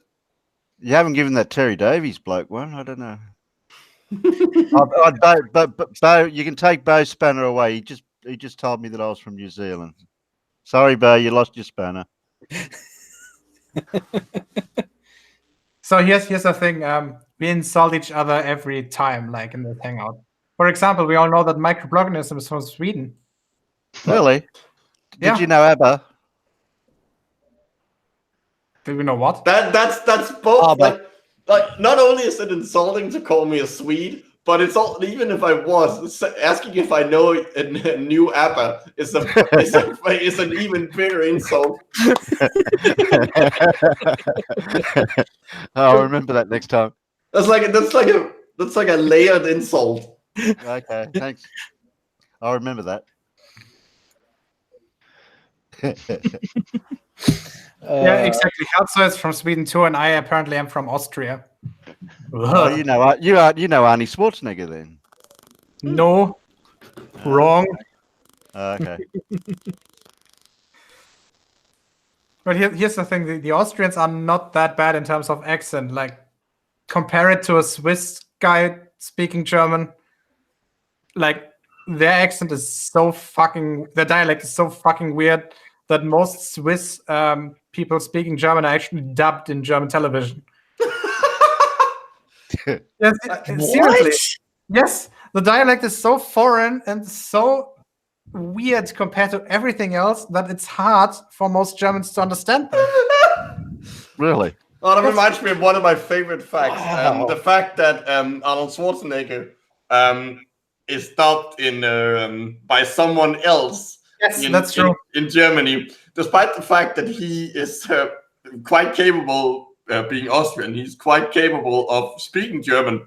you haven't given that Terry Davies bloke one. I don't know. Bo, you can take Bo's spanner away. He just told me that I was from New Zealand. Sorry, Bo, you lost your spanner. So here's the thing. We insult each other every time, like in this hangout. For example, we all know that microbloggism is from Sweden. Really? Yeah. Did you know ABBA? Did we know what? That's both like not only is it insulting to call me a Swede, But it's all, even if I was asking if I know a new ABBA is an even bigger insult. I'll remember that next time. That's like a layered insult. Okay, thanks. I'll remember that. Yeah, exactly. Helso is from Sweden too, and I apparently am from Austria. Oh, you know Arnie Schwarzenegger then. No, wrong. Okay. But here's the thing: the Austrians are not that bad in terms of accent. Like, compare it to a Swiss guy speaking German. Like, their accent is so fucking, their dialect is so fucking weird that most Swiss people speaking German are actually dubbed in German television. Yes, seriously. Yes, the dialect is so foreign and so weird compared to everything else that it's hard for most Germans to understand them. Really? Oh, that reminds me of one of my favorite facts. Wow. The fact that Arnold Schwarzenegger is dubbed in by someone else. Yes, that's true. In Germany, despite the fact that he is quite capable, being Austrian, he's quite capable of speaking German.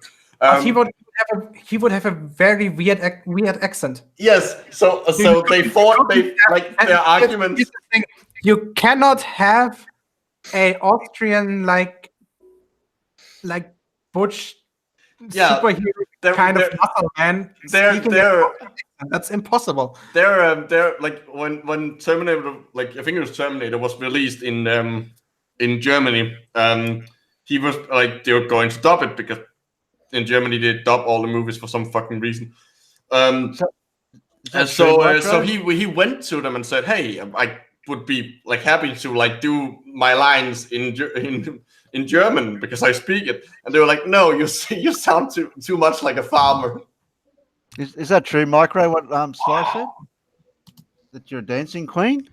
He would have a very weird accent. Yes, so they thought their argument. You cannot have a Austrian like butch superhero kind of muscle man. That's impossible. They're like when Terminator, like I think it was Terminator, was released in Germany. He was like they were going to dub it because in Germany they dub all the movies for some fucking reason. So he went to them and said, "Hey, I would be like happy to like do my lines in German because I speak it." And they were like, "No, you sound too much like a farmer." Is that true, Micro? What Sly said? That you're a dancing queen?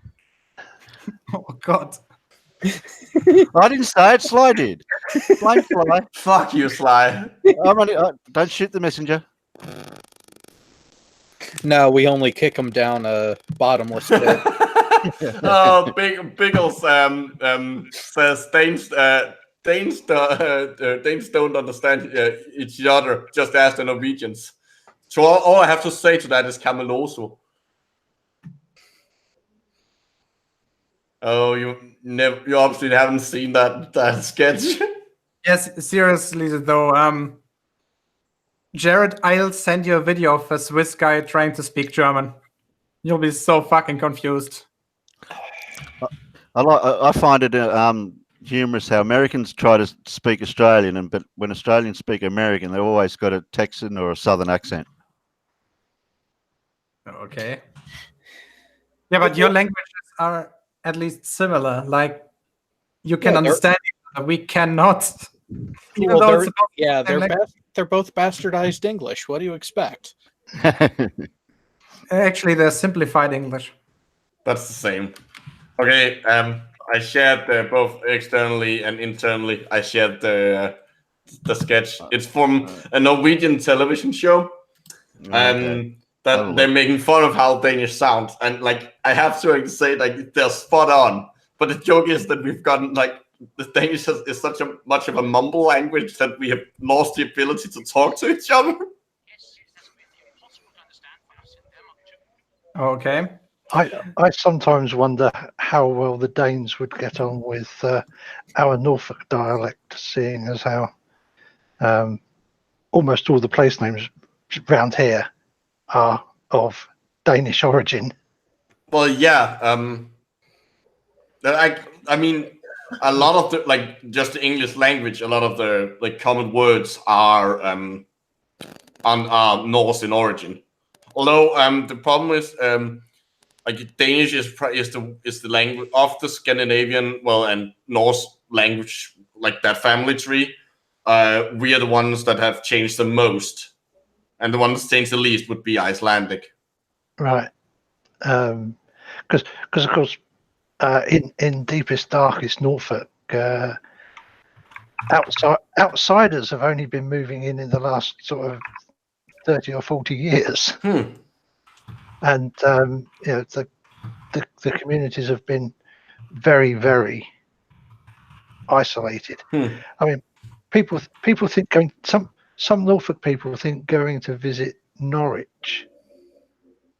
Oh God! I didn't say it. Sly did. Blame Sly. Fuck you, Sly. Don't shoot the messenger. No, we only kick hthem down a bottomless pit. Oh, Biggles says Danes don't understand each other. Just ask the Norwegians. So all I have to say to that is Cameloso. Oh, you obviously haven't seen that sketch. Yes, seriously though. Jared, I'll send you a video of a Swiss guy trying to speak German. You'll be so fucking confused. I find it humorous how Americans try to speak Australian, but when Australians speak American, they've always got a Texan or a Southern accent. Okay. Yeah, but your languages are at least similar. Like, you can understand it, we cannot. Even though they're both bastardized English. What do you expect? Actually, they're simplified English. That's the same. Okay, I shared both externally and internally. I shared the sketch. It's from a Norwegian television show, that they're making fun of how Danish sounds, and like I have to say, like they're spot on. But the joke is that we've gotten like the Danish is such a much of a mumble language that we have lost the ability to talk to each other. Okay. I sometimes wonder how well the Danes would get on with our Norfolk dialect, seeing as how almost all the place names around here are of Danish origin. Well, yeah. I mean, a lot of the like just the English language, a lot of the like common words are Norse in origin. Although the problem is like Danish is the language of the Scandinavian, and Norse language, like that family tree. We are the ones that have changed the most, and the ones that changed the least would be Icelandic. Right. Because of course, in deepest, darkest Norfolk, outsiders have only been moving in the last sort of 30 or 40 years. And the communities have been very, very isolated. I mean, people think going some Norfolk people think going to visit Norwich,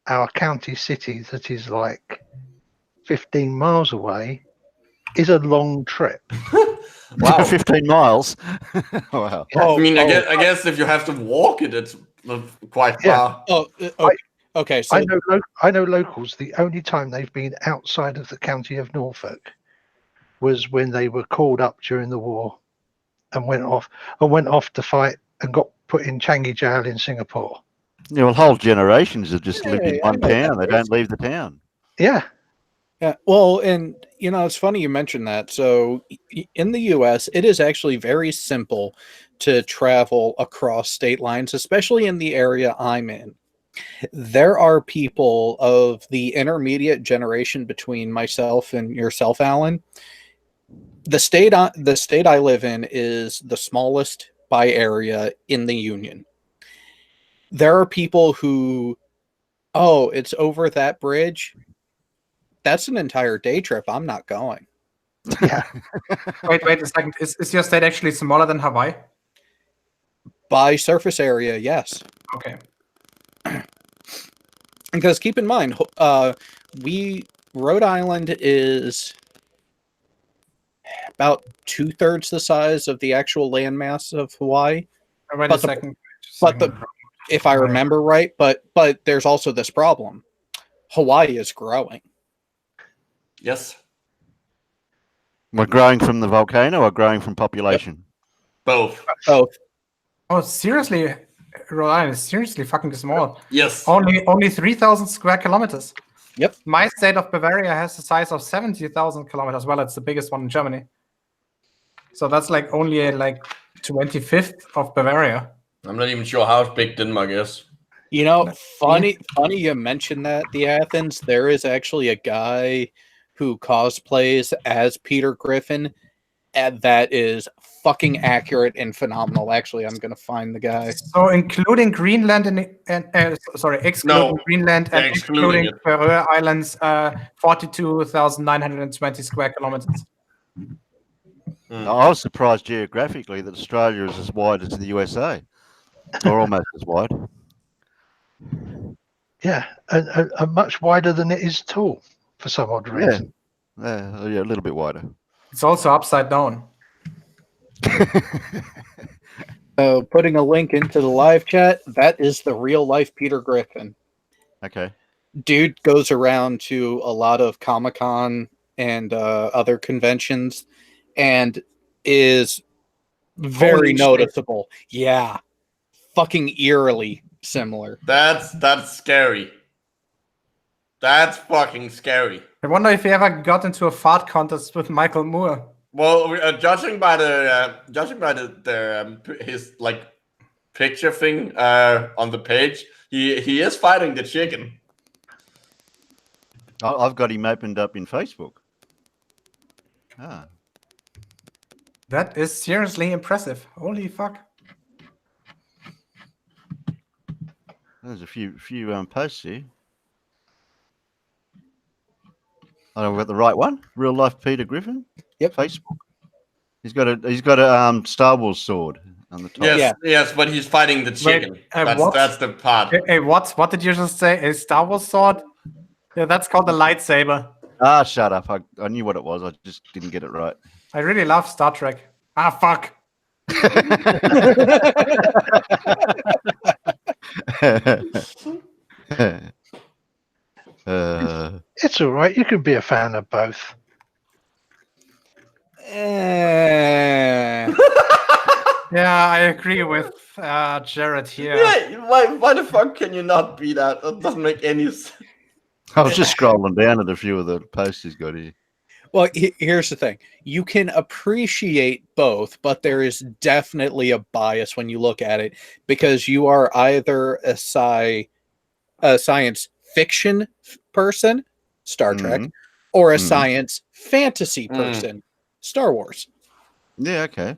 our county city that is like 15 miles away, is a long trip. Wow. 15 miles. Wow. I mean, I guess if you have to walk it, it's quite far. Okay. So I know locals. The only time they've been outside of the county of Norfolk was when they were called up during the war and went off to fight and got put in Changi jail in Singapore. Yeah, well, whole generations have just lived in Hey, one I know town. that. They don't leave the town. Yeah. Yeah, well, and it's funny you mentioned that. So in the US, it is actually very simple to travel across state lines, especially in the area I'm in. There are people of the intermediate generation between myself and yourself, Alan. The state I live in is the smallest by area in the Union. There are people who, it's over that bridge. That's an entire day trip. I'm not going. Yeah. Wait a second. Is your state actually smaller than Hawaii? By surface area, yes. Okay. Because keep in mind, Rhode Island is about 2/3 the size of the actual landmass of Hawaii. Wait a second. If I remember right, but there's also this problem. Hawaii is growing. Yes. We're growing from the volcano or growing from population? Both. Both. Oh, seriously? Rhode Island is seriously fucking small. Yes. Only 3,000 square kilometers. Yep. My state of Bavaria has the size of 70,000 kilometers. Well, it's the biggest one in Germany. So that's like only 25th of Bavaria. I'm not even sure how big Denmark is. Funny you mentioned that, the Athens. There is actually a guy who cosplays as Peter Griffin, and that is fucking accurate and phenomenal. Actually, I'm gonna find the guy. So including Greenland excluding Greenland and excluding Faroe Islands, 42,920 square kilometers. I was surprised geographically that Australia is as wide as the USA, or almost as wide. Yeah, and much wider than it is tall for some odd reason. Yeah, a little bit wider. It's also upside down. Putting a link into the live chat, that is the real life Peter Griffin. Okay. Dude goes around to a lot of Comic-Con and other conventions and is very noticeable. Yeah. Fucking eerily similar. That's scary. That's fucking scary. I wonder if he ever got into a fart contest with Michael Moore. Well, judging by his picture thing on the page, he is fighting the chicken. I've got him opened up in Facebook. That is seriously impressive. Holy fuck. There's a few posts here. I've got the right one. Real life Peter Griffin. Yep. Facebook. He's got a Star Wars sword on the top. Yes, but he's fighting the chicken. That's the part. Hey, what did you just say? A Star Wars sword? Yeah, that's called a lightsaber. Ah, shut up. I knew what it was. I just didn't get it right. I really love Star Trek. Ah, fuck. It's all right. You can be a fan of both. Yeah, I agree with Jared here. Yeah, why the fuck can you not be that? That doesn't make any sense. I was just scrolling down at a few of the posts he's got here. Well, here's the thing. You can appreciate both, but there is definitely a bias when you look at it because you are either a science fiction person, Star Trek, or a science fantasy person, Star Wars. Yeah, okay.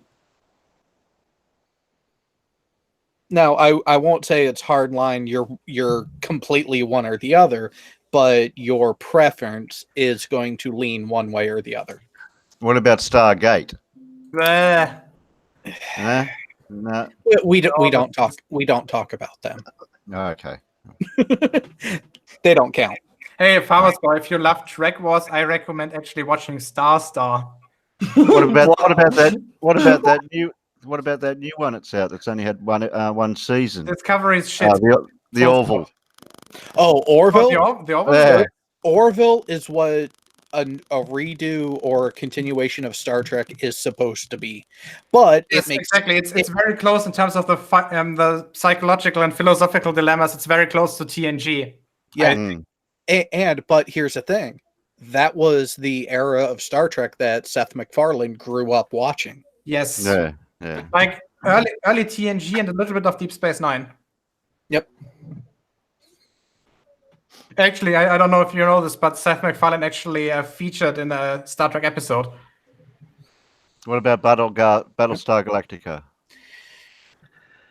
Now, I won't say it's hardline. You're completely one or the other, but your preference is going to lean one way or the other. What about Stargate? Bleh. Huh? No. We don't talk about them. Okay. They don't count. Hey, Farmer's Boy, if you love Trek Wars, I recommend actually watching Star. What about that new one that's out that's only had one season? Discovery's shit. The Orville. Oh, Orville. The Orville? Yeah. Orville is what a redo or a continuation of Star Trek is supposed to be, but Yes, it makes exactly. It's very close in terms of the psychological and philosophical dilemmas. It's very close to TNG. yeah. But here's the thing. That was the era of Star Trek that Seth MacFarlane grew up watching. Yes. Yeah. Like early TNG and a little bit of Deep Space Nine. Yep. Actually, I don't know if you know this, but Seth MacFarlane actually featured in a Star Trek episode. What about Battlestar Galactica?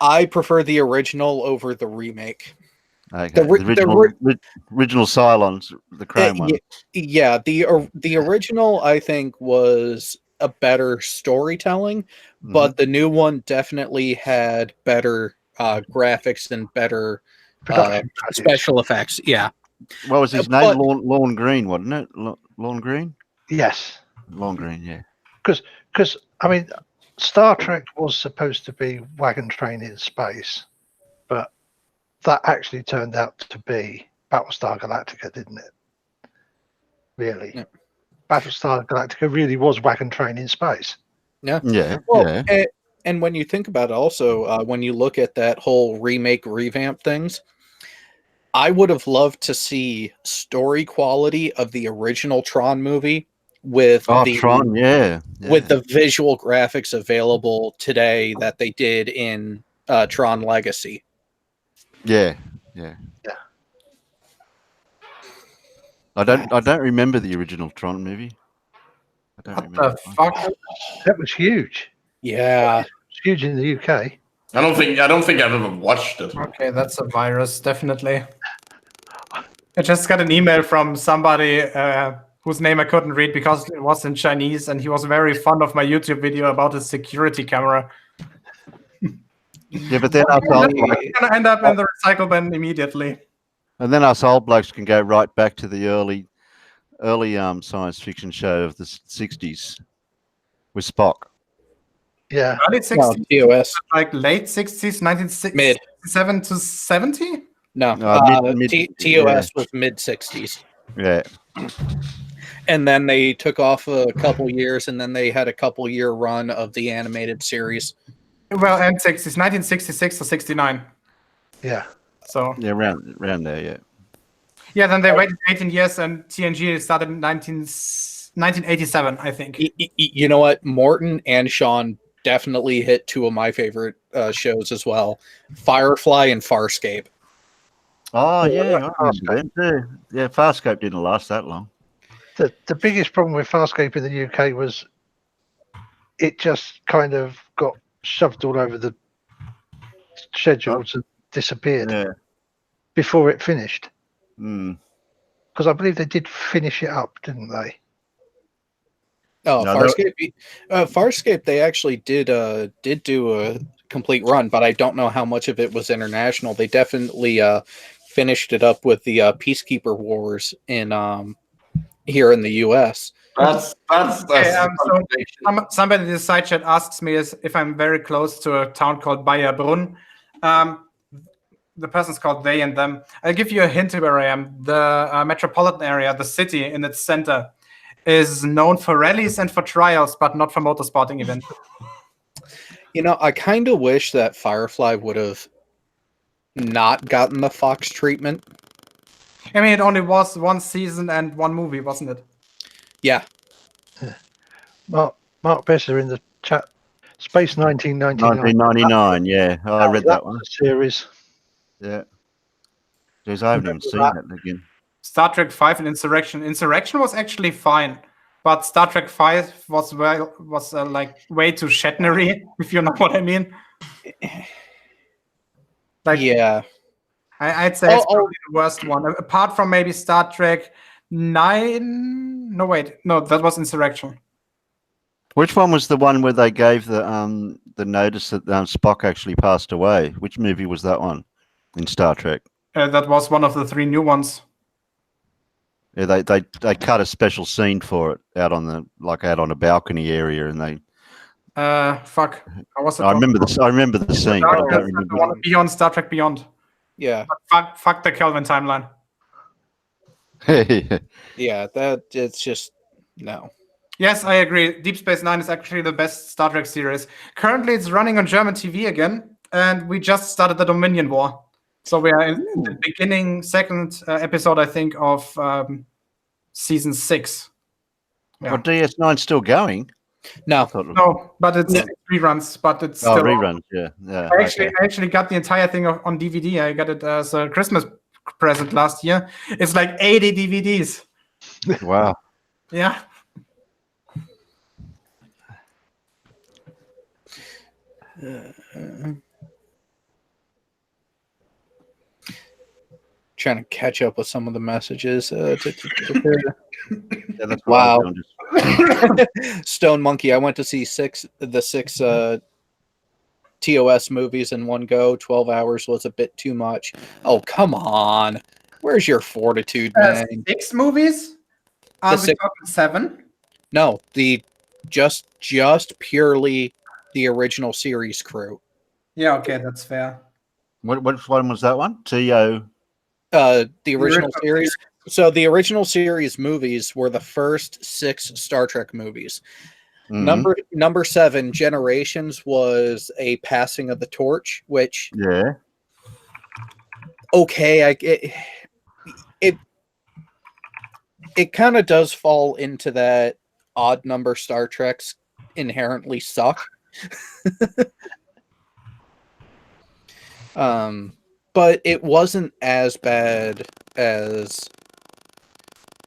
I prefer the original over the remake. Okay. The original Cylons, the Chrome one. Yeah, the original I think was a better storytelling, but the new one definitely had better graphics and better special effects. Yeah. What was his name? Lorne Green, wasn't it? Lorne Green? Yes. Lorne Green, yeah. Because I mean, Star Trek was supposed to be Wagon Train in Space, but that actually turned out to be Battlestar Galactica, didn't it? Really? Yeah. Battlestar Galactica really was Wagon Train in Space. Yeah. Yeah. Well, yeah. And when you think about it also, when you look at that whole remake revamp things, I would have loved to see story quality of the original Tron movie with Tron, with the visual graphics available today that they did in Tron Legacy. Yeah. I don't remember the original Tron movie. I don't remember. The fuck? That was huge. Yeah. It's huge in the UK. I don't think I've ever watched it. Okay, that's a virus, definitely. I just got an email from somebody whose name I couldn't read because it was in Chinese, and he was very fond of my YouTube video about his security camera. Yeah, but then I'm gonna end up in the recycle bin immediately. And then us old blokes can go right back to the early science fiction show of the 60s with Spock. Yeah. Early 60s? TOS. Like late 60s, 1967 to 70? No, mid TOS was mid 60s. Yeah. And then they took off a couple years, and then they had a couple year run of the animated series. Well, and 60s, 1966 to 69. Yeah. So yeah, around there, yeah. Yeah, then they waited 18 years, and TNG started in 1987, I think. You know what? Morton and Sean definitely hit two of my favorite shows as well: Firefly and Farscape. Oh yeah, yeah. Farscape didn't last that long. The biggest problem with Farscape in the UK was it just kind of got shoved all over the schedules and disappeared before it finished. Because I believe they did finish it up, didn't they? Oh, no, Farscape. They actually did do a complete run, but I don't know how much of it was international. They definitely finished it up with the Peacekeeper Wars in here in the U.S. That's so somebody in the side chat asks me if I'm very close to a town called Bayerbrunn. The person's called they and them. I'll give you a hint where I am. The metropolitan area, the city in its center, is known for rallies and for trials, but not for motorsporting events. You know, I kind of wish that Firefly would have not gotten the Fox treatment. I mean, it only was one season and one movie, wasn't it? Yeah. Mark Besser in the chat. Space 1999. 1999, yeah. Oh, I read that one. Series. Yeah. Jeez, I haven't even seen that again. Star Trek 5 and Insurrection. Insurrection was actually fine, but Star Trek 5 was like way too Shatnery, if you know what I mean. Like, yeah. I'd say it's probably the worst one, apart from maybe Star Trek 9. No, wait, no, that was Insurrection. Which one was the one where they gave the notice that Spock actually passed away? Which movie was that one in Star Trek? That was one of the 3 new ones. Yeah, they cut a special scene for it out on a balcony area, and they. Fuck. How was it? I remember the scene, but I don't remember. The one Beyond, Star Trek Beyond. Yeah. But fuck the Kelvin timeline. Yeah, that it's just no. Yes, I agree. Deep Space Nine is actually the best Star Trek series. Currently, it's running on German TV again, and we just started the Dominion War. So we are in the beginning, second episode, I think, of season 6. Yeah. Well, DS9's still going. No. No, but it's reruns. But it's still reruns. Yeah. I actually got the entire thing on DVD. I got it as a Christmas present last year. It's like 80 DVDs. Wow. Yeah. Trying to catch up with some of the messages. Yeah, that's Wow. what Stone Monkey. I went to see the six TOS movies in one go. 12 hours was a bit too much. Oh, come on. Where's your fortitude, man? 6 movies? Are we talking 7? No, the just purely the original series crew. Yeah, okay, that's fair. Which one was that one? TO. The original series. So the original series movies were the first 6 Star Trek movies. Mhm. Number 7, Generations, was a passing of the torch, which it kind of does fall into that odd number Star Treks inherently suck. But it wasn't as bad as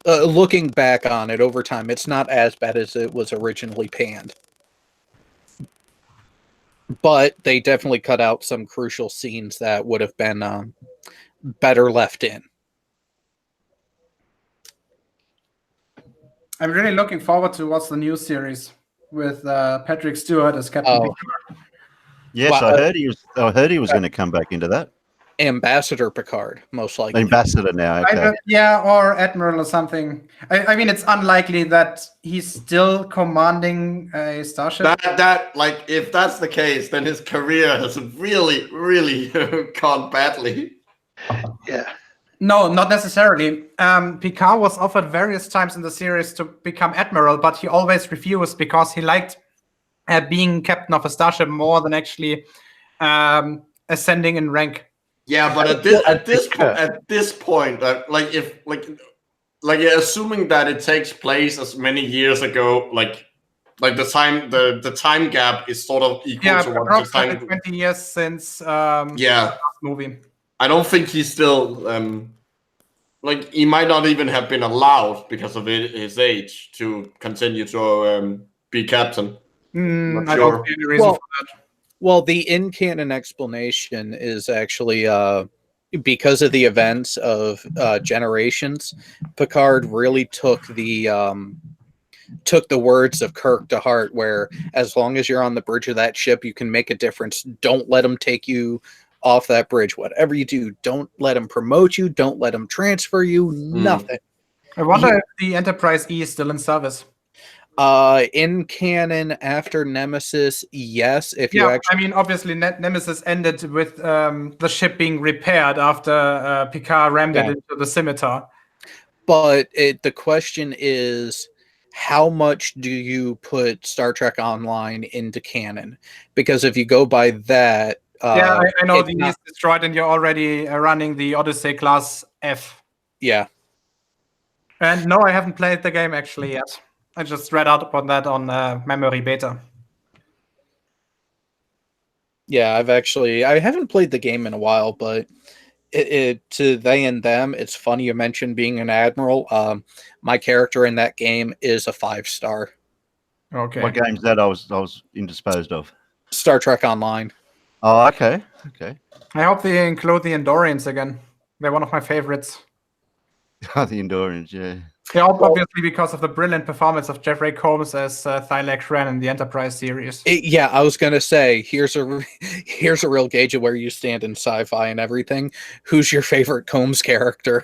looking back on it over time. It's not as bad as it was originally panned. But they definitely cut out some crucial scenes that would have been better left in. I'm really looking forward to what's the new series with Patrick Stewart as Captain Picard. Yes, Well, I heard he was going to come back into that. Ambassador Picard, most likely. Ambassador now. Okay. Or Admiral or something. I mean, it's unlikely that he's still commanding a starship. That like, if that's the case, then his career has really, really gone badly. Yeah. No, not necessarily. Picard was offered various times in the series to become Admiral, but he always refused because he liked being captain of a starship more than actually ascending in rank. Yeah, but at this point, assuming that it takes place as many years ago, like the time gap is sort of equal to what the time. 20 years since last movie. I don't think he's still he might not even have been allowed because of his age to continue to be captain. I don't see any reason for that. Well, the in-canon explanation is actually because of the events of Generations. Picard really took the words of Kirk to heart, where as long as you're on the bridge of that ship, you can make a difference. Don't let them take you off that bridge. Whatever you do, don't let them promote you. Don't let them transfer you. Nothing. I wonder if the Enterprise E is still in service. In canon after Nemesis, yes. I mean, obviously, Nemesis ended with the ship being repaired after Picard rammed it into the scimitar. But the question is, how much do you put Star Trek Online into canon? Because if you go by that, I know the E is destroyed, and you're already running the Odyssey class F. Yeah. And no, I haven't played the game actually yet. I just read out upon that on Memory Beta. Yeah, I haven't played the game in a while, but to they and them, it's funny you mentioned being an admiral. My character in that game is a 5-star. Okay. What game's that? I was indisposed of. Star Trek Online. Oh, okay. Okay. I hope they include the Endorians again. They're one of my favorites. The Endorians, yeah. Yeah, obviously because of the brilliant performance of Jeffrey Combs as Thylax Ren in the Enterprise series. Yeah, I was gonna say here's a real gauge of where you stand in sci-fi and everything. Who's your favorite Combs character?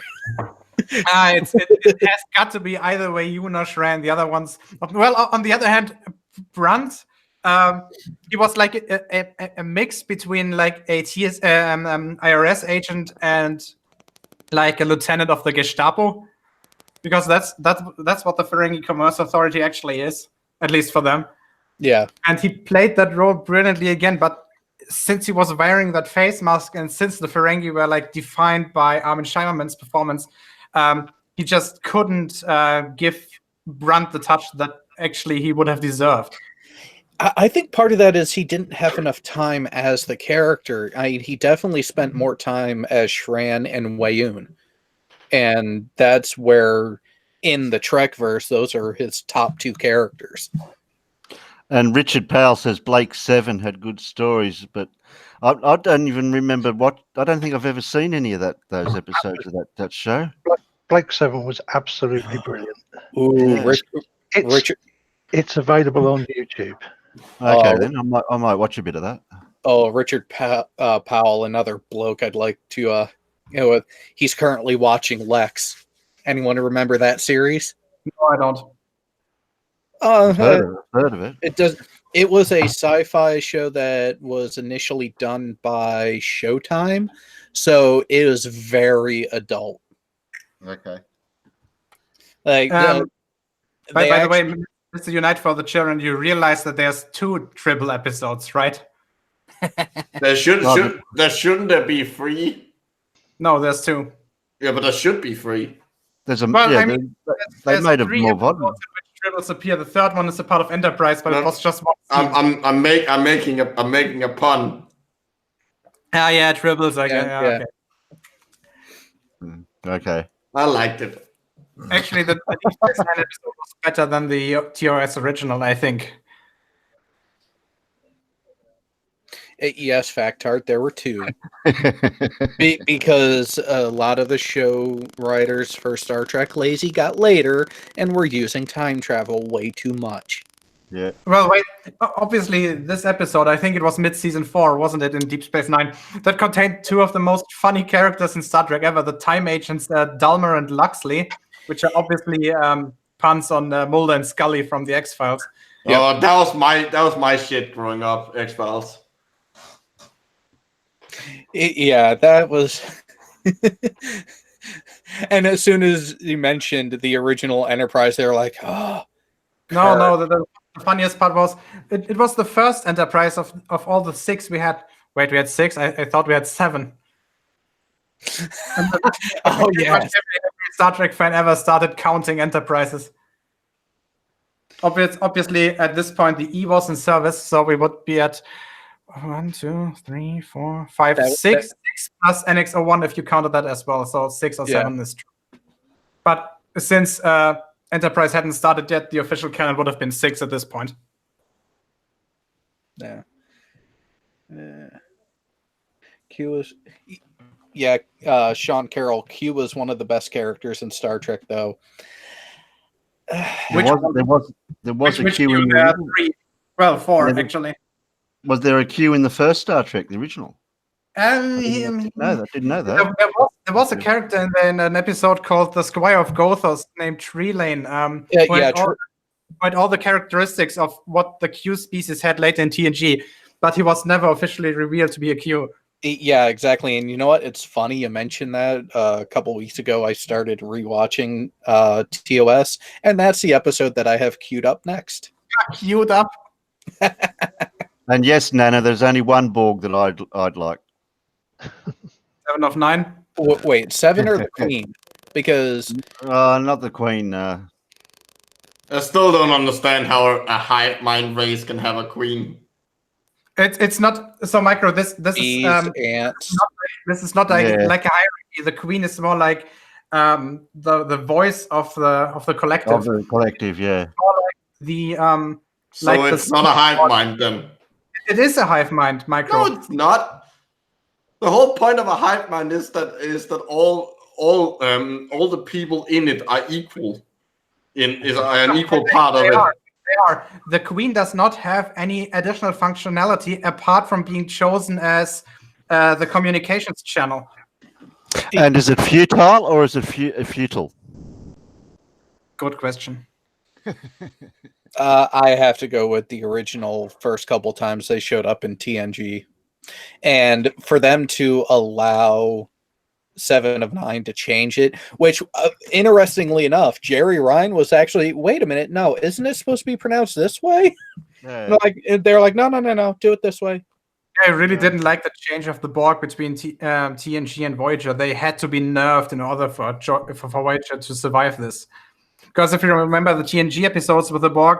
It has got to be either way you or Shran. The other ones, well, on the other hand, Brunt, he was like a mix between like a IRS agent and like a lieutenant of the Gestapo, because that's what the Ferengi Commerce Authority actually is, at least for them. Yeah, and he played that role brilliantly again. But since he was wearing that face mask, and since the Ferengi were like defined by Armin Shimmerman's performance, he just couldn't give Brunt the touch that actually he would have deserved. I think part of that is he didn't have enough time as the character. He definitely spent more time as Shran and Wayun, and that's where in the Trekverse those are his top two characters. And Richard Powell says Blake 7 had good stories, but I don't even remember I don't think I've ever seen any of those episodes of that show. Blake 7 was absolutely brilliant. Ooh, Yeah. Richard. It's available on YouTube. Okay, then I might watch a bit of that. Oh, Richard Powell, another bloke I'd like to, he's currently watching Lex. Anyone remember that series? No, I don't. Heard of it. It was a sci-fi show that was initially done by Showtime, so it was very adult. Okay. Like, by the way, Mr. Unite for the Children, you realize that there's 2 Tribble episodes, right? Shouldn't there be 3? No, there's 2. Yeah, but there should be 3. There's a Well, yeah. I mean, they made it 3 more episodes volume. in which Tribbles appear. The third one is a part of Enterprise, but it was just one scene. I'm making a pun. Yeah, Tribbles. Yeah. Okay. Okay. I liked it. Actually, the Deep Space Nine episode was better than the TOS original, I think. Yes, Factart, there were 2. Because a lot of the show writers for Star Trek Lazy got later and were using time travel way too much. Yeah. Well, wait. Obviously, this episode, I think it was mid-season 4, wasn't it, in Deep Space Nine, that contained 2 of the most funny characters in Star Trek ever, the time agents Dulmer and Luxley, which are obviously puns on Mulder and Scully from the X-Files. Yep. Oh, that was my shit growing up, X-Files. Yeah, that was... And as soon as you mentioned the original Enterprise, they were like, oh... No, the funniest part was it was the first Enterprise of all the 6 we had. Wait, we had 6? I thought we had 7. Oh, yeah. Every Star Trek fan ever started counting Enterprises. Obviously, at this point, the E was in service, so we would be at 1, 2, 3, 4, 5, 6 plus NX-01 if you counted that as well. So 6 or 7 is true. But since Enterprise hadn't started yet, the official canon would have been 6 at this point. Yeah. Q was... Yeah, Sean Carroll. Q was one of the best characters in Star Trek, though. There was a Q in the 3. Well, 4 Yeah, actually. Was there a Q in the first Star Trek, the original? I Didn't know that. There was a character in an episode called The Squire of Gothos named Treelane. Who had all the characteristics of what the Q species had later in TNG, but he was never officially revealed to be a Q. Yeah, exactly. And you know what? It's funny you mentioned that. A couple weeks ago, I started rewatching TOS, and that's the episode that I have queued up next. Queued up. And yes, Nana, there's only one Borg that I'd like. 7 of 9. Wait, 7 or the Queen? Because not the Queen. I still don't understand how a hive mind race can have a queen. It's not so micro. This these is ants. this is not like a hierarchy. The queen is more like the voice of the collective. Of the collective, yeah. More like the So it's not a hive mind then. It is a hive mind, Micro. No, it's not. The whole point of a hive mind is that all the people in it are equal. Are an equal part of it. They are. The queen does not have any additional functionality apart from being chosen as the communications channel. And is it futile or is it futile? Good question. I have to go with the original first couple times they showed up in TNG. And for them to allow 7 of 9 to change it, which interestingly enough, Jerry Ryan was actually, wait a minute, no, isn't it supposed to be pronounced this way? Yeah. They're like, no, do it this way. I really didn't like the change of the Borg between TNG and Voyager. They had to be nerfed in order for Voyager to survive this. Because if you remember the TNG episodes with the Borg,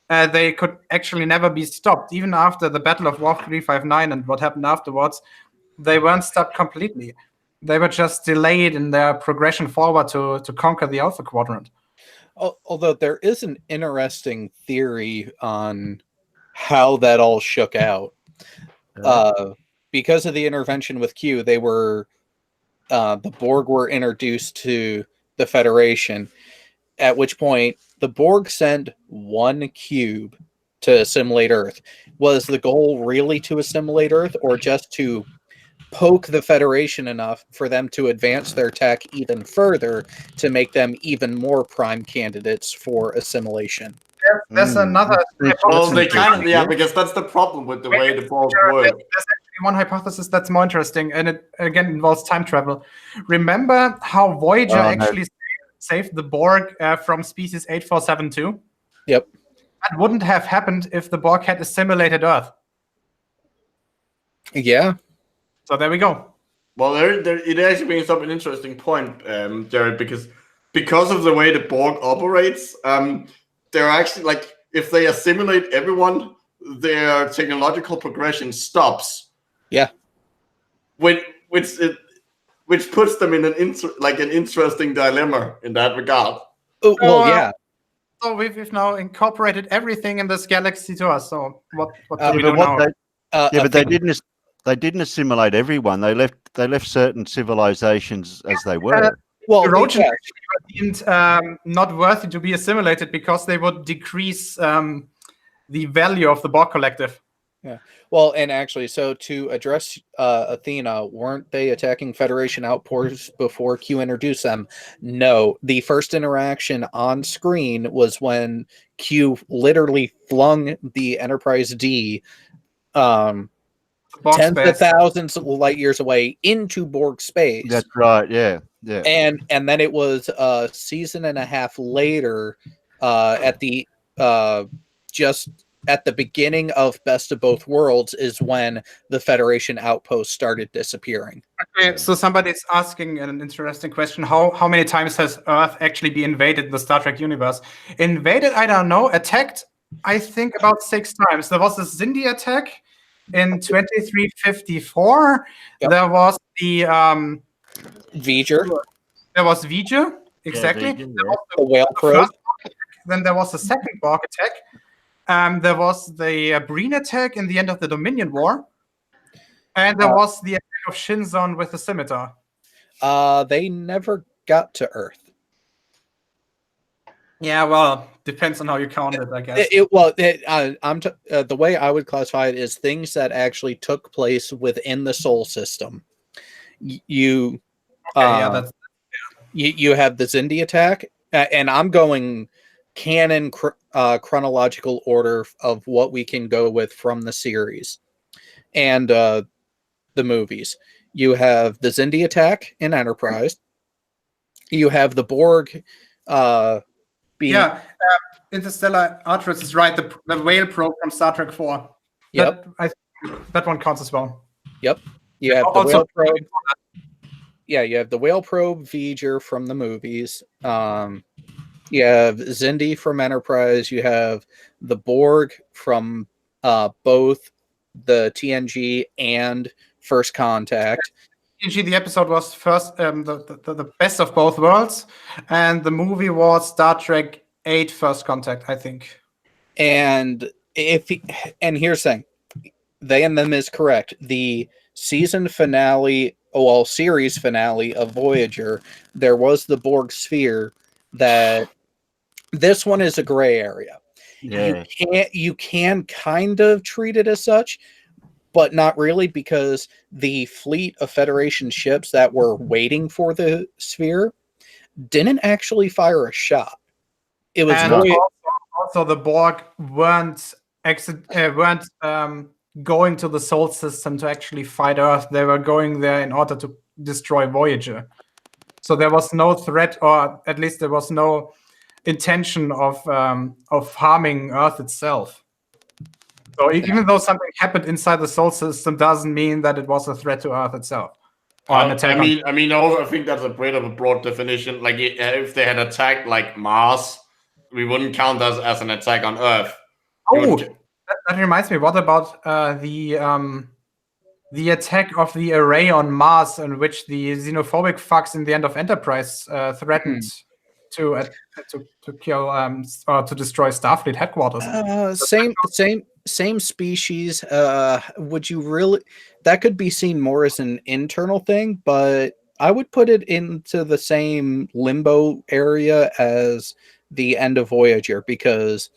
they could actually never be stopped. Even after the Battle of Wharf 359 and what happened afterwards, they weren't stopped completely. They were just delayed in their progression forward to conquer the Alpha Quadrant. Although there is an interesting theory on how that all shook out. Because of the intervention with Q, they were the Borg were introduced to the Federation, at which point the Borg sent 1 cube to assimilate Earth. Was the goal really to assimilate Earth, or just to poke the Federation enough for them to advance their tech even further to make them even more prime candidates for assimilation? There's another. Well, they kind of, because that's the problem with the way the Borg work. There's actually one hypothesis that's more interesting, and it again involves time travel. Remember how Voyager actually saved the Borg from species 8472? Yep. That wouldn't have happened if the Borg had assimilated Earth. Yeah. So there we go. Well, it actually brings up an interesting point, Jared, because of the way the Borg operates, they're actually, like, if they assimilate everyone, their technological progression stops. Yeah. Which puts them in an interesting dilemma in that regard. Oh, well, yeah. So we've now incorporated everything in this galaxy to us. So what do we but do now? but they didn't assimilate everyone. They left certain civilizations as they were. Well, Trojan actually deemed not worthy to be assimilated because they would decrease the value of the Borg collective. Yeah. Well, and actually, so to address Athena, weren't they attacking Federation outposts before Q introduced them? No. The first interaction on screen was when Q literally flung the Enterprise D tens of thousands of light years away into Borg space. That's right. Yeah. And then it was a season and a half later, at the just at the beginning of Best of Both Worlds, is when the Federation outpost started disappearing. Okay, so somebody's asking an interesting question: how many times has Earth actually been invaded in the Star Trek universe? Invaded, I don't know. Attacked, I think about 6 times. There was the Xindi attack in 2354. Yep. There was the V'ger. There was V'ger, exactly. Yeah, V'ger, yeah. The whale probe. Then there was the second Borg attack. There was the Breen attack in the end of the Dominion War. And there was the attack of Shinzon with the scimitar. They never got to Earth. Yeah, well, depends on how you count it, I guess. The way I would classify it is things that actually took place within the Sol system. You have the Xindi attack, and I'm going canon chronological order of what we can go with from the series and the movies. You have the Xindi attack in Enterprise. You have the Borg. Interstellar Artemis is right. The whale probe from Star Trek 4. Yep. That one counts as well. Yep. You have the whale probe. Yeah, you have the whale probe V'ger from the movies. You have Xindi from Enterprise. You have the Borg from both the TNG and First Contact. TNG, the episode was first the best of both worlds, and the movie was Star Trek 8 First Contact, I think. And here's the thing. they and them is correct. The season finale, series finale of Voyager, there was the Borg sphere. That this one is a gray area. Yeah. You can kind of treat it as such, but not really, because the fleet of Federation ships that were waiting for the sphere didn't actually fire a shot. It was And also the Borg weren't going to the Sol system to actually fight Earth. They were going there in order to destroy Voyager. So there was no threat, or at least there was no intention of harming Earth itself. So even though something happened inside the Sol system, doesn't mean that it was a threat to Earth itself. Or an attack. I think that's a bit of a broad definition. Like, if they had attacked like Mars, we wouldn't count that as an attack on Earth. That reminds me. What about the attack of the array on Mars, in which the xenophobic fucks in the end of Enterprise threatened to kill or to destroy Starfleet headquarters? Same species. Would you really? That could be seen more as an internal thing, but I would put it into the same limbo area as the end of Voyager, because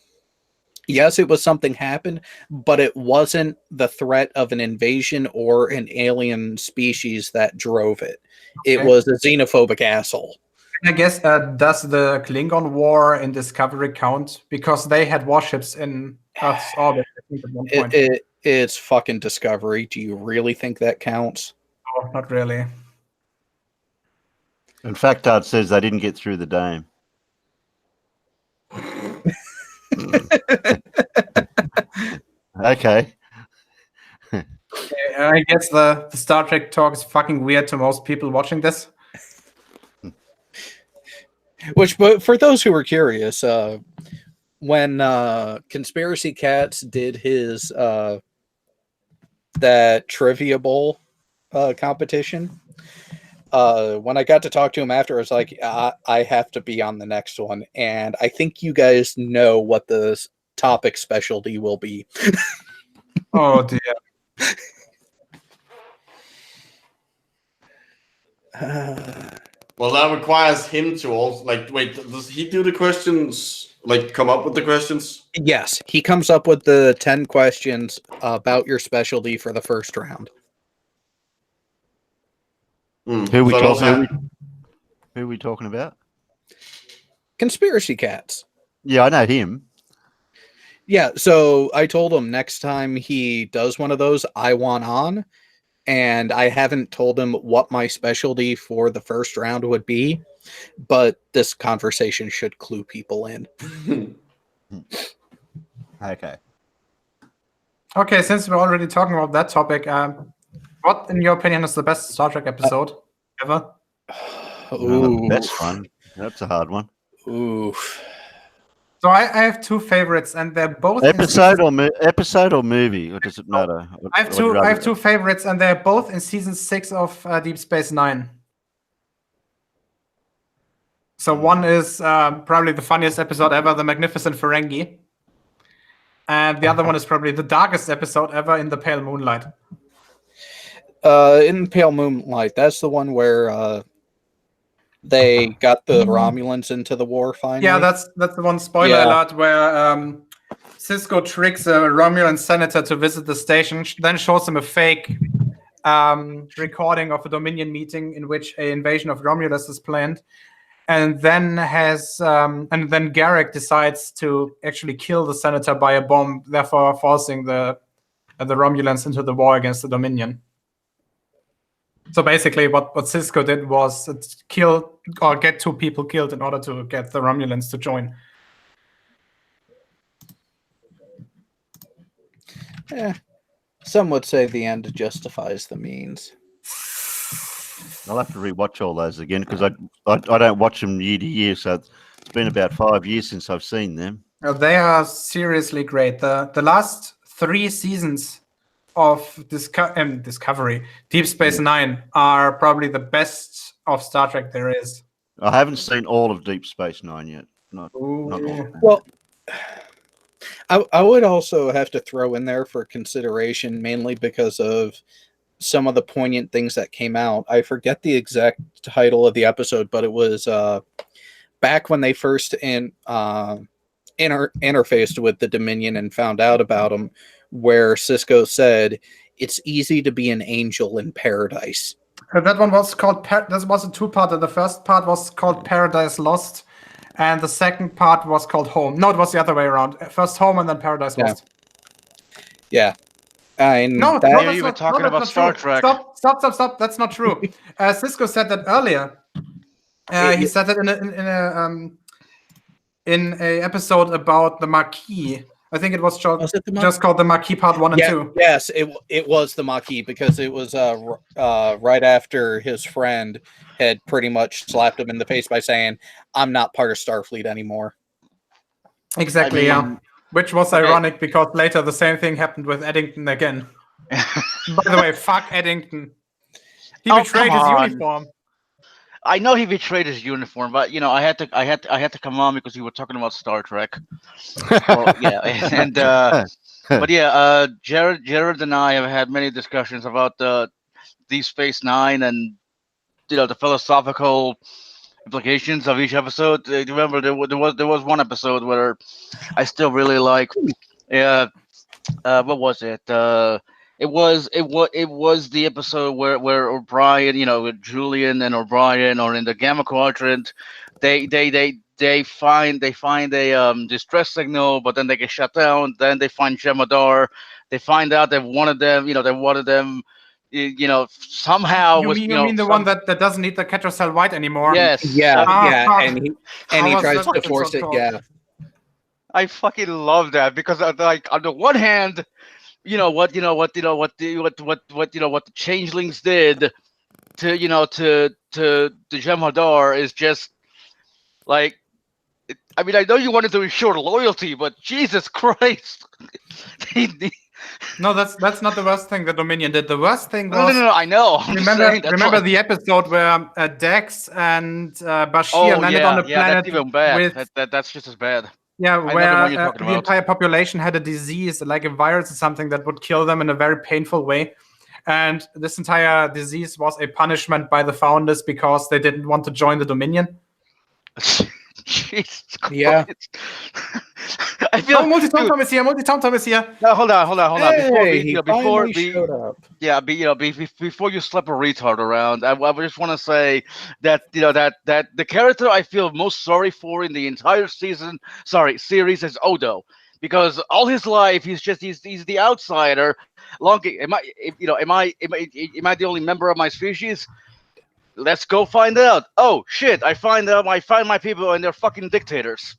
yes, it was something happened, but it wasn't the threat of an invasion or an alien species that drove it. It was a xenophobic asshole. I guess, does the Klingon War in Discovery count? Because they had warships in Earth's orbit, I think, at one point. It's fucking Discovery. Do you really think that counts? No, not really. In fact, Art says they didn't get through the dome. Okay. I guess the Star Trek talk is fucking weird to most people watching this. But for those who are curious, when Conspiracy Cats did his that Trivia Bowl competition, when I got to talk to him after, I was like, I have to be on the next one, and I think you guys know what the topic specialty will be. Oh dear. Well, that requires him to also, like, wait, does he do the questions, like, come up with the questions? Yes, he comes up with the 10 questions about your specialty for the first round. Who are we talking about? Conspiracy Cats. Yeah, I know him. Yeah, so I told him next time he does one of those, I want on. And I haven't told him what my specialty for the first round would be, but this conversation should clue people in. Okay. Okay, since we're already talking about that topic, what, in your opinion, is the best Star Trek episode ever? The best one. That's a hard one. Oof. So I have two favorites, and they're both episode or movie, or does it matter? I have two favorites, and they're both in season 6 of Deep Space Nine. So one is probably the funniest episode ever, The Magnificent Ferengi, and the other one is probably the darkest episode ever, In the Pale Moonlight. In Pale Moonlight, that's the one where they got the Romulans into the war finally. Yeah, that's the one, spoiler alert, where Sisko tricks a Romulan senator to visit the station, then shows him a fake recording of a Dominion meeting in which an invasion of Romulus is planned, and then Garrick decides to actually kill the senator by a bomb, therefore forcing the Romulans into the war against the Dominion. So basically, what Sisko did was kill or get 2 people killed in order to get the Romulans to join. Some would say the end justifies the means. I'll have to rewatch all those again, because I don't watch them year to year, so it's been about 5 years since I've seen them. They are seriously great. The last 3 seasons of Discovery, Deep Space Nine, are probably the best of Star Trek there is. I haven't seen all of Deep Space Nine yet. Not all. Well, I would also have to throw in there for consideration, mainly because of some of the poignant things that came out. I forget the exact title of the episode, but it was back when they first interfaced with the Dominion and found out about them, where Cisco said, "It's easy to be an angel in paradise." That one was called. This was a two-parter. The first part was called Paradise Lost, and the second part was called Home. No, it was the other way around. First Home and then Paradise Lost. Yeah. No, that, that's you were not, talking no, about that's Star not true. Trek. Stop. That's not true. Cisco said that earlier. He said that in a episode about the Marquis. I think it was just called the Marquis Part 1 and 2. Yes, it was the Maquis, because it was right after his friend had pretty much slapped him in the face by saying, "I'm not part of Starfleet anymore." Exactly, I mean, yeah. Which was okay. ironic because later the same thing happened with Eddington again. By the way, fuck Eddington. He betrayed his uniform. I know he betrayed his uniform, but I had to come on because you were talking about Star Trek. Well, yeah, and but yeah, Jared and I have had many discussions about Deep Space Nine and the philosophical implications of each episode. Remember, there was one episode where I still really like. What was it? It was the episode where O'Brien, with Julian and O'Brien are in the Gamma Quadrant. They find a distress signal, but then they get shut down. Then they find Jemadar. They find out that one of them, somehow You was. mean the one that doesn't need the Ketracel White anymore? Yes. fuck. and he How tries was to that force it. episode Yeah, I fucking love that because like on the one hand, what the changelings did to the Jem'Hadar is just like, I mean, I know you wanted to ensure loyalty, but Jesus Christ. No, that's not the worst thing the Dominion did. The worst thing was No, I know. I'm just saying, that's remember like- the episode where Dex and Bashir landed on a planet that's even bad. with That's just as bad. yeah, know the one where you're talking the about. entire population had a disease, like a virus or something that would kill them in a very painful way. And this entire disease was a punishment by the founders because they didn't want to join the Dominion. Jesus Christ. Yeah. I feel MultiT0mt0m is here. MultiT0mt0m is here. No, hold on. Hey, he finally showed up. Yeah, before you slap a retard around, I just want to say that that the character I feel most sorry for in the entire series is Odo, because all his life he's the outsider. Am I the only member of my species? Let's go find out. Oh shit! I find my people and they're fucking dictators.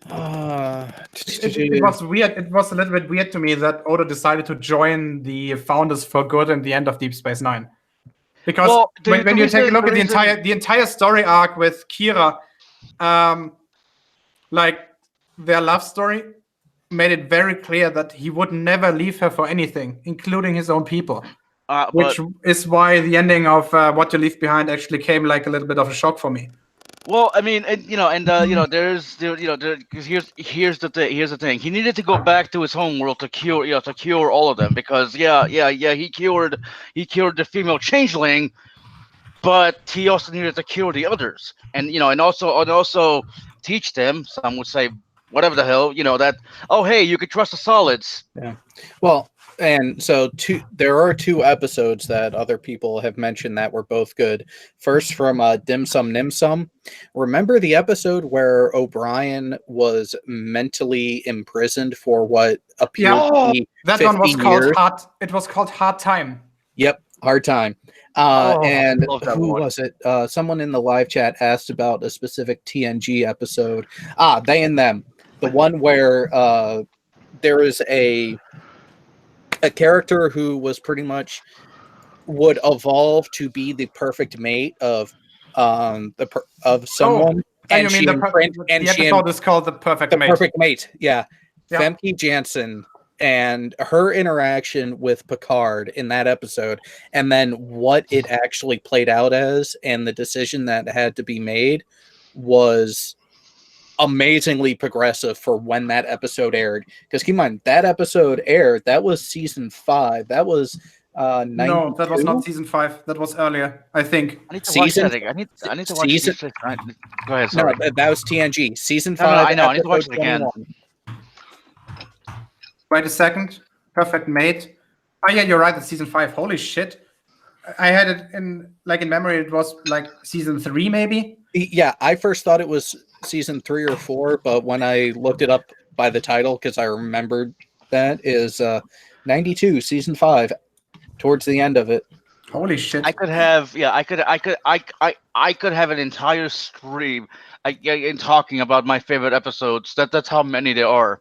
It was weird. It was a little bit weird to me that Odo decided to join the founders for good in the end of Deep Space Nine, because when you take a look at the entire story arc with Kira, like their love story made it very clear that he would never leave her for anything, including his own people. Which is why the ending of What You Leave Behind actually came like a little bit of a shock for me. Well, I mean, and here's the thing. He needed to go back to his home world to cure all of them, because he cured the female changeling, but he also needed to cure the others, and also teach them. Some would say whatever the hell, that, oh hey, you can trust the solids. Yeah. Well, and so there are two episodes that other people have mentioned that were both good. First, from Dim Sum Nim Sum. Remember the episode where O'Brien was mentally imprisoned for what appeared to be that 50 one was called years? It was called Hard Time. Yep, Hard Time. And who was it? Someone in the live chat asked about a specific TNG episode. They and Them. The one where there is a character who was pretty much would evolve to be the perfect mate of someone. And the episode is called The Perfect Mate. Perfect Mate, yeah. Femke Janssen and her interaction with Picard in that episode, and then what it actually played out as, and the decision that had to be made was amazingly progressive for when that episode aired. Because keep in mind, that episode aired, that was season 5. That was 92? No, that was not season 5. That was earlier, I think. I need to watch Season- that again. I need to watch season- Deep Space Nine. Go ahead, No, sorry. that was TNG. Season No, 5. I know. I need to watch episode it again. 21. Wait a second. Perfect Mate. Oh yeah, you're right. It's season 5. Holy shit. I had it in memory. It was like season 3, maybe. Yeah, I first thought it was season 3 or 4, but when I looked it up by the title, because I remembered that is 92, season 5, towards the end of it. Holy shit. I could have, I could have an entire stream in talking about my favorite episodes. That's how many there are.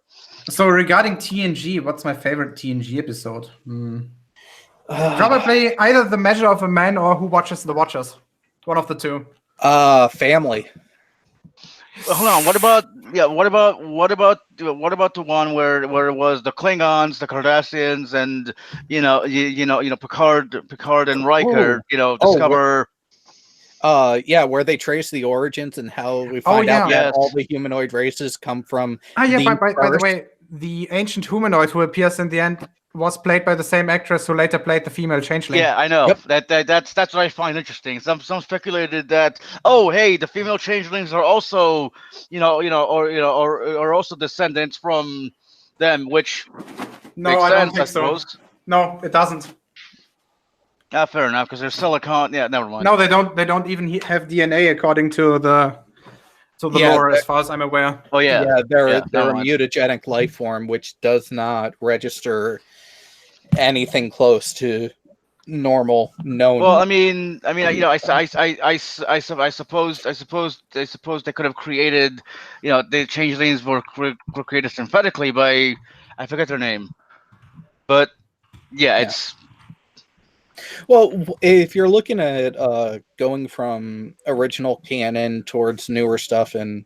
So regarding TNG, what's my favorite TNG episode? Probably either The Measure of a Man or Who Watches the Watchers. One of the two. Family. Hold on. What about the one where it was the Klingons, the Cardassians, and Picard and Riker, discover. Yeah, where they trace the origins and how we find out that all the humanoid races come from. By the way, the ancient humanoid who appears in the end was played by the same actress who later played the female changeling. Yeah, I know. Yep. That's what I find interesting. Some speculated that the female changelings are also or also descendants from them, which no, I don't think so. No, it doesn't. Fair enough, because they're silicon. Yeah, never mind. No, they don't. They don't even have DNA according to the lore, as far as I'm aware. Oh yeah, they're a mutagenic life form, which does not register anything close to normal known. Well, I suppose they could have created, the changelings were created synthetically by, I forget their name, but it's. Well, if you're looking at going from original canon towards newer stuff and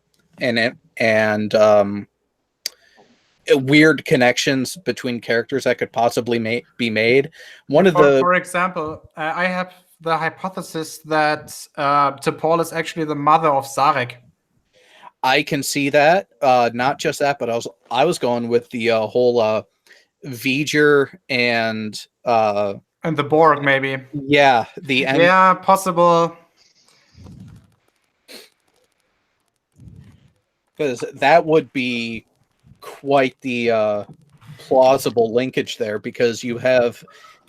weird connections between characters that could possibly be made. For example, I have the hypothesis that T'Pol is actually the mother of Sarek. I can see that. Not just that, but I was going with the whole V'ger and the Borg, maybe. Yeah, possible. Because that would be quite the plausible linkage there, because you have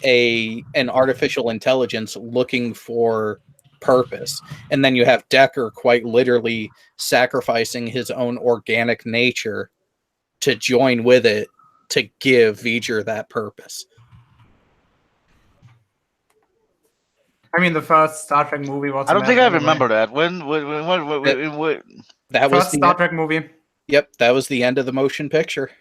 an artificial intelligence looking for purpose, and then you have Decker quite literally sacrificing his own organic nature to join with it to give V'ger that purpose. I mean, the first Star Trek movie was. I don't think I remember that. When that was the Star Trek movie. Yep, that was the end of the motion picture.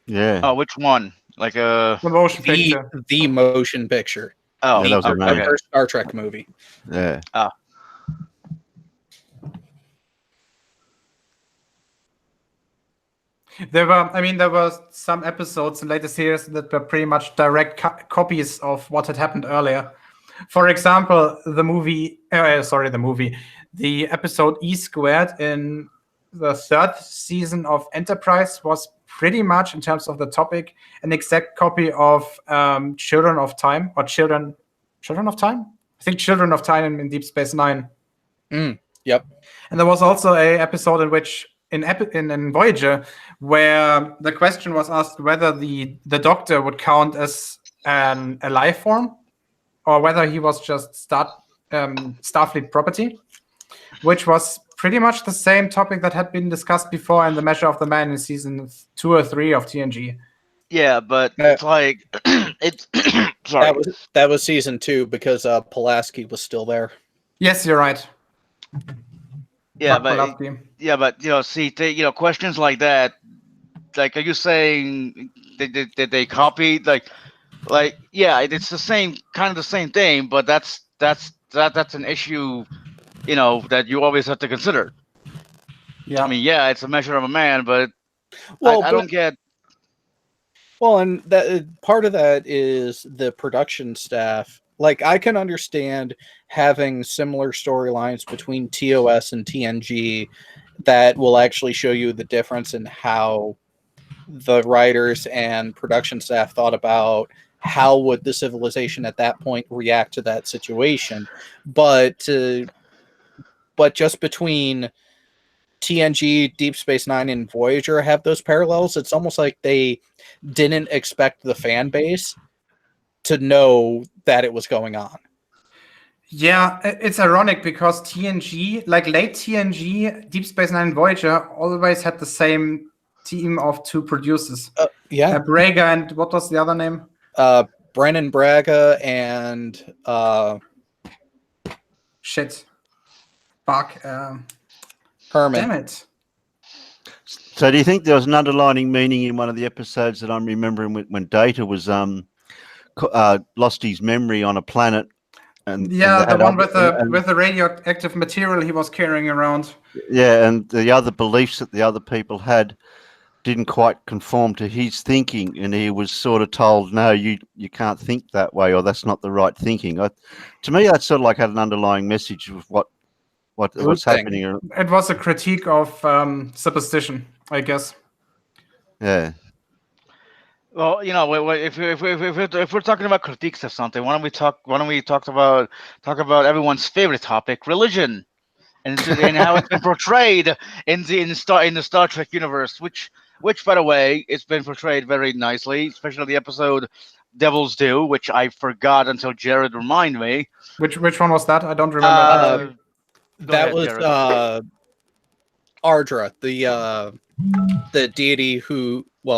Yeah. Oh, which one? The motion picture. The motion picture. Oh, yeah, that was the first Star Trek movie. Yeah. Oh. There were some episodes in later series that were pretty much direct copies of what had happened earlier. For example, the episode E Squared in the 3rd season of Enterprise was pretty much, in terms of the topic, an exact copy of Children of Time, or Children of Time? I think Children of Time in Deep Space Nine. Yep. And there was also a episode in which in Voyager, where the question was asked whether the Doctor would count as a life form, or whether he was just Starfleet property, which was pretty much the same topic that had been discussed before in The Measure of the Man in season 2 or 3 of TNG. Yeah, but it's like it's sorry. That was season 2, because Pulaski was still there. Yes, you're right. Yeah, but questions like that, are you saying did they copy it's the same thing, but that's an issue, that you always have to consider. Yeah. I mean, it's a measure of a man, but I don't get. Well, and that part of that is the production staff. I can understand having similar storylines between TOS and TNG that will actually show you the difference in how the writers and production staff thought about how would the civilization at that point react to that situation. But just between TNG, Deep Space Nine, and Voyager have those parallels. It's almost like they didn't expect the fan base to know that it was going on. Yeah, it's ironic because TNG, like late TNG, Deep Space Nine, and Voyager, always had the same team of 2 producers. Braga and what was the other name? Brennan Braga and shit. Fuck. Herman. Damn it. So do you think there was an underlining meaning in one of the episodes that I'm remembering when Data was lost his memory on a planet? And the one with the radioactive material he was carrying around. Yeah, and the other beliefs that the other people had didn't quite conform to his thinking, and he was sort of told, no, you can't think that way, or that's not the right thinking. To me, that sort of like had an underlying message of what's happening. It was a critique of superstition, I guess. Yeah. Well, if we're talking about critiques of something, why don't we talk about everyone's favorite topic, religion, and how it's been portrayed in the Star Trek universe, which by the way, it's been portrayed very nicely, especially the episode Devil's Due, which I forgot until Jared reminded me. Which one was that? I don't remember. That was Ardra, the deity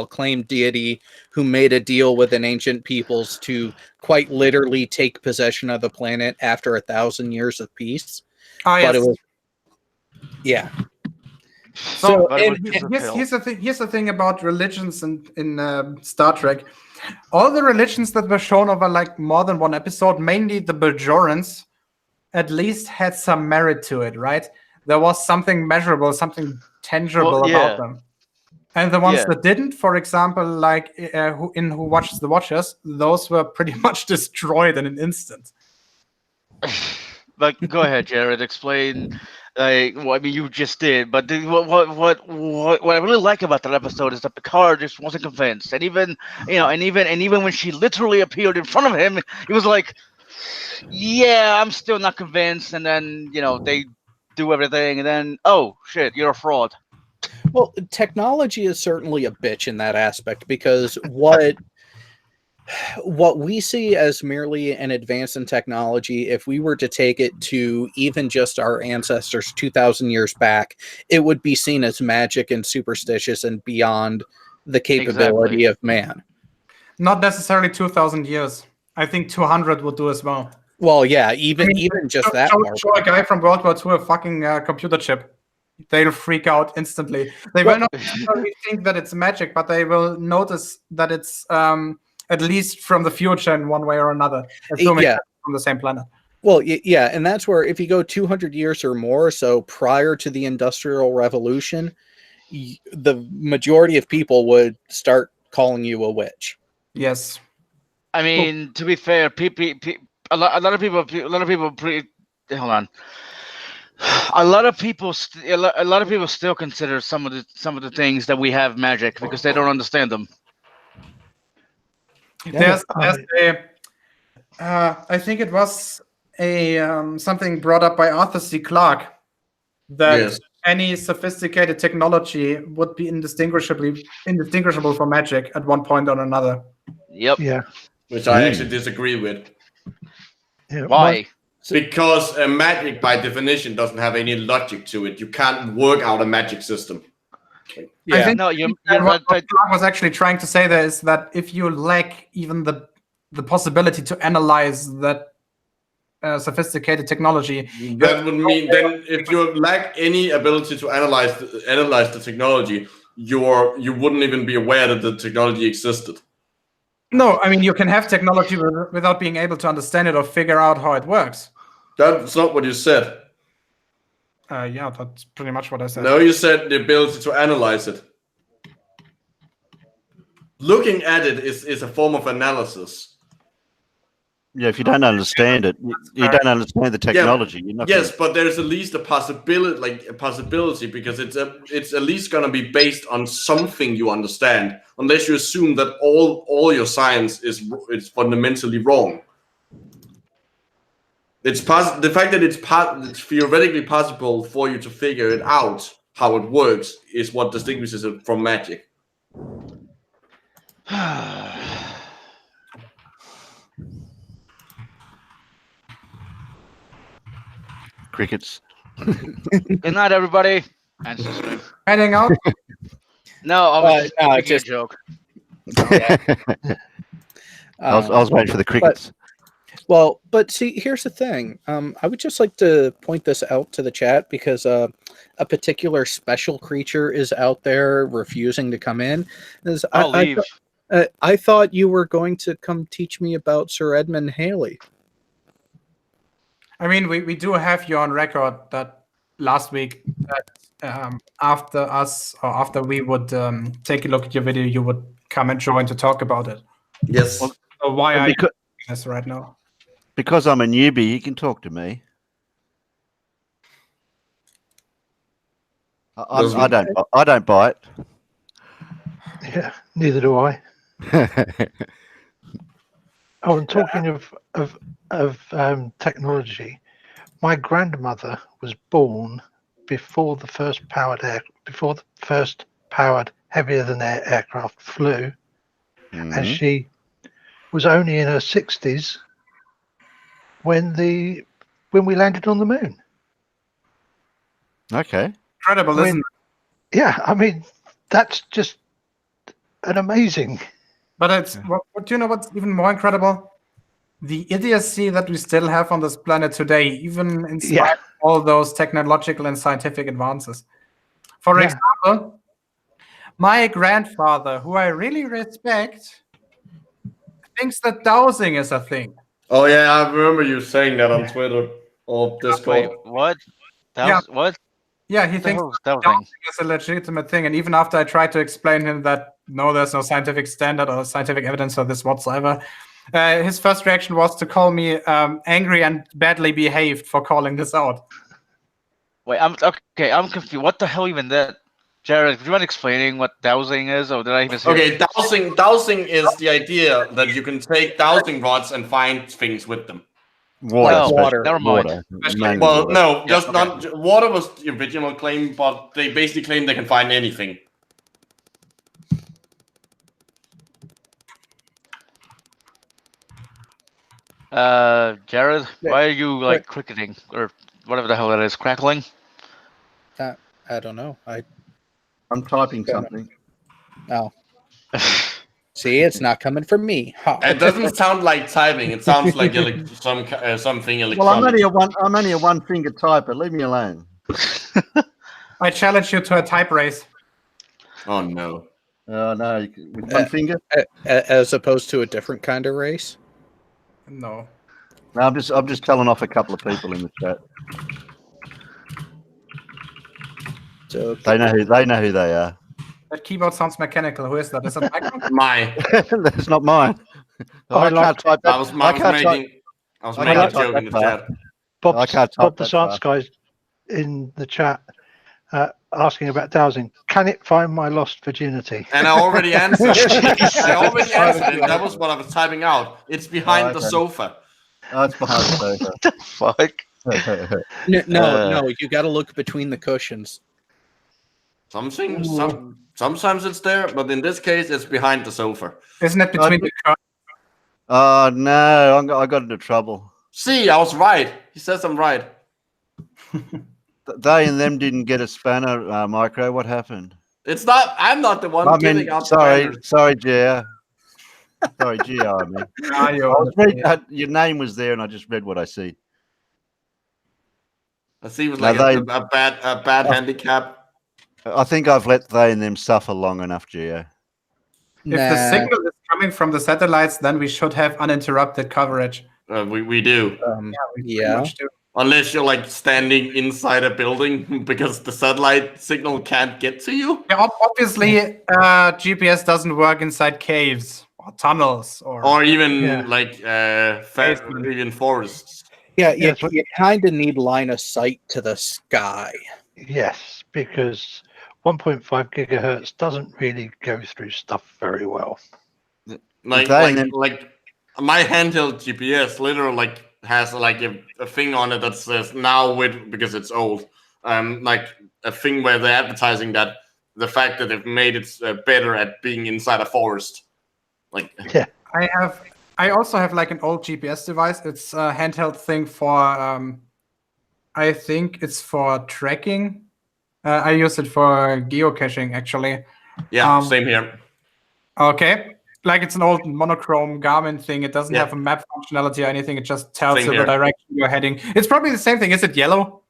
claimed deity who made a deal with an ancient peoples to quite literally take possession of the planet after 1,000 years of peace. Oh, yes. But it was, yeah. So here's the thing about religions in Star Trek. All the religions that were shown over like more than one episode, mainly the Bajorans, at least had some merit to it, right? There was something measurable, something tangible about them. And the ones that didn't, for example, like Who Watches the Watchers, those were pretty much destroyed in an instant. But go ahead, Jared. Explain. You just did. But what I really like about that episode is that Picard just wasn't convinced, and even when she literally appeared in front of him, he was like, "Yeah, I'm still not convinced." And then they do everything, and then oh shit, you're a fraud. Well, technology is certainly a bitch in that aspect, because what we see as merely an advance in technology, if we were to take it to even just our ancestors 2,000 years back, it would be seen as magic and superstitious and beyond the capability of man. Not necessarily 2,000 years. I think 200 would do as well. Well, yeah, even just that. Show a guy from World War II a fucking computer chip. They'll freak out instantly. They will not necessarily think that it's magic, but they will notice that it's at least from the future in one way or another, assuming it's from the same planet. Well, yeah, and that's where if you go 200 years or more, so prior to the Industrial Revolution, the majority of people would start calling you a witch. Yes. I mean, to be fair, a lot of people. Hold on. A lot of people still consider some of the things that we have magic because they don't understand them. There's I think it was something brought up by Arthur C. Clarke that any sophisticated technology would be indistinguishable from magic at one point or another. Yep. Yeah. Which I actually disagree with. Yeah. Why? Because magic, by definition, doesn't have any logic to it. You can't work out a magic system. Yeah. I think what Clarke was actually trying to say there is that if you lack even the possibility to analyze that sophisticated technology, that would mean then if you lack any ability to analyze the technology, you wouldn't even be aware that the technology existed. No, I mean you can have technology without being able to understand it or figure out how it works. That's not what you said. Yeah, that's pretty much what I said. No, you said the ability to analyze it. Looking at it is a form of analysis. Yeah, if you don't understand it, you don't understand the technology. You're not Yes, but there's at least a possibility, because it's at least going to be based on something you understand, unless you assume that all your science is fundamentally wrong. The fact that it's theoretically possible for you to figure it out how it works is what distinguishes it from magic. crickets. Good night, everybody. Ancestry. Heading out. No, I was no, making just- a joke. I was waiting for the crickets. But see, here's the thing. I would just like to point this out to the chat because a particular special creature is out there refusing to come in. I'll leave. I thought you were going to come teach me about Sir Edmund Halley. I mean, we do have you on record that last week that after we would take a look at your video, you would come and join to talk about it. Yes. So why And are you doing this right now? Because I'm a newbie, you can talk to me. I don't bite. Yeah, neither do I. Oh, and talking of technology, my grandmother was born before the first powered heavier than air aircraft flew, and she was only in her 60s when we landed on the moon. Okay. Incredible, isn't it? Yeah, I mean that's just an amazing. But it's what do you know what's even more incredible? The idiocy that we still have on this planet today, even in spite of all those technological and scientific advances. For example, my grandfather, who I really respect, thinks that dowsing is a thing. Oh yeah, I remember you saying that on Twitter or Discord. Wait, what? What? Yeah, he thinks dowsing is a legitimate thing. And even after I tried to explain him that no, there's no scientific standard or scientific evidence for this whatsoever, his first reaction was to call me angry and badly behaved for calling this out. Wait, I'm confused. What the hell even that? Jared, do you mind explaining what dowsing is, or did I even say? Okay, dowsing is the idea that you can take dowsing rods and find things with them. Water. Never mind. Well, no, just not water was the original claim, but they basically claim they can find anything. Jared, why are you like cricketing or whatever the hell that is, crackling? I don't know. I'm typing something. Oh. See, it's not coming from me. Ha. It doesn't sound like typing. It sounds like something electronic. Well, I'm only a one-finger typer. Leave me alone. I challenge you to a type race. Oh no! Oh no! With one finger? As opposed to a different kind of race? No. No, I'm just telling off a couple of people in the chat. So they know who they are. That keyboard sounds mechanical. Who is that? Is that Michael? Mine. That's not mine. I can't type that. I was making a joke in the chat. Bob the Science Guy in the chat asking about dowsing. Can it find my lost virginity? And I already answered. And that was what I was typing out. It's behind the sofa. Oh, it's behind the sofa. What the fuck? No, you got to look between the cushions. Sometimes it's there, but in this case, it's behind the sofa. Isn't it between the cushions? Oh no, I got into trouble. See, I was right. He says I'm right. They and them didn't get a spanner, Micro. What happened? It's not. I'm not the one giving out spanners. Sorry, Gia. Sorry, Gia. I mean, your name was there, and I just read what I see. I see it was like a bad handicap. I think I've let they and them suffer long enough, Gio. If the signal is coming from the satellites, then we should have uninterrupted coverage. We do. Yeah. Unless you're like standing inside a building because the satellite signal can't get to you. Yeah, obviously, GPS doesn't work inside caves tunnels or even Yeah. like Basement. even forests. Yeah, Yes, but- you kind of need line of sight to the sky. Yes, because 1.5 gigahertz doesn't really go through stuff very well. Like They- my handheld GPS literally like has like a thing on it that says now with, because it's old, like a thing where they're advertising that the fact that they've made it better at being inside a forest. Like I also have like an old GPS device. It's a handheld thing for I think it's for tracking. I use it for geocaching actually. yeah, same here. Okay. Like it's an old monochrome Garmin thing. It doesn't Yeah. have a map functionality or anything. It just tells Same you here. the direction you're heading. It's probably the same thing. Is it yellow?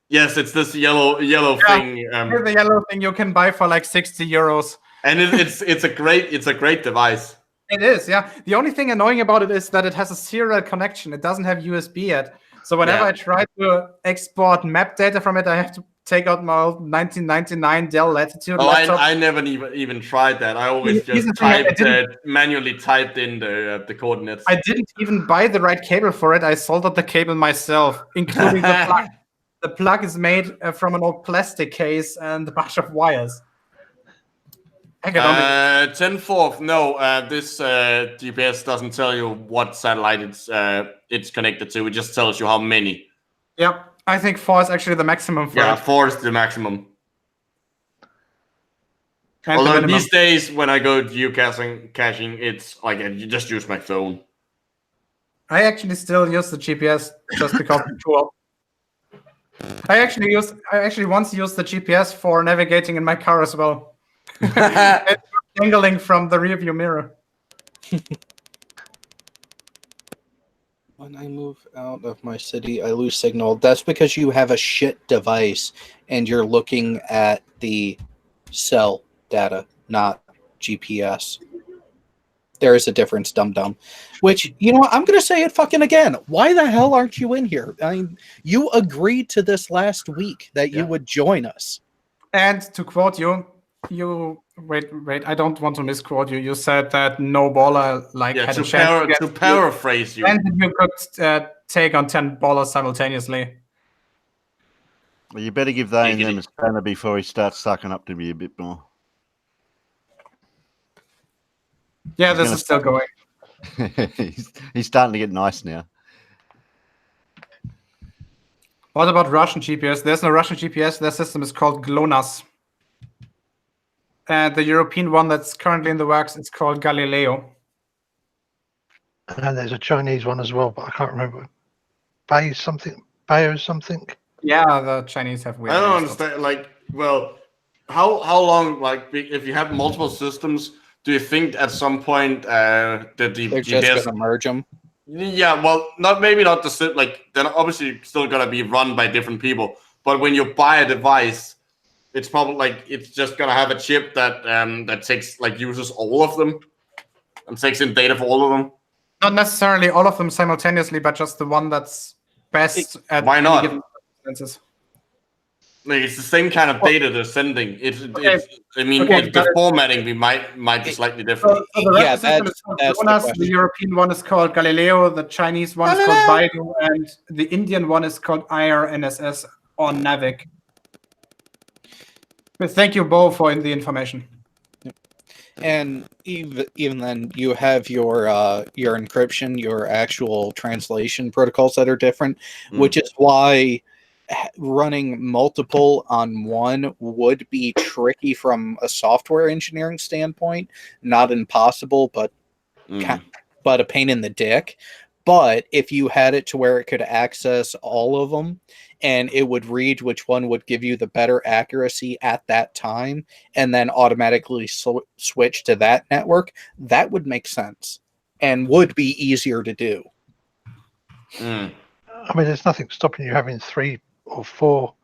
Yes, it's this yellow thing. It's the yellow thing you can buy for like 60 euros. And it's a great device. It is, yeah. The only thing annoying about it is that it has a serial connection. It doesn't have USB yet. So whenever I try to export map data from it, I have to take out my old 1999 Dell Latitude laptop. I never even tried that. I always Here's just the thing, manually typed in the coordinates. I didn't even buy the right cable for it. I soldered the cable myself, including the plug. The plug is made from an old plastic case and a bunch of wires. 10/4. No, this GPS doesn't tell you what satellite it's connected to. It just tells you how many. Yep, I think 4 is actually the maximum for Yeah, it. 4 is the maximum. And the Although minimum. these days, when I go geocaching, it's like you just use my phone. I actually still use the GPS just because it's cool. I actually once used the GPS for navigating in my car as well. It's dangling from the rearview mirror. When I move out of my city, I lose signal. That's because you have a shit device and you're looking at the cell data, not GPS. There is a difference, dum-dum. Which, you know what, I'm going to say it fucking again. Why the hell aren't you in here? I mean, you agreed to this last week that you would join us. And to quote you wait, I don't want to misquote you. You said that no baller had a chance to paraphrase you. And you could take on 10 ballers simultaneously. Well, you better give they and them a spanner before he starts sucking up to me a bit more. Yeah, this is still going. He's starting to get nice now. What about Russian GPS? There's no Russian GPS. Their system is called GLONASS. And the European one that's currently in the works is called Galileo. And there's a Chinese one as well, but I can't remember. Bay or something. Yeah, the Chinese have weird. I don't understand. Like, well, how long? Like, if you have multiple systems, do you think at some point that the They're GPS just going to merge them? Yeah, well, maybe not the like. They're obviously still gonna be run by different people. But when you buy a device, it's probably like it's just gonna have a chip that that takes uses all of them and takes in data for all of them. Not necessarily all of them simultaneously, but just the one that's best at why not? any given circumstances. Like, it's the same kind of data they're sending. The formatting might be slightly different. So the Russian system is called GLONASS, the European one is called Galileo, the Chinese one is called Baidu, and the Indian one is called IRNSS or NAVIC. But thank you both for the information. And even then, you have your encryption, your actual translation protocols that are different, which is why running multiple on one would be tricky from a software engineering standpoint. Not impossible, but a pain in the dick. But if you had it to where it could access all of them and it would read which one would give you the better accuracy at that time and then automatically switch to that network, that would make sense and would be easier to do. I mean, there's nothing stopping you having 3 or 4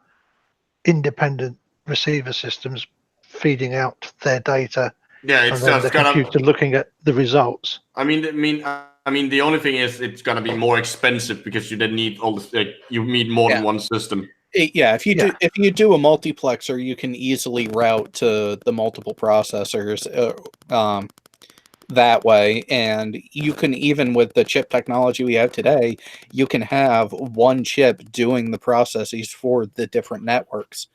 independent receiver systems feeding out their data. Yeah, it's and then just the computer looking at the results. I mean, the only thing is it's gonna be more expensive because you then need all the you need more than one system. If you do a multiplexer, you can easily route to the multiple processors. that way. And you can, even with the chip technology we have today, you can have one chip doing the processes for the different networks.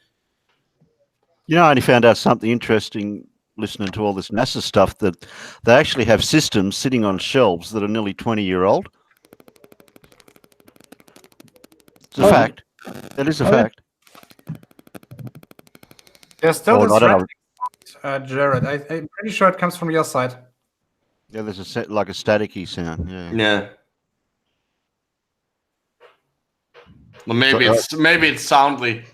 You know, I only found out something interesting listening to all this NASA stuff, that they actually have systems sitting on shelves that are nearly 20-year-old. It's a fact. That is a fact. There's still Or, this I don't red know. Jared. I'm pretty sure it comes from your side. Yeah, there's a set like a staticky sound. Yeah. Yeah. Well, maybe it's soundly.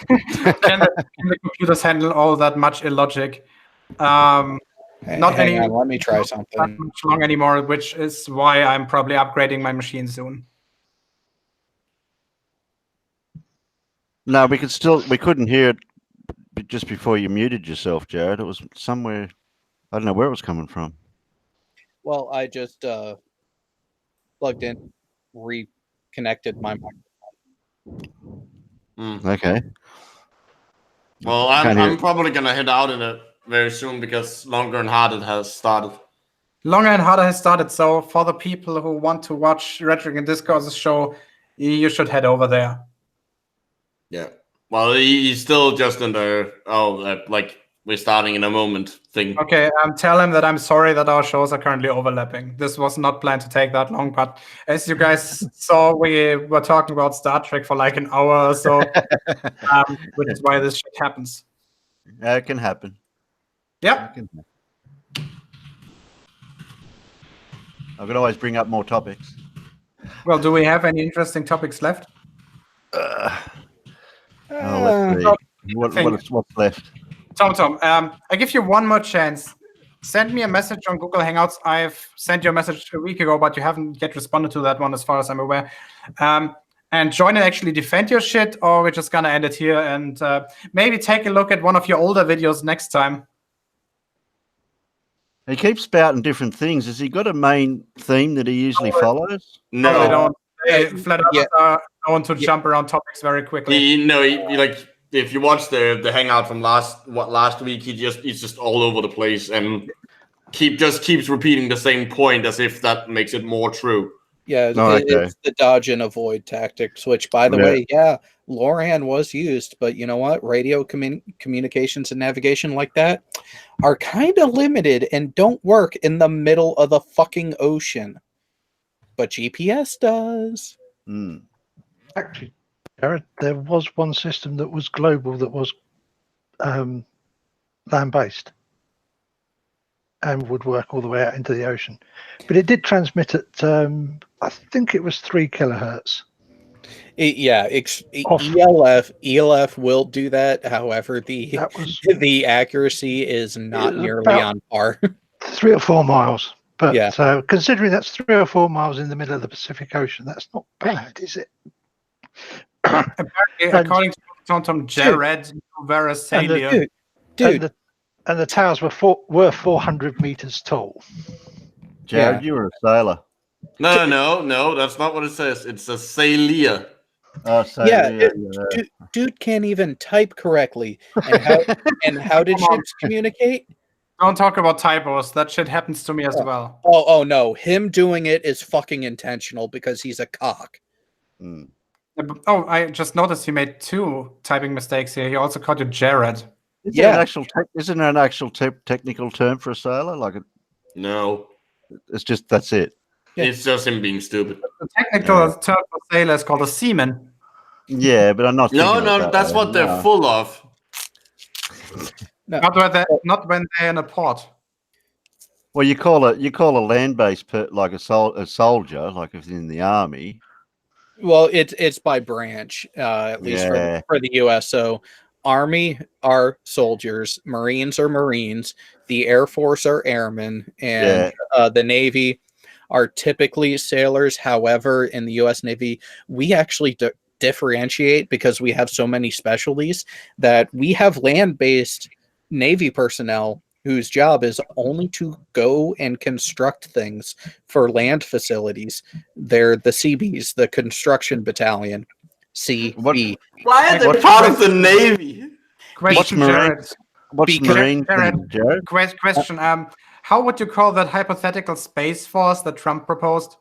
Can the computers handle all that much illogic? Not Hang on, let me try something. Not much long anymore, which is why I'm probably upgrading my machine soon. No, we couldn't hear it just before you muted yourself, Jared. It was somewhere, I don't know where it was coming from. Well, I just plugged in, reconnected my microphone. Okay. Well, I'm probably gonna head out in it very soon because Longer and Harder has started. Longer and Harder has started, so for the people who want to watch Rhetoric and Discourse's show, you should head over there. Yeah. Well, he's still just in the like we're starting in a moment thing. Okay, tell him that I'm sorry that our shows are currently overlapping. This was not planned to take that long, but as you guys saw, we were talking about Star Trek for like an hour or so, which is why this shit happens. Yeah, it can happen. Yep. I could always bring up more topics. Well, do we have any interesting topics left? Let's see. What's left? Tom, I give you one more chance. Send me a message on Google Hangouts. I've sent you a message a week ago, but you haven't yet responded to that one as far as I'm aware. And join and actually defend your shit, or we're just gonna end it here and maybe take a look at one of your older videos next time. He keeps spouting different things. Has he got a main theme that he usually follows? No, they don't. Flat earthers are known to jump around topics very quickly. He like if you watch the hangout from last week, he's just all over the place and keeps repeating the same point as if that makes it more true. Yeah, it's the dodge and avoid tactics, which, by the way, LORAN was used, but you know what? Radio communications and navigation like that are kind of limited and don't work in the middle of the fucking ocean. But GPS does. Actually, Jared, there was one system that was global that was land-based and would work all the way out into the ocean. But it did transmit at, I think it was 3 kilohertz. ELF will do that. However, the accuracy is not nearly on par. 3 or 4 miles. But so considering that's 3 or 4 miles in the middle of the Pacific Ocean, that's not bad, is it? Apparently, according to Tom Jared, and the towers were 400 meters tall. Jared, you were a sailor. No, that's not what it says. It's a sailor. Oh, dude can't even type correctly. And how did ships communicate? Don't talk about typos. That shit happens to me as well. Oh no, him doing it is fucking intentional because he's a cock. Oh, I just noticed he made 2 typing mistakes here. He also called you Jared. Isn't there an actual technical term for a sailor? No. It's just, that's it. It's just him being stupid. The technical term for sailor is called a seaman. Yeah, but I'm not. No, that's what they're full of. No. Not when they're in a port. Well, you call a land-based like a soldier, like if in the army. Well, it's by branch, at least for the U.S. So, Army are soldiers, Marines are Marines, the Air Force are airmen, and the Navy are typically sailors. However, in the U.S. Navy, we actually differentiate because we have so many specialties that we have land-based Navy personnel whose job is only to go and construct things for land facilities. They're the CBs, the construction battalion. CB. Why are they part of the Navy? Question, Jared. What's Marine? Jared? Question. how would you call that hypothetical space force that Trump proposed?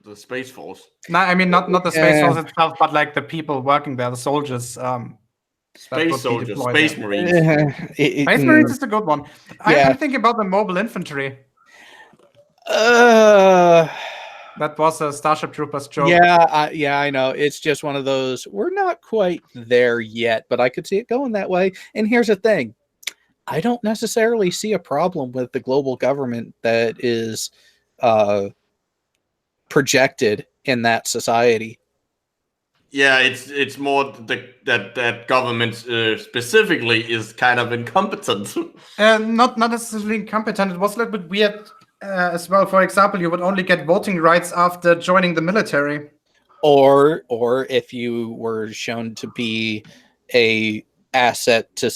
The Space Force. No, I mean not the space Yeah. force itself, but like the people working there, the soldiers. That would Space be soldiers, deployed Space there. Marines. Space Marines is a good one. Yeah. I'm thinking about the mobile infantry. That was a Starship Troopers joke. Yeah, I know. It's just one of those. We're not quite there yet, but I could see it going that way. And here's the thing: I don't necessarily see a problem with the global government that is projected in that society. Yeah, it's more that government specifically is kind of incompetent. Not necessarily incompetent. It was a little bit weird as well. For example, you would only get voting rights after joining the military. Or if you were shown to be a asset to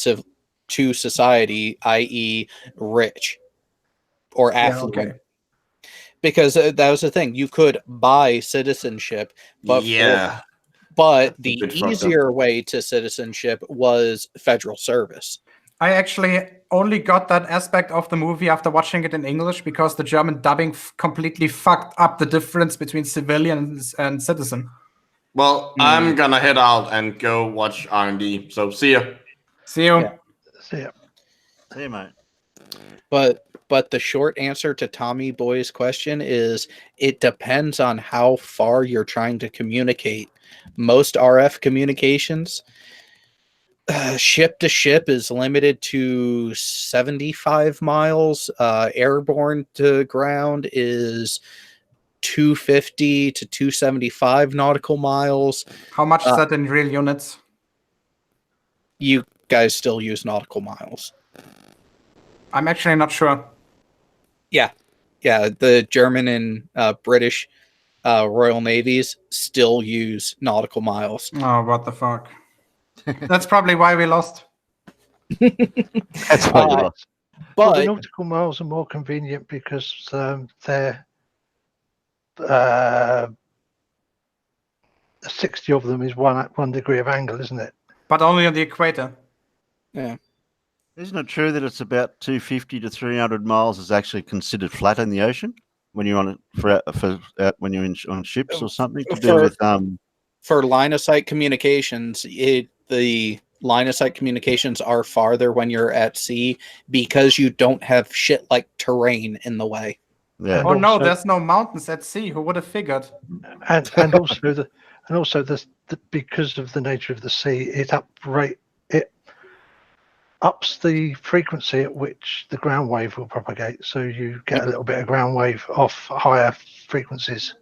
society, i.e., rich or affluent. Yeah, okay. Because that was the thing. You could buy citizenship, but Yeah. but That's a the bit fucked up. easier way to citizenship was federal service. I actually only got that aspect of the movie after watching it in English because the German dubbing completely fucked up the difference between civilians and citizen. Well, I'm gonna head out and go watch R&D. So see ya. See you. Yeah. See ya. See you, mate. But the short answer to Tommy Boy's question is it depends on how far you're trying to communicate. Most RF communications, ship to ship, is limited to 75 miles. Airborne to ground is 250 to 275 nautical miles. How much is that in real units? You guys still use nautical miles. I'm actually not sure. Yeah, the German and British Royal Navies still use nautical miles. Oh, what the fuck. That's probably why we lost. That's why you lost. Well, the But nautical miles are more convenient because they're 60 of them is one degree of angle, isn't it? But only on the equator. yeah, Isn't it true that it's about 250 to 300 miles is actually considered flat in the ocean when you're on it when you're on ships or something to do with for line of sight communications, the line of sight communications are farther when you're at sea because you don't have shit like terrain in the way. yeah. Oh no, also- there's no mountains at sea. Who would have figured? And also because of the nature of the sea, it ups the frequency at which the ground wave will propagate, so you get a little bit of ground wave off higher frequencies.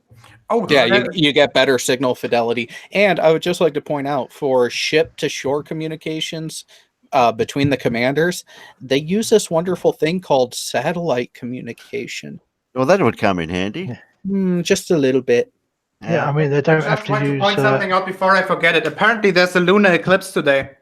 Oh, Yeah, you get better signal fidelity. And I would just like to point out for ship to shore communications between the commanders, they use this wonderful thing called satellite communication. Well, that would come in handy. Just a little bit. Yeah, I mean they don't have Just to like to use. point something out before I forget it. Apparently, there's a lunar eclipse today.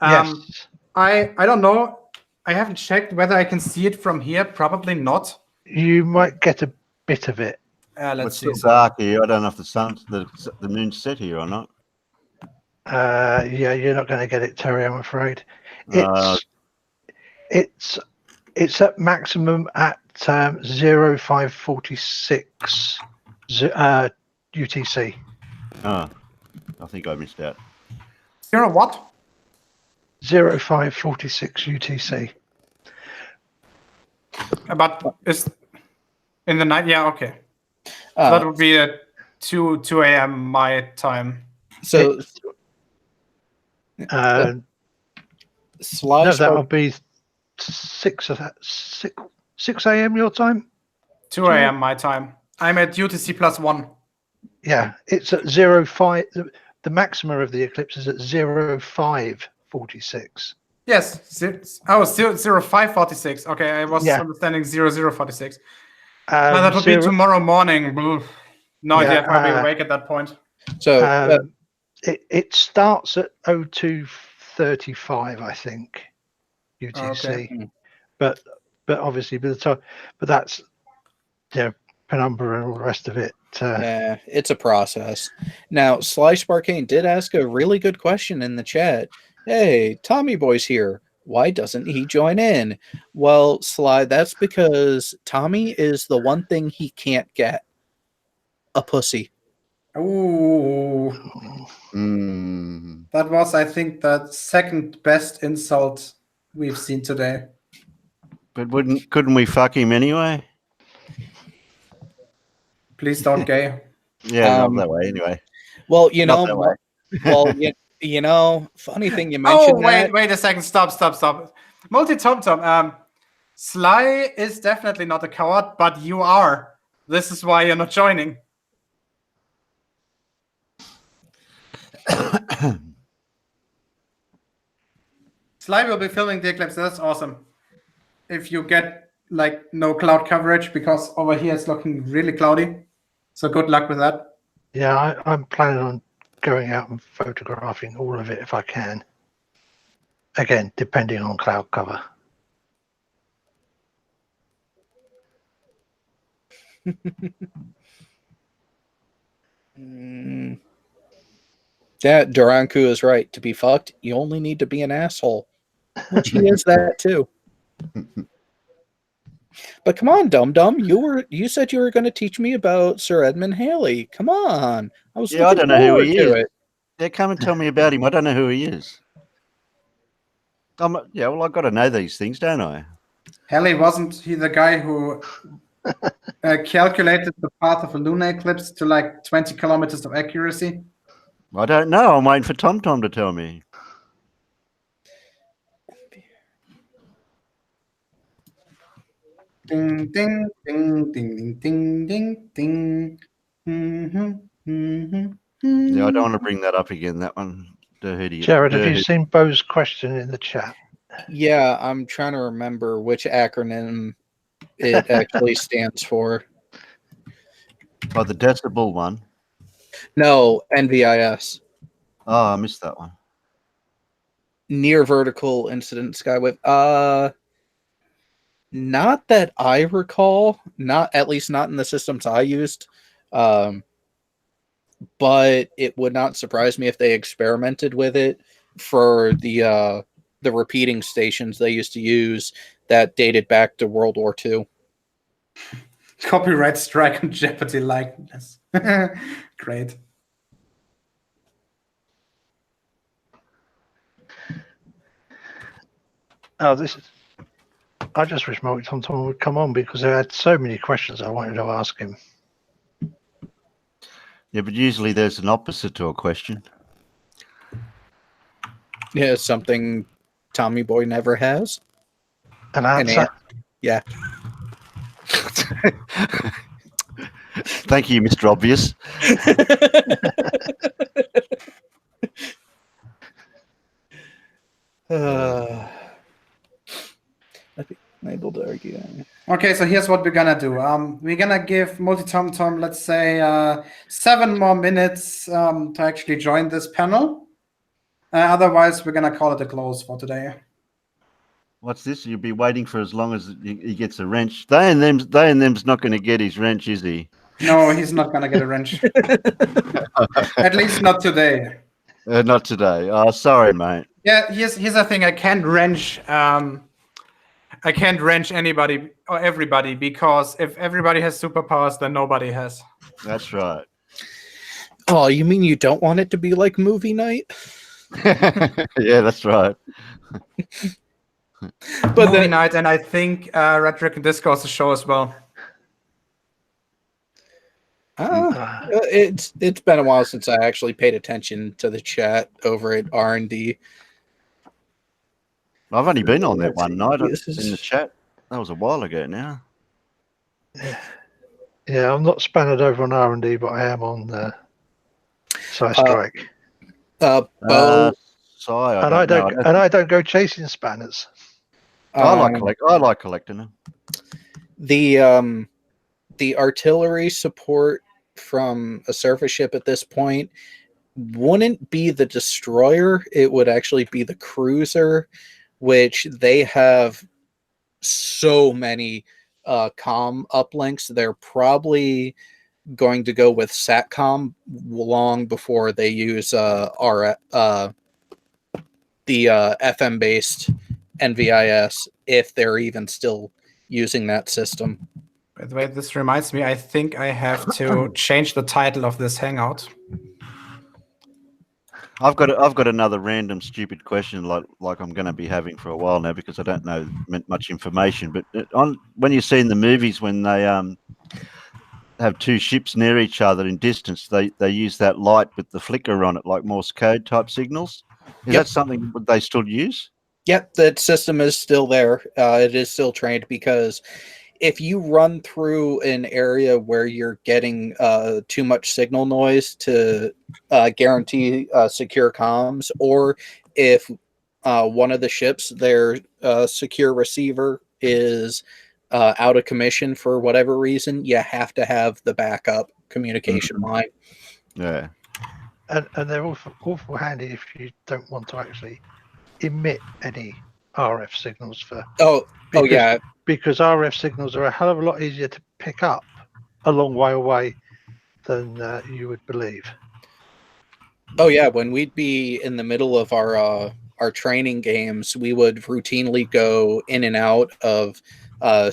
Yes, I don't know. I haven't checked whether I can see it from here. Probably not. you might get a bit of it. Let's It's see. still dark here. I don't know if the moon's set here or not. Yeah, you're not going to get it, Terry. I'm afraid. Uh, It's at maximum at 0546 UTC. I think I missed out. Zero what? 0546 UTC. But it's in the night. Yeah, okay. That would be at 2 a.m. my time. So No, Sly that would be 6 a.m. your time. 2 a.m. my time. I'm at UTC +1. Yeah, it's at 05. The maximum of the eclipse is at 0546. Yes. 0546. Okay, I was Yeah. understanding 0046. That would be tomorrow morning. No idea if I'll be awake at that point. So it starts at 0235, I think, UTC. Okay. But obviously, but that's penumbra and all the rest of it. yeah, it's a process. Now, Sly Sparkane did ask a really good question in the chat. Hey, Tommy Boy's here. Why doesn't he join in? Well, Sly, that's because Tommy is the one thing he can't get. A pussy. Ooh, that was, I think, the second best insult we've seen today. But couldn't we fuck him anyway? Please don't gay. Yeah, not that way anyway. Well, you Not know, that way. well, you know, funny thing you mentioned. Oh, wait a second. Stop. MultiT0mt0m, Sly is definitely not a coward, but you are. This is why you're not joining. Sly will be filming the eclipse. That's awesome. If you get like no cloud coverage, because over here it's looking really cloudy. So good luck with that. Yeah, I'm planning on going out and photographing all of it if I can. Again, depending on cloud cover. That Duranku is right. To be fucked, you only need to be an asshole. Which he is that too. But come on, Dum Dum. You said you were going to teach me about Sir Edmund Halley. Come on. I was I don't know who he is. It. Yeah, come and tell me about him. I don't know who he is. Yeah, well, I've got to know these things, don't I? Halley, wasn't he the guy who calculated the path of a lunar eclipse to like 20 kilometers of accuracy? I don't know. I'm waiting for TomTom to tell me. Ding, ding, ding, ding, ding, ding, ding. Yeah, I don't want to bring that up again. That one. Jared, have you seen Bo's question in the chat? Yeah, I'm trying to remember which acronym it actually stands for. Oh, the decibel one. No, NVIS. Oh, I missed that one. Near vertical incident skywave. Not that I recall. Not at least not in the systems I used. But it would not surprise me if they experimented with it for the repeating stations they used to use that dated back to World War II. Copyright strike on Jeopardy likeness. Great. Oh, I just wish MultiT0mt0m would come on because I had so many questions I wanted to ask him. Yeah, but usually there's an opposite to a question. Yeah, something Tommy Boy never has. An answer? Yeah. Thank you, Mr. Obvious. I think I'm able to argue. Okay, so here's what we're gonna do. We're gonna give MultiT0mt0m, let's say, 7 more minutes to actually join this panel. Otherwise, we're gonna call it a close for today. What's this? You'll be waiting for as long as he gets a wrench. They and them's not going to get his wrench, is he? No, he's not gonna get a wrench. At least not today. Not today. Oh, sorry, mate. Yeah, here's the thing. I can't wrench anybody or everybody, because if everybody has superpowers, then nobody has. That's right. Oh, you mean you don't want it to be like movie night? Yeah, that's right. But movie night, and I think Rhetoric and Discourse show as well. It's been a while since I actually paid attention to the chat over at R&D. I've only been on that one night in the chat. That was a while ago now. Yeah, I'm not spanned over on R&D, but I am on Sci-Strike. Bo, and I don't go chasing spanners. I like collecting them. The artillery support from a surface ship at this point wouldn't be the destroyer. It would actually be the cruiser, which they have so many comm uplinks. They're probably going to go with SATCOM long before they use the FM based NVIS if they're even still using that system. By the way, this reminds me, I think I have to change the title of this Hangout. I've got another random stupid question like I'm going to be having for a while now because I don't know much information. But when you see in the movies when they have two ships near each other in distance, they use that light with the flicker on it, like Morse code type signals. Is that something that they still use? Yep, that system is still there. It is still trained because if you run through an area where you're getting too much signal noise to guarantee secure comms, or if one of the ships, their secure receiver is out of commission for whatever reason, you have to have the backup communication line. Yeah. And they're awful handy if you don't want to actually emit any RF signals for. Because RF signals are a hell of a lot easier to pick up a long way away than you would believe. Oh yeah, when we'd be in the middle of our training games, we would routinely go in and out of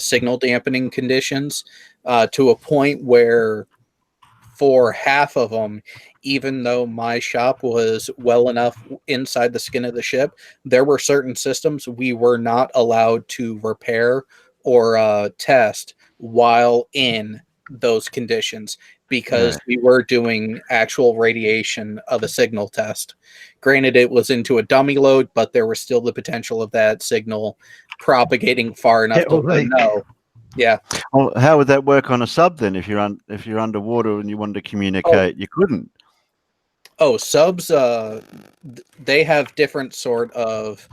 signal dampening conditions to a point where for half of them, even though my shop was well enough inside the skin of the ship, there were certain systems we were not allowed to repair or test while in those conditions because we were doing actual radiation of a signal test. Granted, it was into a dummy load, but there was still the potential of that signal propagating far enough to know. Yeah. Well, how would that work on a sub then? If you're underwater and you wanted to communicate, you couldn't. Oh, subs, they have different sort of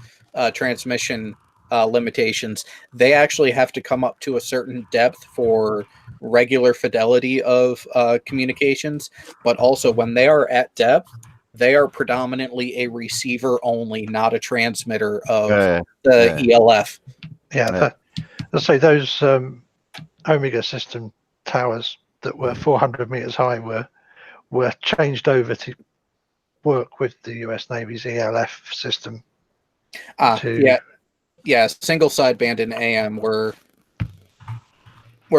transmission limitations. They actually have to come up to a certain depth for regular fidelity of communications, but also when they are at depth, they are predominantly a receiver only, not a transmitter of the ELF. Let's say those Omega system towers that were 400 meters high were changed over to work with the US Navy's ELF system. Single sideband and AM were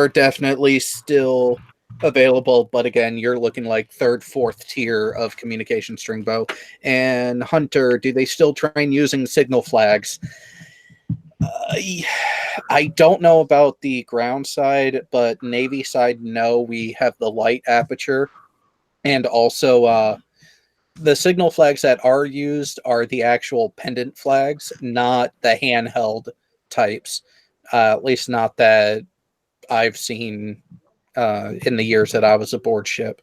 definitely still available, but again, you're looking like third, fourth tier of communication string bow. And Hunter, do they still train using signal flags? I don't know about the ground side, but Navy side, no, we have the light aperture. And also the signal flags that are used are the actual pendant flags, not the handheld types. At least not that I've seen in the years that I was aboard ship.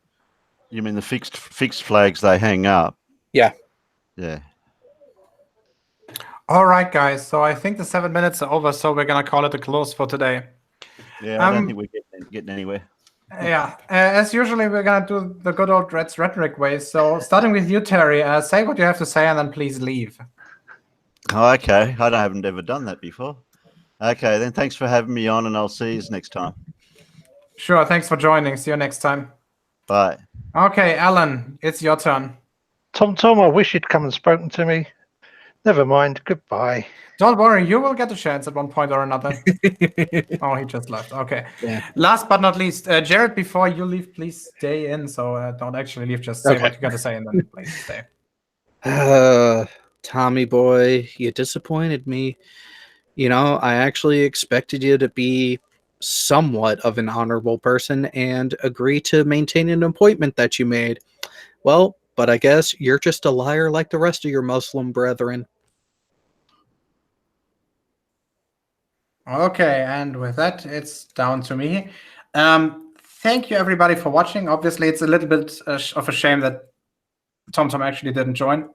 You mean the fixed flags they hang up? Yeah. Yeah. All right, guys. So I think the 7 minutes are over, so we're gonna call it a close for today. Yeah, I don't think we're getting anywhere. Yeah, as usually, we're gonna do the good old Red's rhetoric way. So starting with you, Terry, say what you have to say, and then please leave. Oh, okay. I haven't ever done that before. Okay, then thanks for having me on, and I'll see you next time. Sure. Thanks for joining. See you next time. Bye. Okay, Alan, it's your turn. Tom, I wish you'd come and spoken to me. Never mind. Goodbye. Don't worry, you will get a chance at one point or another. Oh, he just left. Okay. Yeah. Last but not least, Jared, before you leave, please stay in. So don't actually leave. Just say what you got to say, and then please stay. Tommy boy, you disappointed me. You know, I actually expected you to be somewhat of an honorable person and agree to maintain an appointment that you made. Well, but I guess you're just a liar like the rest of your Muslim brethren. Okay, and with that, it's down to me. Thank you, everybody, for watching. Obviously, it's a little bit of a shame that TomTom actually didn't join.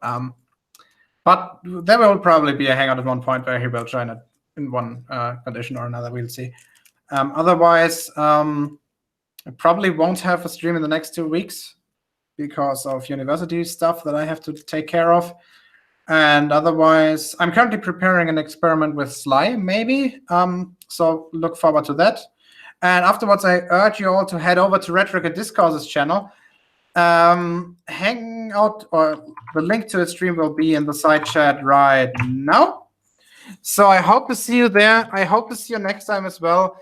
But there will probably be a hangout at one point where he will join it in one condition or another. We'll see. Otherwise, I probably won't have a stream in the next 2 weeks because of university stuff that I have to take care of. And otherwise, I'm currently preparing an experiment with Sly, maybe. So look forward to that. And afterwards, I urge you all to head over to Rhetoric and Discourses channel. Hangout, or the link to the stream will be in the side chat right now. So I hope to see you there. I hope to see you next time as well.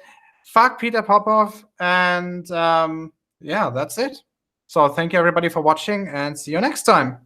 Fuck Peter Popoff. And yeah, that's it. So thank you everybody for watching and see you next time.